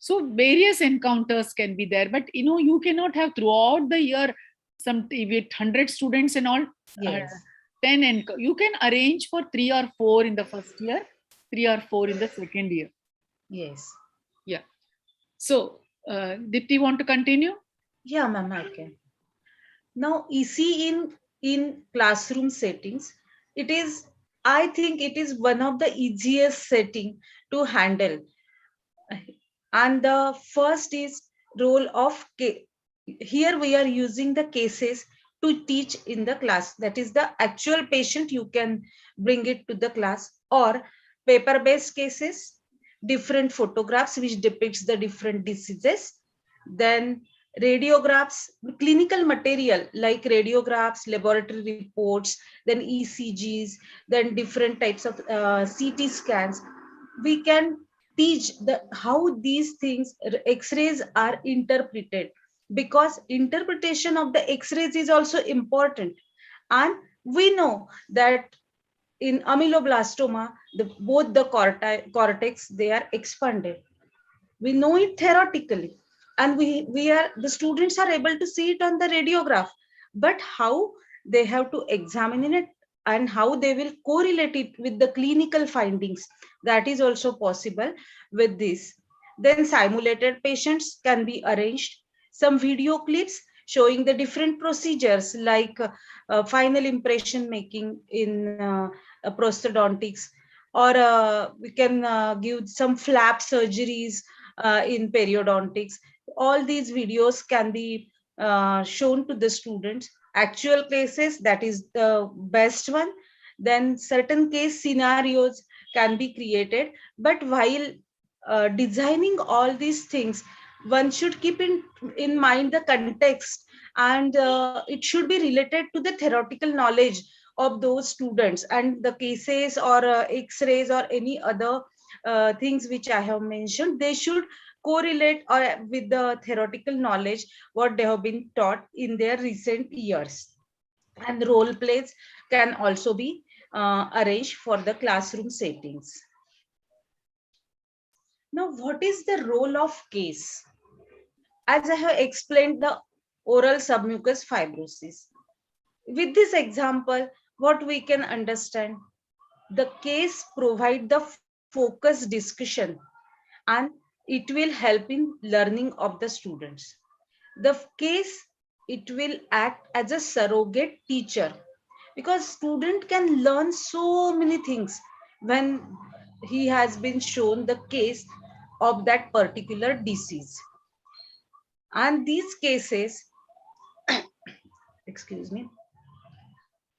[SPEAKER 1] So various encounters can be there, but you cannot have throughout the year some with 100 students and all.
[SPEAKER 4] Yes.
[SPEAKER 1] 10 and you can arrange for 3 or 4 in the first year, 3 or 4 in the second year.
[SPEAKER 4] Yes.
[SPEAKER 1] Yeah. So, Dipti, want to continue?
[SPEAKER 4] Yeah, ma'am, I can. Now, EC in classroom settings, it is, I think it is one of the easiest setting to handle. And the first is role of here we are using the cases to teach in the class. That is the actual patient, you can bring it to the class, or paper-based cases, different photographs which depicts the different diseases, then radiographs, clinical material like radiographs, laboratory reports, then ECGs, then different types of CT scans. We can teach how these things, x-rays are interpreted, because interpretation of the x-rays is also important. And we know that in ameloblastoma, both the cortex, they are expanded. We know it theoretically, and the students are able to see it on the radiograph, but how they have to examine it and how they will correlate it with the clinical findings, that is also possible with this. Then simulated patients can be arranged, some video clips showing the different procedures like final impression making in prosthodontics, or we can give some flap surgeries in periodontics. All these videos can be shown to the students. Actual cases, that is the best one. Then certain case scenarios can be created. But while designing all these things, one should keep in mind the context, and it should be related to the theoretical knowledge of those students, and the cases or x-rays or any other things which I have mentioned, they should correlate or with the theoretical knowledge what they have been taught in their recent years. And role plays can also be arranged for the classroom settings. Now, what is the role of case? As I have explained, the oral submucous fibrosis. With this example, what we can understand, the case provide the focused discussion and it will help in learning of the students. The case, it will act as a surrogate teacher because student can learn so many things when he has been shown the case of that particular disease. And these cases, excuse me,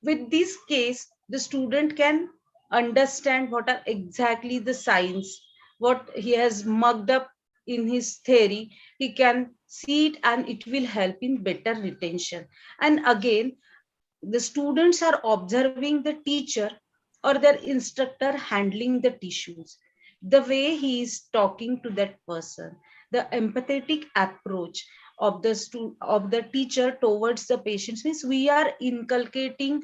[SPEAKER 4] with this case, the student can understand what are exactly the signs, what he has mugged up in his theory. He can see it and it will help in better retention. And again, the students are observing the teacher or their instructor handling the tissues, the way he is talking to that person, the empathetic approach of the teacher towards the patients, means we are inculcating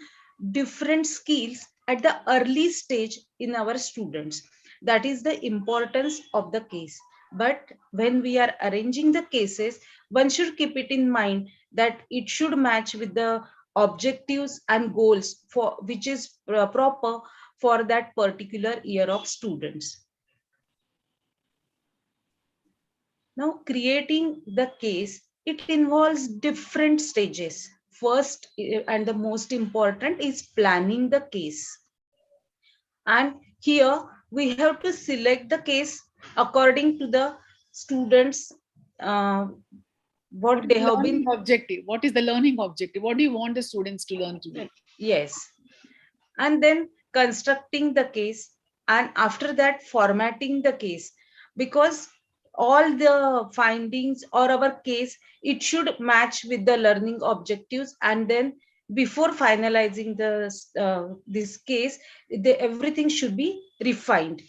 [SPEAKER 4] different skills at the early stage in our students. That is the importance of the case. But when we are arranging the cases, one should keep it in mind that it should match with the objectives and goals for which is proper for that particular year of students. Now, creating the case, it involves different stages. First and the most important is planning the case. And here we have to select the case according to the students what they have been
[SPEAKER 1] objective. What is the learning objective? What do you want the students to learn today?
[SPEAKER 4] Yes. And then constructing the case, and after that formatting the case, because all the findings or our case, it should match with the learning objectives. And then before finalizing this case, everything should be refined.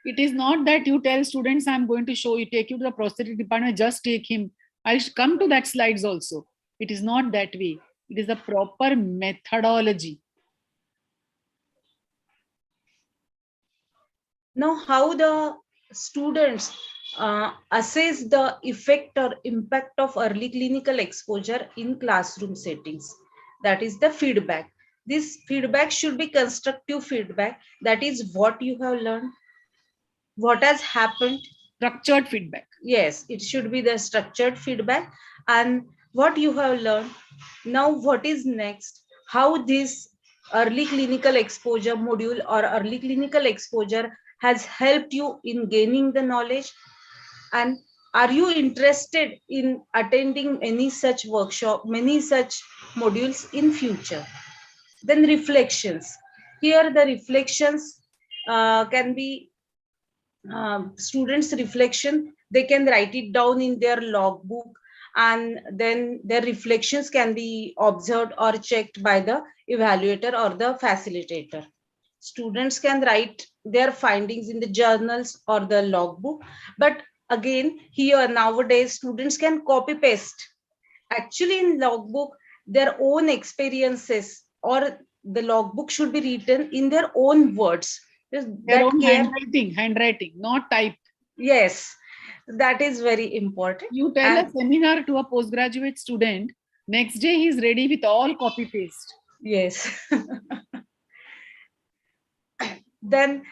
[SPEAKER 1] It is not that you tell students, I'm going to show you, take you to the prosthetic department, just take him. I'll come to that slides also. It is not that way. It is a proper methodology.
[SPEAKER 4] Now, how the students assess the effect or impact of early clinical exposure in classroom settings. That is the feedback. This feedback should be constructive feedback. That is what you have learned, what has happened.
[SPEAKER 1] Structured feedback.
[SPEAKER 4] Yes, it should be the structured feedback and what you have learned. Now, what is next? How this early clinical exposure module or early clinical exposure has helped you in gaining the knowledge, and are you interested in attending any such workshop, many such modules in future? Then reflections. Here the reflections can be students' reflection. They can write it down in their logbook, and then their reflections can be observed or checked by the evaluator or the facilitator. Students can write their findings in the journals or the logbook, but again, here nowadays students can copy paste actually in logbook their own experiences, or the logbook should be written in their own words.
[SPEAKER 1] Their own handwriting, not type.
[SPEAKER 4] Yes, that is very important.
[SPEAKER 1] You tell a seminar to a postgraduate student, next day he is ready with all copy paste.
[SPEAKER 4] Yes. Then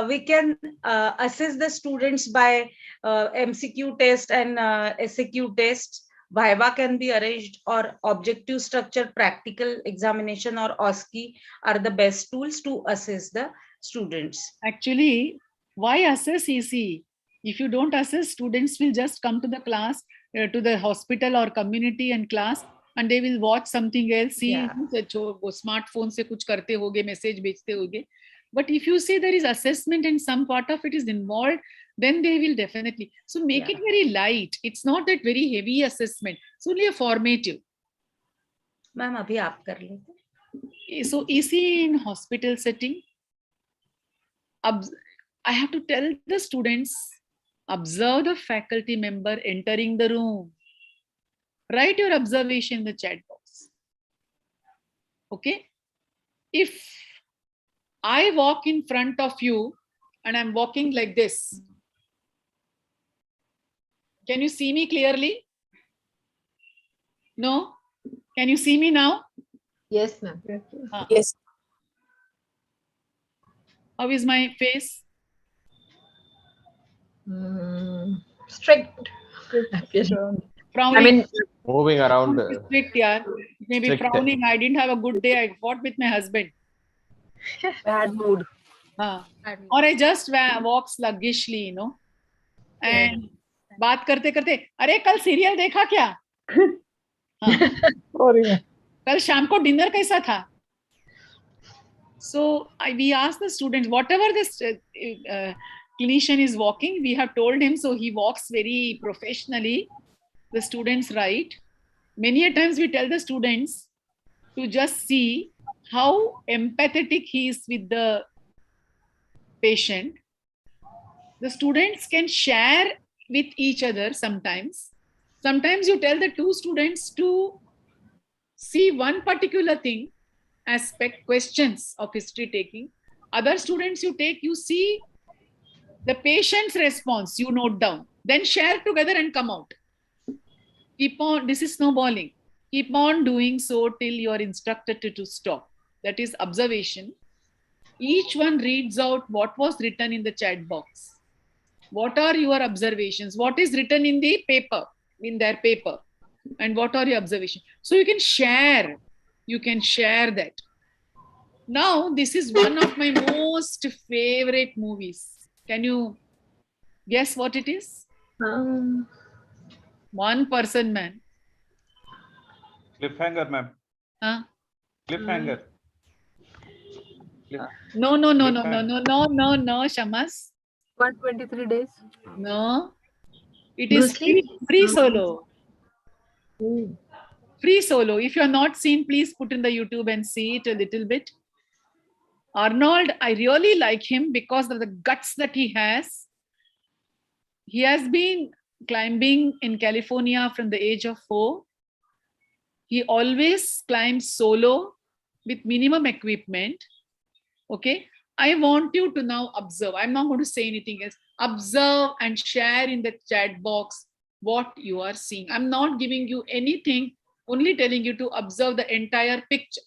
[SPEAKER 4] we can assess the students by MCQ test and SAQ test. Viva can be arranged, or objective structured practical examination or OSCE are the best tools to assess the students.
[SPEAKER 1] Actually, why assess ECE? If you don't assess, students will just come to the class, to the hospital or community and class, and they will watch something else, see smartphone se kuch karte hoge, message bechte hoge. But if you say there is assessment and some part of it is involved, then they will definitely. So make it very light. It's not that very heavy assessment. It's only a formative.
[SPEAKER 4] Ma'am, abhi aap kar lete.
[SPEAKER 1] So ECE in hospital setting, I have to tell the students Observe the faculty member entering the room. Write your observation in the chat box. Okay? If I walk in front of you and I'm walking like this, can you see me clearly? No? Can you see me now?
[SPEAKER 13] Yes, ma'am.
[SPEAKER 1] Yes. How is my face?
[SPEAKER 13] Strict.
[SPEAKER 1] Frowning.
[SPEAKER 13] I mean,
[SPEAKER 3] Moving around.
[SPEAKER 1] Strict, yeah. Maybe
[SPEAKER 3] Strict.
[SPEAKER 1] frowning. I didn't have a good day. I fought with my husband.
[SPEAKER 16] Bad mood.
[SPEAKER 1] Or I just walk sluggishly, you know. And बात करते करते अरे कल serial देखा क्या? कल शाम को डिनर कैसा था? So we asked the students, whatever this clinician is walking, we have told him, so he walks very professionally. The students write. Many a times we tell the students to just see how empathetic he is with the patient. The students can share with each other sometimes. Sometimes you tell the two students to see one particular thing, aspect, questions of history taking. Other students you see the patient's response, you note down, then share together and come out. Keep on, this is snowballing. Keep on doing so till you are instructed to stop. That is observation. Each one reads out what was written in the chat box. What are your observations? What is written in the paper, in their paper? And what are your observations? So you can share. You can share that. Now, this is one of my most favorite movies. Can you guess what it is? One person, man.
[SPEAKER 3] Cliffhanger, ma'am.
[SPEAKER 1] Huh?
[SPEAKER 3] Cliffhanger.
[SPEAKER 1] No, Shamas.
[SPEAKER 16] 123 days.
[SPEAKER 1] No. It is free solo. Free solo. If you are not seen, please put in the YouTube and see it a little bit. Arnold, I really like him because of the guts that he has. He has been climbing in California from the age of 4. He always climbs solo with minimum equipment. Okay. I want you to now observe. I'm not going to say anything else. Observe and share in the chat box what you are seeing. I'm not giving you anything, only telling you to observe the entire picture.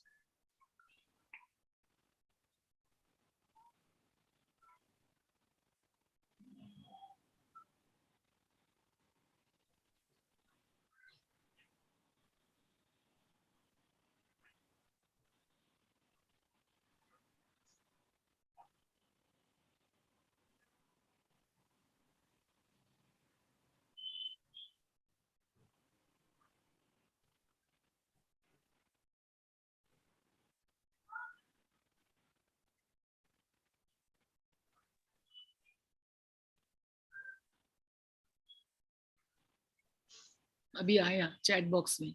[SPEAKER 1] अभी आया chat box में.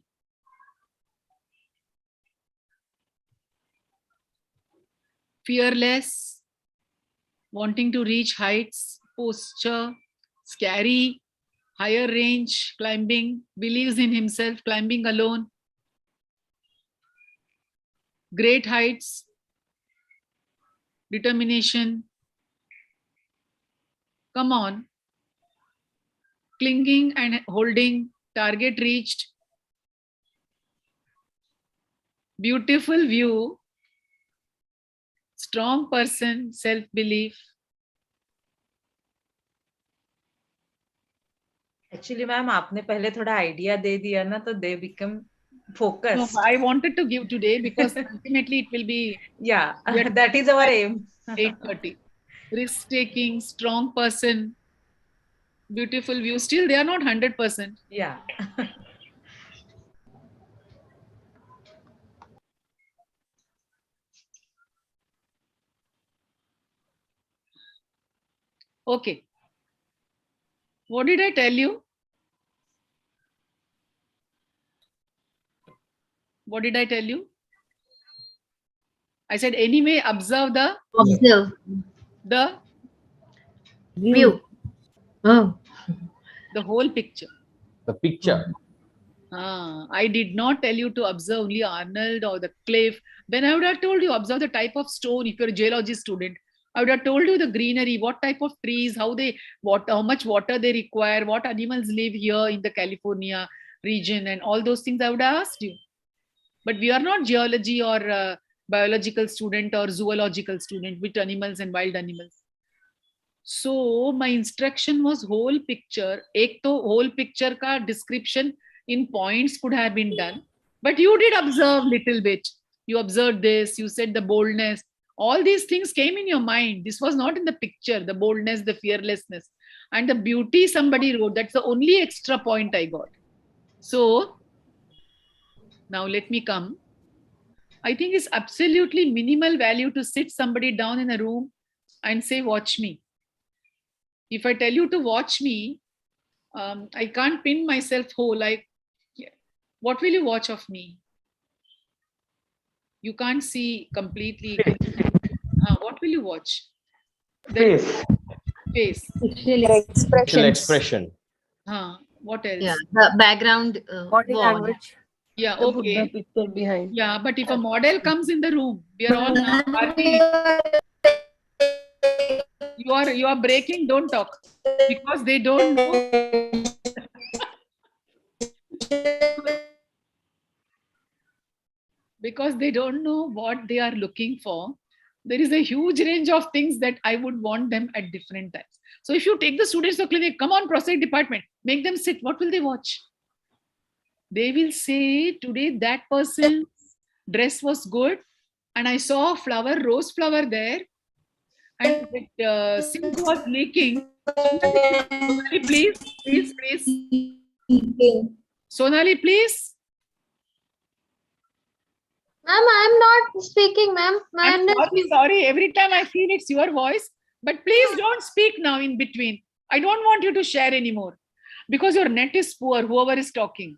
[SPEAKER 1] Fearless, wanting to reach heights, posture, scary, higher range, climbing, believes in himself, climbing alone. Great heights, determination. Come on. Clinging and holding, target reached. Beautiful view. Strong person, self-belief.
[SPEAKER 4] Actually, ma'am, आपने पहले थोड़ा idea दे दिया ना, तो they become focused.
[SPEAKER 1] No, I wanted to give today because ultimately it will be.
[SPEAKER 4] Yeah, that is our aim.
[SPEAKER 1] 8:30. Risk-taking, strong person, beautiful view. Still, they are not 100%.
[SPEAKER 4] Yeah.
[SPEAKER 1] Okay. What did I tell you? What did I tell you? I said, anyway, observe the
[SPEAKER 13] Observe
[SPEAKER 1] the
[SPEAKER 13] view. Oh.
[SPEAKER 1] The whole picture.
[SPEAKER 2] The picture.
[SPEAKER 1] I did not tell you to observe only Arnold or the cliff. Then I would have told you observe the type of stone. If you're a geology student, I would have told you the greenery, what type of trees, how much water they require, what animals live here in the California region, and all those things I would have asked you. But we are not geology or biological student or zoological student with animals and wild animals. So my instruction was whole picture. Ek to whole picture ka description in points could have been done, but you did observe little bit. You observed this, you said the boldness, all these things came in your mind. This was not in the picture, the boldness, the fearlessness, and the beauty somebody wrote. That's the only extra point I got. So now let me come. I think it's absolutely minimal value to sit somebody down in a room and say, watch me. If I tell you to watch me, I can't pin myself whole. Like, what will you watch of me? You can't see completely. What will you watch?
[SPEAKER 12] Face.
[SPEAKER 1] Face.
[SPEAKER 2] Facial expression.
[SPEAKER 1] What else?
[SPEAKER 13] Yeah, the background
[SPEAKER 16] Body
[SPEAKER 13] wall.
[SPEAKER 16] language.
[SPEAKER 1] Yeah,
[SPEAKER 16] To put the
[SPEAKER 1] okay.
[SPEAKER 16] picture behind.
[SPEAKER 1] Yeah, but if a model comes in the room, we are all now. You are breaking, don't talk. Because they don't know. Because they don't know what they are looking for. There is a huge range of things that I would want them at different times. So if you take the students to clinic, come on, prostate department, make them sit. What will they watch? They will say, today that person's dress was good and I saw a flower, rose flower there, and the sink was leaking. Sonali, please. Sonali, please.
[SPEAKER 24] Ma'am, I'm not speaking, ma'am.
[SPEAKER 1] I'm sorry. Every time I feel it's your voice, but please don't speak now in between. I don't want you to share anymore because your net is poor, whoever is talking.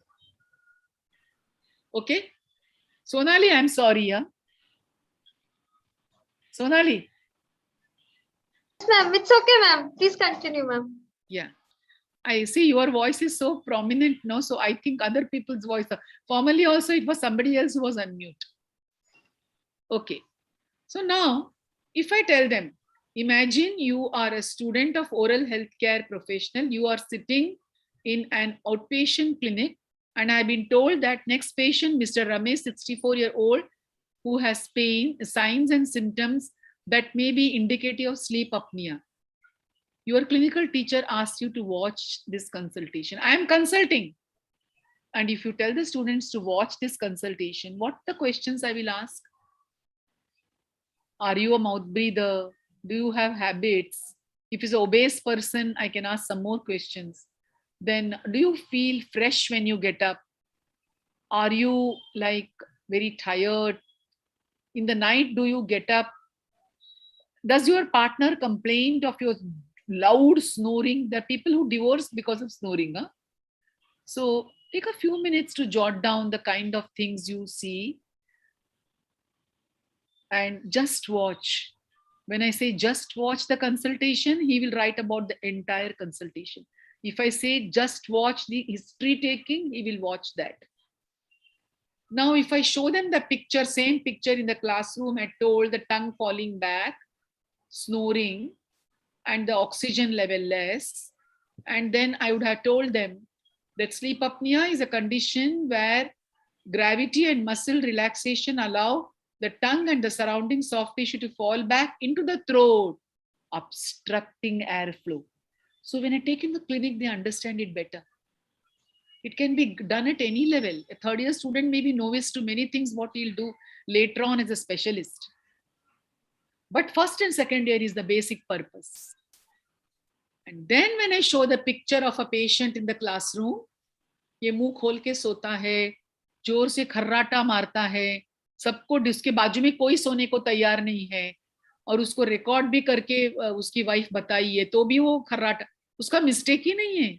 [SPEAKER 1] Okay? Sonali, I'm sorry. Yeah? Sonali.
[SPEAKER 24] Yes, ma'am. It's okay, ma'am. Please continue, ma'am.
[SPEAKER 1] Yeah. I see your voice is so prominent now. So I think other people's voice. Formerly also it was somebody else who was unmute. Okay. So now if I tell them, imagine you are a student of oral healthcare professional. You are sitting in an outpatient clinic and I've been told that next patient, Mr. Ramesh, 64-year-old, who has pain, signs and symptoms that may be indicative of sleep apnea. Your clinical teacher asks you to watch this consultation. I am consulting. And if you tell the students to watch this consultation, what the questions I will ask? Are you a mouth breather? Do you have habits? If it's an obese person, I can ask some more questions. Then do you feel fresh when you get up? Are you like very tired? In the night, do you get up? Does your partner complain of your loud snoring? There are people who divorce because of snoring. Huh? So take a few minutes to jot down the kind of things you see and just watch. When I say just watch the consultation, he will write about the entire consultation. If I say just watch the history taking, he will watch that. Now, if I show them the picture, same picture in the classroom, I told the tongue falling back, snoring, and the oxygen level less. And then I would have told them that sleep apnea is a condition where gravity and muscle relaxation allow the tongue and the surrounding soft tissue to fall back into the throat, obstructing airflow. So when I take in the clinic, they understand it better. It can be done at any level. A third-year student may be novice to many things what he'll do later on as a specialist. But first and second year is the basic purpose. And then when I show the picture of a patient in the classroom, ये मुंह खोल के सोता है, जोर से खर्राटा मारता है, सबको उसके बाजू में कोई सोने को तैयार नहीं है, और उसको रिकॉर्ड भी करके उसकी वाइफ बताई है, तो भी वो खर्राटा, उसका मिस्टेक ही नहीं है.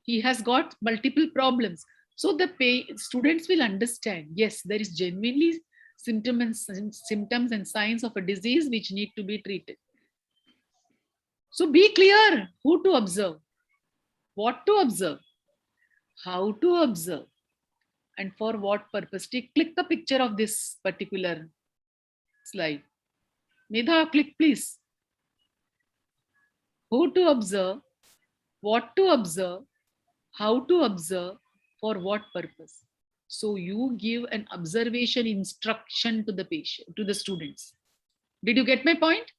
[SPEAKER 1] He has got multiple problems. So the students will understand, yes, there is genuinely symptoms and signs of a disease which need to be treated. So be clear who to observe, what to observe, how to observe, and for what purpose. Click the picture of this particular slide. Medha, click please. Who to observe, what to observe, how to observe, for what purpose. So you give an observation instruction to the patient, to the students. Did you get my point?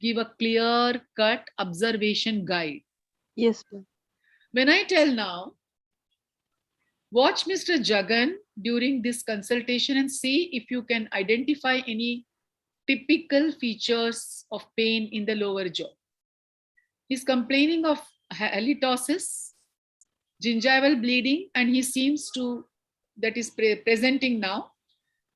[SPEAKER 1] Give a clear cut observation guide.
[SPEAKER 5] Yes.
[SPEAKER 1] When I tell now, watch Mr. Jagan during this consultation and see if you can identify any typical features of pain in the lower jaw. He's complaining of halitosis, gingival bleeding, and he seems to, that is presenting now.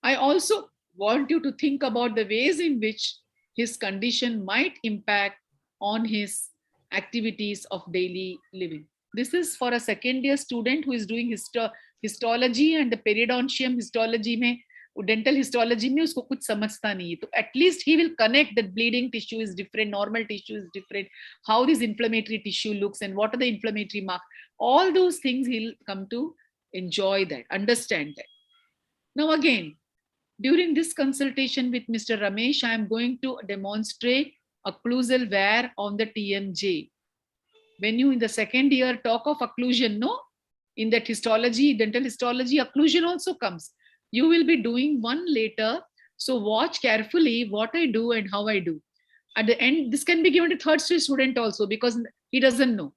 [SPEAKER 1] I also want you to think about the ways in which his condition might impact on his activities of daily living. This is for a second year student who is doing histology and the periodontium histology में, dental histology में उसको कुछ समझता नहीं है. तो at least he will connect that bleeding tissue is different, normal tissue is different, how this inflammatory tissue looks and what are the inflammatory marks. All those things he'll come to enjoy that, understand that. Now again, during this consultation with Mr. Ramesh, I am going to demonstrate occlusal wear on the TMJ. When you in the second year talk of occlusion, no? In that histology, dental histology, occlusion also comes. You will be doing one later. So watch carefully what I do and how I do. At the end, this can be given to third year student also because he doesn't know.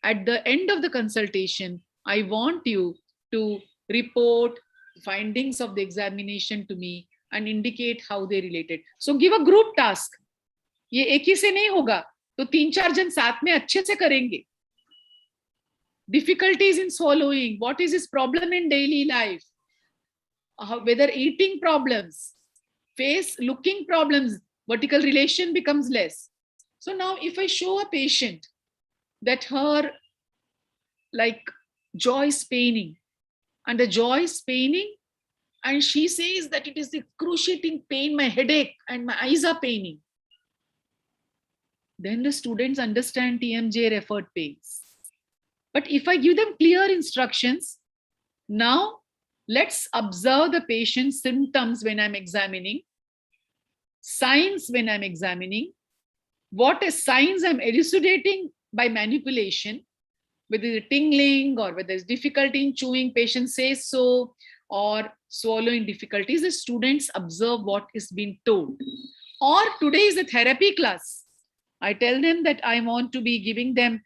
[SPEAKER 1] At the end of the consultation, I want you to report findings of the examination to me and indicate how they related. So give a group task. ये एक ही से नहीं होगा, तो 3-4 जन साथ में अच्छे से करेंगे. Difficulties in swallowing. What is his problem in daily life? Whether eating problems, face looking problems, vertical relation becomes less. So now if I show a patient that her like jaw is paining and the jaw is paining and she says that it is excruciating pain, my headache and my eyes are paining, then the students understand TMJ referred pains. But if I give them clear instructions, now let's observe the patient's symptoms when I'm examining, signs when I'm examining, what is signs I'm elucidating by manipulation, whether it's tingling or whether there's difficulty in chewing, patient says so, or swallowing difficulties, the students observe what is being told. Or today is a therapy class. I tell them that I want to be giving them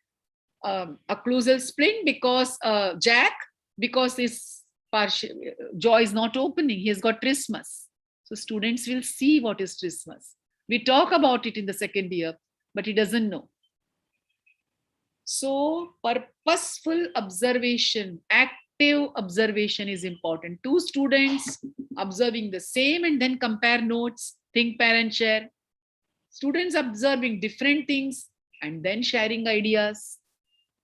[SPEAKER 1] occlusal splint because jack, because his jaw is not opening, he has got trismus. So students will see what is trismus. We talk about it in the second year, but he doesn't know. So purposeful observation, active observation is important. 2 students observing the same and then compare notes, think, pair and share. Students observing different things and then sharing ideas,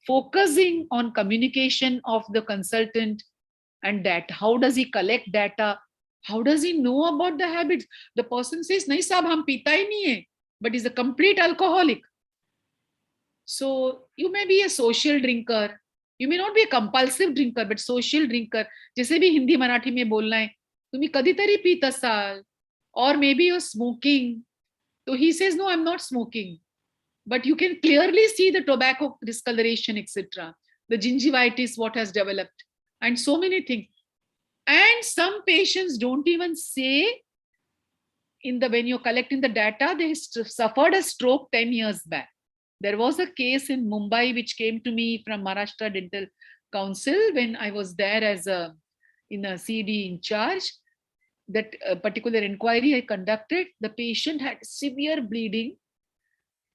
[SPEAKER 1] focusing on communication of the consultant and data. How does he collect data? How does he know about the habits? The person says, nahi sahab, hum pita hi nahi hai, but is a complete alcoholic. So you may be a social drinker. You may not be a compulsive drinker, but social drinker. जैसे भी हिंदी मराठी में बोलना है, तुम्ही कधीतरी पीत असाल, or maybe you're smoking. So he says, no, I'm not smoking. But you can clearly see the tobacco discoloration, etc. The gingivitis, what has developed, and so many things. And some patients don't even say when you're collecting the data, they suffered a stroke 10 years back. There was a case in Mumbai which came to me from Maharashtra Dental Council when I was there as in a CD in charge. That particular inquiry I conducted, the patient had severe bleeding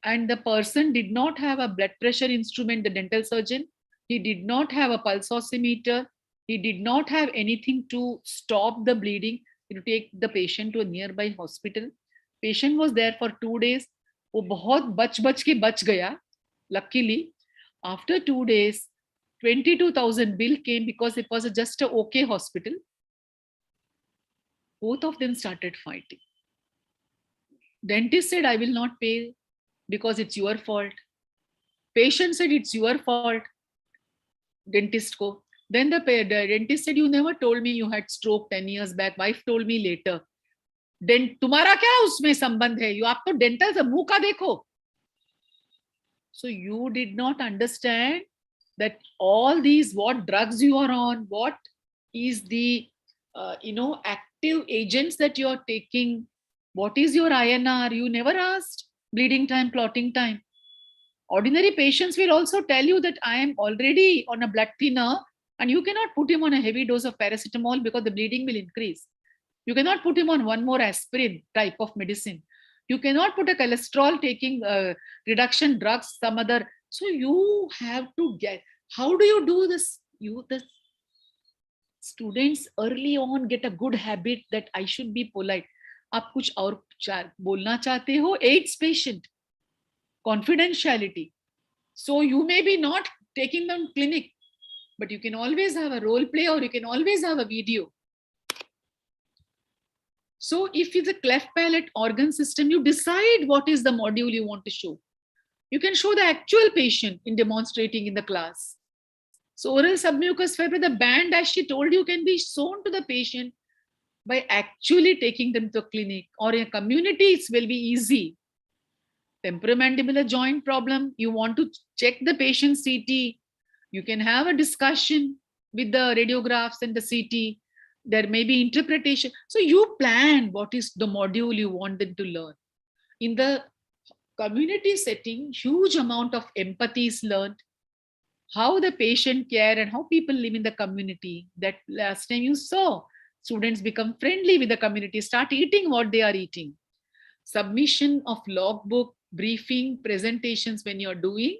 [SPEAKER 1] and the person did not have a blood pressure instrument, the dental surgeon. He did not have a pulse oximeter. He did not have anything to stop the bleeding, to take the patient to a nearby hospital. Patient was there for 2 days. वो बहुत बच के बच गया. Luckily, after 2 days, 22,000 bill came because it was just a okay hospital. Both of them started fighting. Dentist said, I will not pay. because it's your fault. Patient said it's your fault. Dentist ko. Then the dentist said, you never told me you had stroke 10 years back. Wife told me later. तुम्हारा क्या उसमें संबंध है? आप तो dental से मुंह का देखो. So you did not understand that all these, what drugs you are on, what is the active agents that you are taking, what is your INR? You never asked. Bleeding time, clotting time. Ordinary patients will also tell you that I am already on a blood thinner, and you cannot put him on a heavy dose of paracetamol because the bleeding will increase. You cannot put him on one more aspirin type of medicine. You cannot put a cholesterol taking reduction drugs, some other. So you have to get, how do you do this? The students early on get a good habit that I should be polite. आप कुछ और बोलना चाहते हो? AIDS patient, confidentiality. So you may be not taking them clinic, but you can always have a role play, or you can always have a video. So if it's a cleft palate organ system, you decide what is the module you want to show. You can show the actual patient in demonstrating in the class. So oral submucous fiber, the band, as she told you, can be shown to the patient by actually taking them to a clinic, or in a community, it will be easy. Temporomandibular joint problem, you want to check the patient CT, you can have a discussion with the radiographs and the CT. There may be interpretation. So you plan what is the module you want them to learn. In the community setting, huge amount of empathy is learned. How the patient care and how people live in the community. That last time you saw, students become friendly with the community, start eating what they are eating. Submission of logbook, briefing, presentations when you're doing.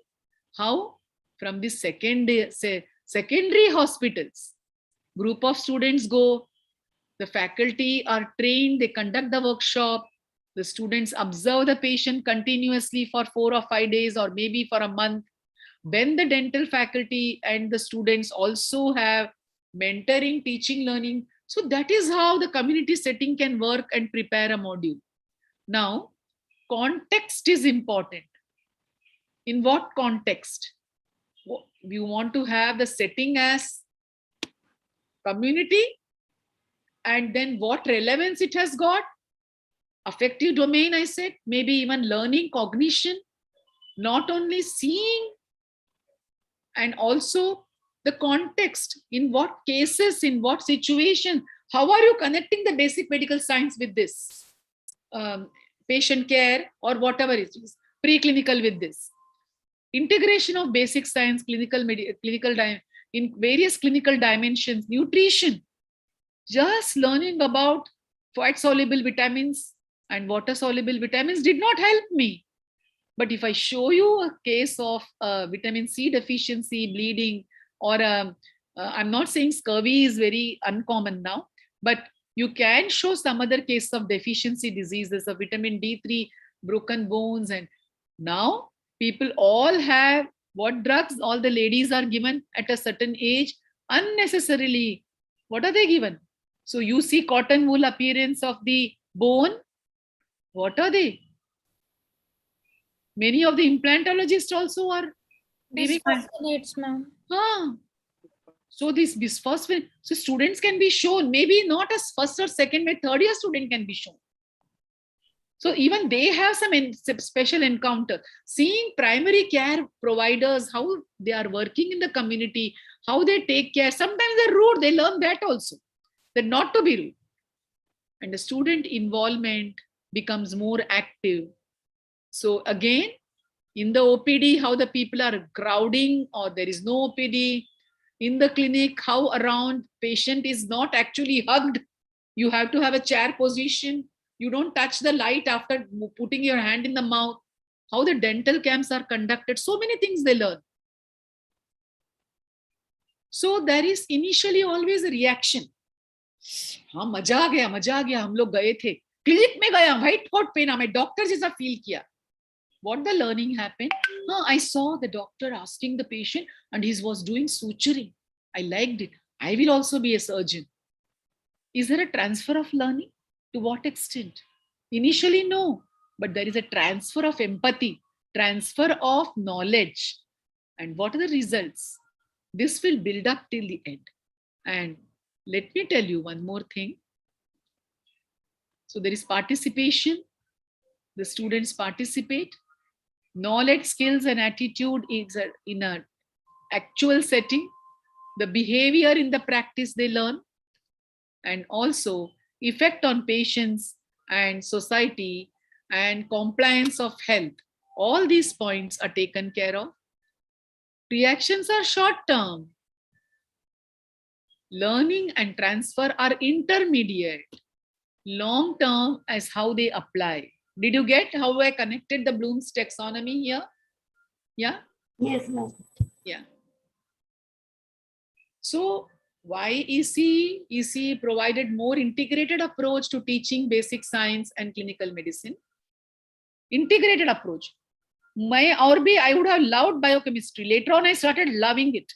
[SPEAKER 1] How? From the secondary hospitals. Group of students go, the faculty are trained, they conduct the workshop, the students observe the patient continuously for 4 or 5 days, or maybe for a month. Then the dental faculty and the students also have mentoring, teaching, learning. So that is how the community setting can work and prepare a module. Now, context is important. In what context? You want to have the setting as community, and then what relevance it has got. Affective domain, I said, maybe even learning, cognition, not only seeing, and also the context, in what cases, in what situation, how are you connecting the basic medical science with this patient care or whatever it is, preclinical with this. Integration of basic science, in various clinical dimensions, nutrition, just learning about fat-soluble vitamins and water-soluble vitamins did not help me. But if I show you a case of vitamin C deficiency, bleeding, or I'm not saying scurvy is very uncommon now, but you can show some other case of deficiency diseases of vitamin D3, broken bones. And now people all have what drugs all the ladies are given at a certain age unnecessarily. What are they given? So you see cotton wool appearance of the bone. What are they? Many of the implantologists also are
[SPEAKER 19] bisphosphonates, ma'am.
[SPEAKER 1] So this bisphosphonate, so students can be shown, maybe not as first or second, but third year student can be shown. So even they have some special encounter. Seeing primary care providers, how they are working in the community, how they take care. Sometimes they're rude, they learn that also. They're not to be rude. And the student involvement becomes more active. So again, in the OPD, how the people are crowding, or there is no OPD. In the clinic, how around patient is not actually hugged. You have to have a chair position. You don't touch the light after putting your hand in the mouth. How the dental camps are conducted. So many things they learn. So there is initially always a reaction. हाँ मजा आ गया हम लोग गए थे clinic में गया white coat पहना मैं डॉक्टर जैसा फील किया. What the learning happened? I saw the doctor asking the patient and he was doing suturing. I liked it. I will also be a surgeon. Is there a transfer of learning? To what extent? Initially, no, but there is a transfer of empathy. transfer of knowledge. And what are the results? This will build up till the end. And let me tell you one more thing. So there is participation. The students participate. Knowledge, skills, and attitude is in an actual setting. The behavior in the practice they learn. And also effect on patients and society and compliance of health. All these points are taken care of. Reactions are short term. Learning and transfer are intermediate. Long term as how they apply. Did you get how I connected the Bloom's taxonomy here? Yeah?
[SPEAKER 19] Yes, ma'am.
[SPEAKER 1] Yeah. So why EC? EC provided more integrated approach to teaching basic science and clinical medicine. Integrated approach. I would have loved biochemistry. Later on, I started loving it.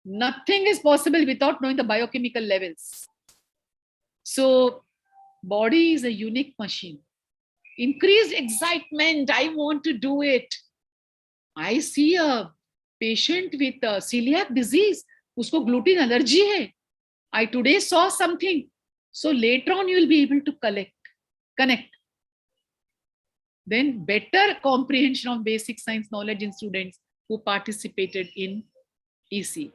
[SPEAKER 1] Nothing is possible without knowing the biochemical levels. So body is a unique machine. Increased excitement. I want to do it. I see a patient with celiac disease. Usko gluten allergy hai. I today saw something. So later on, you will be able to connect. Then better comprehension of basic science knowledge in students who participated in EC.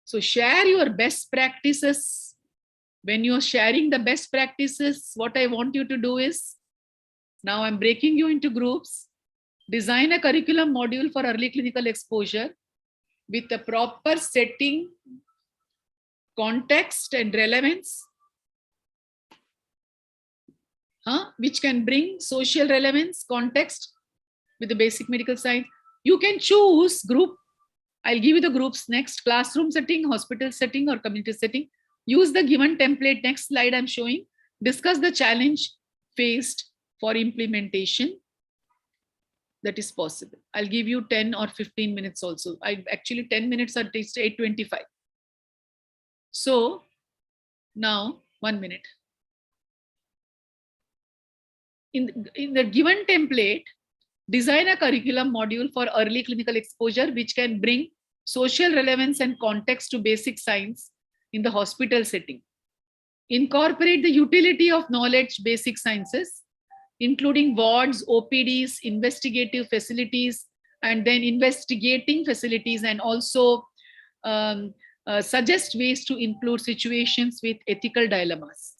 [SPEAKER 1] So share your best practices. When you're sharing the best practices, what I want you to do is, now I'm breaking you into groups. Design a curriculum module for early clinical exposure with a proper setting, context, and relevance, which can bring social relevance, context with the basic medical science. You can choose group. I'll give you the groups next: classroom setting, hospital setting, or community setting. Use the given template. Next slide I'm showing. Discuss the challenge faced for implementation. That is possible. I'll give you 10 or 15 minutes also. Actually 10 minutes are 8:25. So now 1 minute. In the given template, design a curriculum module for early clinical exposure, which can bring social relevance and context to basic science in the hospital setting. Incorporate the utility of knowledge basic sciences, including wards, OPDs, investigative facilities, and then investigating facilities, and also suggest ways to include situations with ethical dilemmas.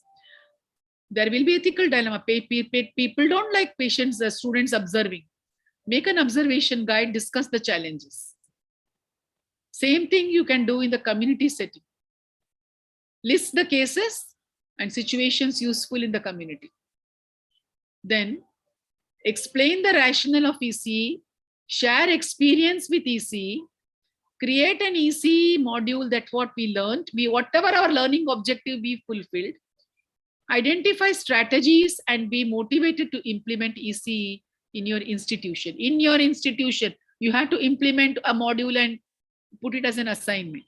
[SPEAKER 1] There will be ethical dilemma. People don't like patients, the students observing. Make an observation guide, discuss the challenges. Same thing you can do in the community setting. List the cases and situations useful in the community. Then explain the rationale of EC, share experience with EC, create an EC module that what we learned, whatever our learning objective we fulfilled, identify strategies and be motivated to implement EC in your institution. In your institution, you have to implement a module and put it as an assignment.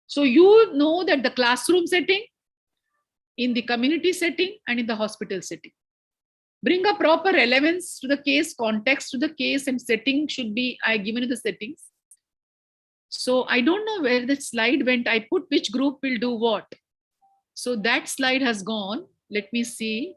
[SPEAKER 1] So you know that the classroom setting, in the community setting, and in the hospital setting. Bring a proper relevance to the case, context to the case, and setting should be given in the settings. So I don't know where the slide went. I put which group will do what. So that slide has gone. Let me see.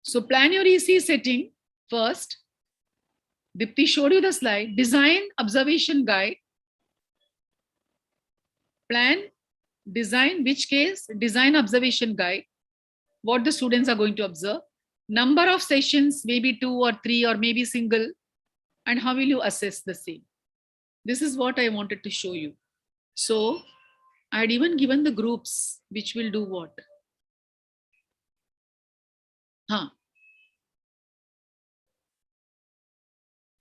[SPEAKER 1] So plan your EC setting first. Dipti showed you the slide. Design observation guide. Plan, design which case, design observation guide. What the students are going to observe. Number of sessions, maybe 2 or 3 or maybe single. And how will you assess the same? This is what I wanted to show you. So I had even given the groups which will do what.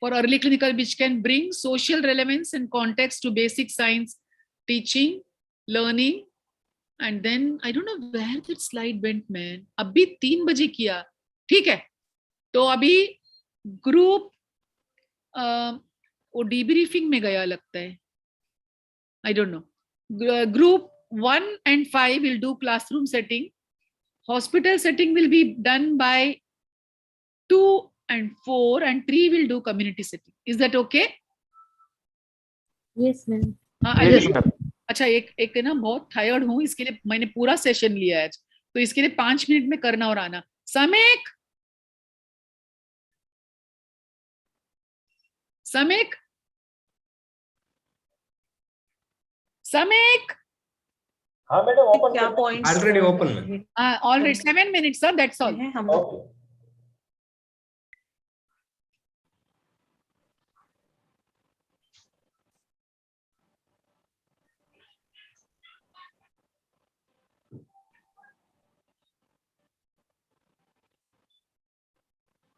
[SPEAKER 1] for early clinical, which can bring social relevance and context to basic science teaching, learning. And then I don't know where that slide went, man. अभी 3 बजे किया, ठीक है. तो अभी group वो debriefing में गया लगता है. I don't know. Group 1 and 5 will do classroom setting. Hospital setting will be done by 2 and 4, and 3 will do community setting. Is that okay?
[SPEAKER 19] Yes, ma'am.
[SPEAKER 12] Yes, ma'am.
[SPEAKER 1] अच्छा, एक ना बहुत टायर्ड हूँ, इसके लिए मैंने पूरा सेशन लिया है आज, तो इसके लिए 5 मिनट में करना और आना. समेक, समेक, समेक.
[SPEAKER 6] हाँ मैडम, ओपन
[SPEAKER 4] क्या points
[SPEAKER 11] Already open, ma'am.
[SPEAKER 1] Already 7 minutes, sir. That's all.
[SPEAKER 6] Okay.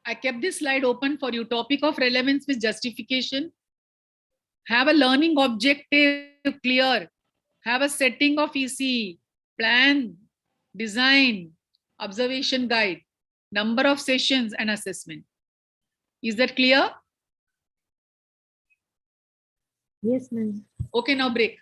[SPEAKER 1] I kept this slide open for you. Topic of relevance with justification. Have a learning objective clear. Have a setting of EC, plan, design, observation guide, number of sessions and assessment. Is that clear?
[SPEAKER 19] Yes, ma'am.
[SPEAKER 1] Okay, now break.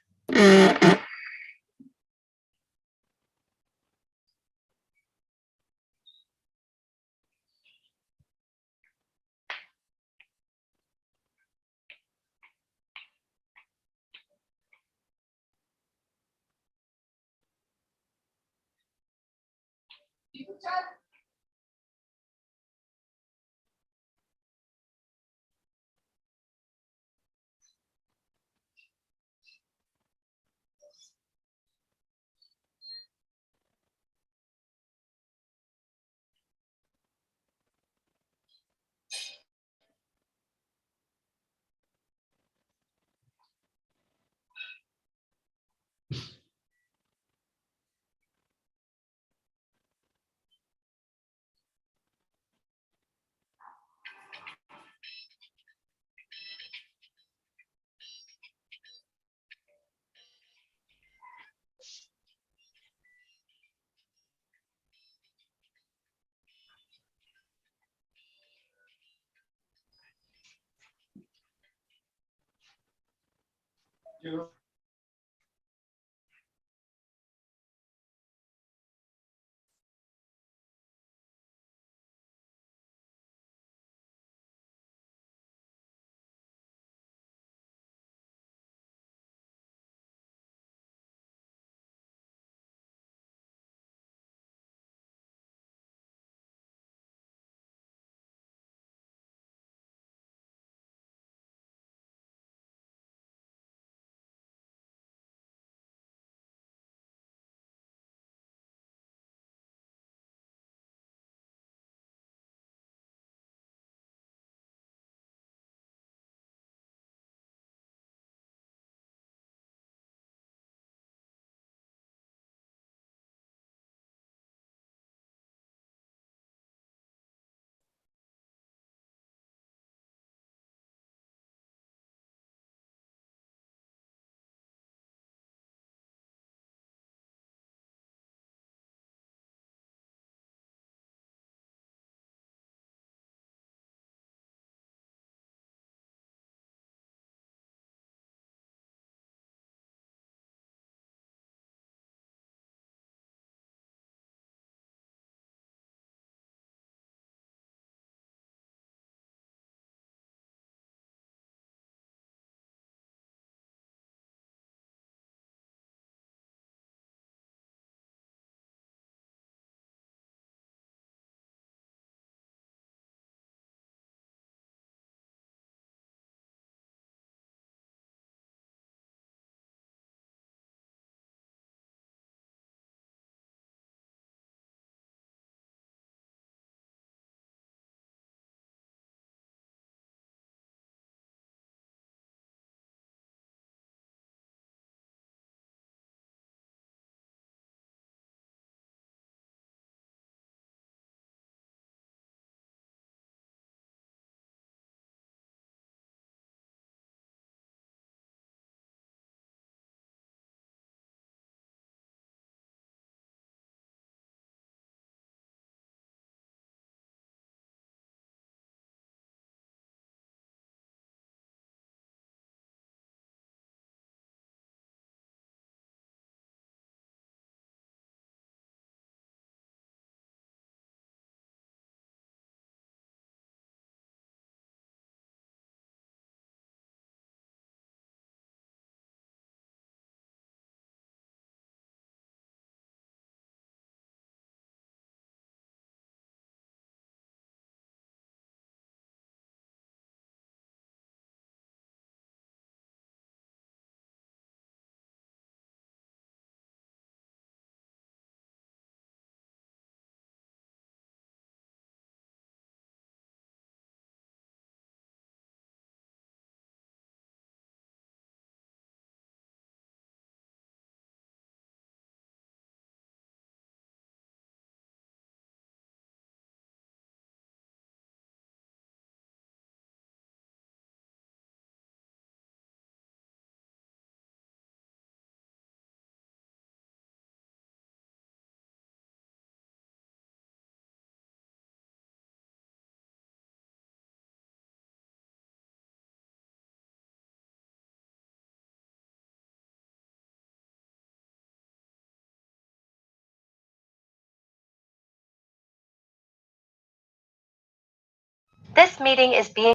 [SPEAKER 15] This meeting is being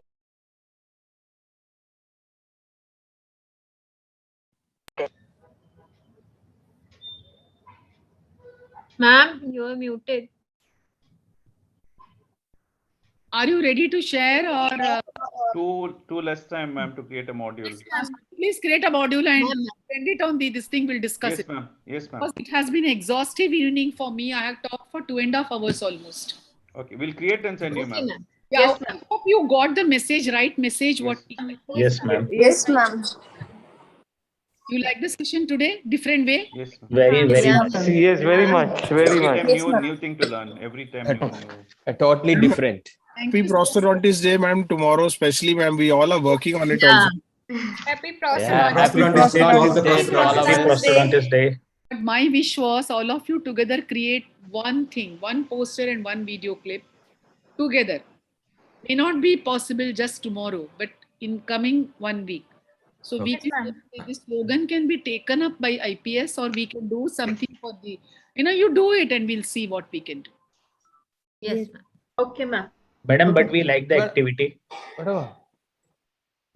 [SPEAKER 13] Ma'am, you are muted.
[SPEAKER 1] Are you ready to share or?
[SPEAKER 3] Too less time, ma'am, to create a module.
[SPEAKER 1] Please create a module and send it on this thing. We'll discuss
[SPEAKER 3] Yes,
[SPEAKER 1] it.
[SPEAKER 3] ma'am. Yes, ma'am.
[SPEAKER 1] Because it has been exhaustive evening for me. I have talked for 2.5 hours almost.
[SPEAKER 3] Okay, we'll create and send you, ma'am.
[SPEAKER 1] Yeah,
[SPEAKER 13] Yes,
[SPEAKER 1] I hope you got the message, right message. What?
[SPEAKER 10] Yes, ma'am.
[SPEAKER 5] Yes, ma'am.
[SPEAKER 1] You like the session today? Different way?
[SPEAKER 3] Yes, ma'am.
[SPEAKER 10] Very, very
[SPEAKER 12] Yes,
[SPEAKER 10] much.
[SPEAKER 12] yes, very much, very
[SPEAKER 3] Every
[SPEAKER 12] much.
[SPEAKER 3] time new thing to learn. Every time new.
[SPEAKER 2] Totally different.
[SPEAKER 7] Happy Prosthodontics Day, ma'am. Tomorrow, especially, ma'am, we all are working on it
[SPEAKER 13] Yeah.
[SPEAKER 7] also.
[SPEAKER 19] Happy
[SPEAKER 2] Yeah,
[SPEAKER 19] Prosthodontics.
[SPEAKER 2] happy
[SPEAKER 8] Prosthodontics Day to all the
[SPEAKER 2] Prosthodontics Day to all of
[SPEAKER 10] Happy
[SPEAKER 2] us.
[SPEAKER 10] Prosthodontist Day.
[SPEAKER 1] But my wish was all of you together create one thing, one poster and one video clip together. May not be possible just tomorrow, but in coming 1 week. So
[SPEAKER 8] Okay.
[SPEAKER 1] this slogan can be taken up by IPS, or we can do something for the, you do it and we'll see what we can do.
[SPEAKER 13] Yes, ma'am.
[SPEAKER 24] Okay, ma'am.
[SPEAKER 10] Madam, but we like the
[SPEAKER 2] Well,
[SPEAKER 10] activity,
[SPEAKER 2] Whatever.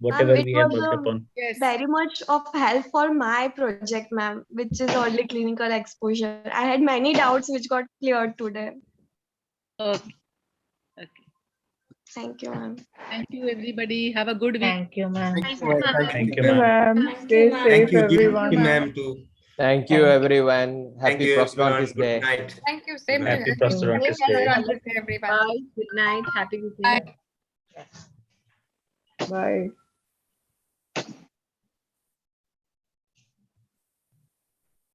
[SPEAKER 10] whatever
[SPEAKER 5] It
[SPEAKER 10] we have
[SPEAKER 5] was
[SPEAKER 10] worked upon.
[SPEAKER 1] Yes.
[SPEAKER 5] very much of help for my project, ma'am, which is only clinical exposure. I had many doubts which got cleared today.
[SPEAKER 1] Okay. Okay.
[SPEAKER 5] Thank you, ma'am.
[SPEAKER 1] Thank you, everybody. Have a good week.
[SPEAKER 13] Thank you, ma'am.
[SPEAKER 7] Thank you, ma'am.
[SPEAKER 10] Thank you, ma'am.
[SPEAKER 21] Stay
[SPEAKER 11] Thank
[SPEAKER 21] safe,
[SPEAKER 11] you,
[SPEAKER 21] everyone.
[SPEAKER 11] ma'am, too.
[SPEAKER 2] Thank you, everyone.
[SPEAKER 11] Thank
[SPEAKER 2] Happy
[SPEAKER 11] you, everyone.
[SPEAKER 2] Prosthodontics
[SPEAKER 11] Good
[SPEAKER 2] Day.
[SPEAKER 11] night.
[SPEAKER 19] Thank you. Same to
[SPEAKER 11] Good
[SPEAKER 10] Happy
[SPEAKER 19] you.
[SPEAKER 10] Prosthodontist Day.
[SPEAKER 19] Prosthodontics Day, everybody.
[SPEAKER 13] Bye. Good night. Happy weekend.
[SPEAKER 19] Bye.
[SPEAKER 21] Bye.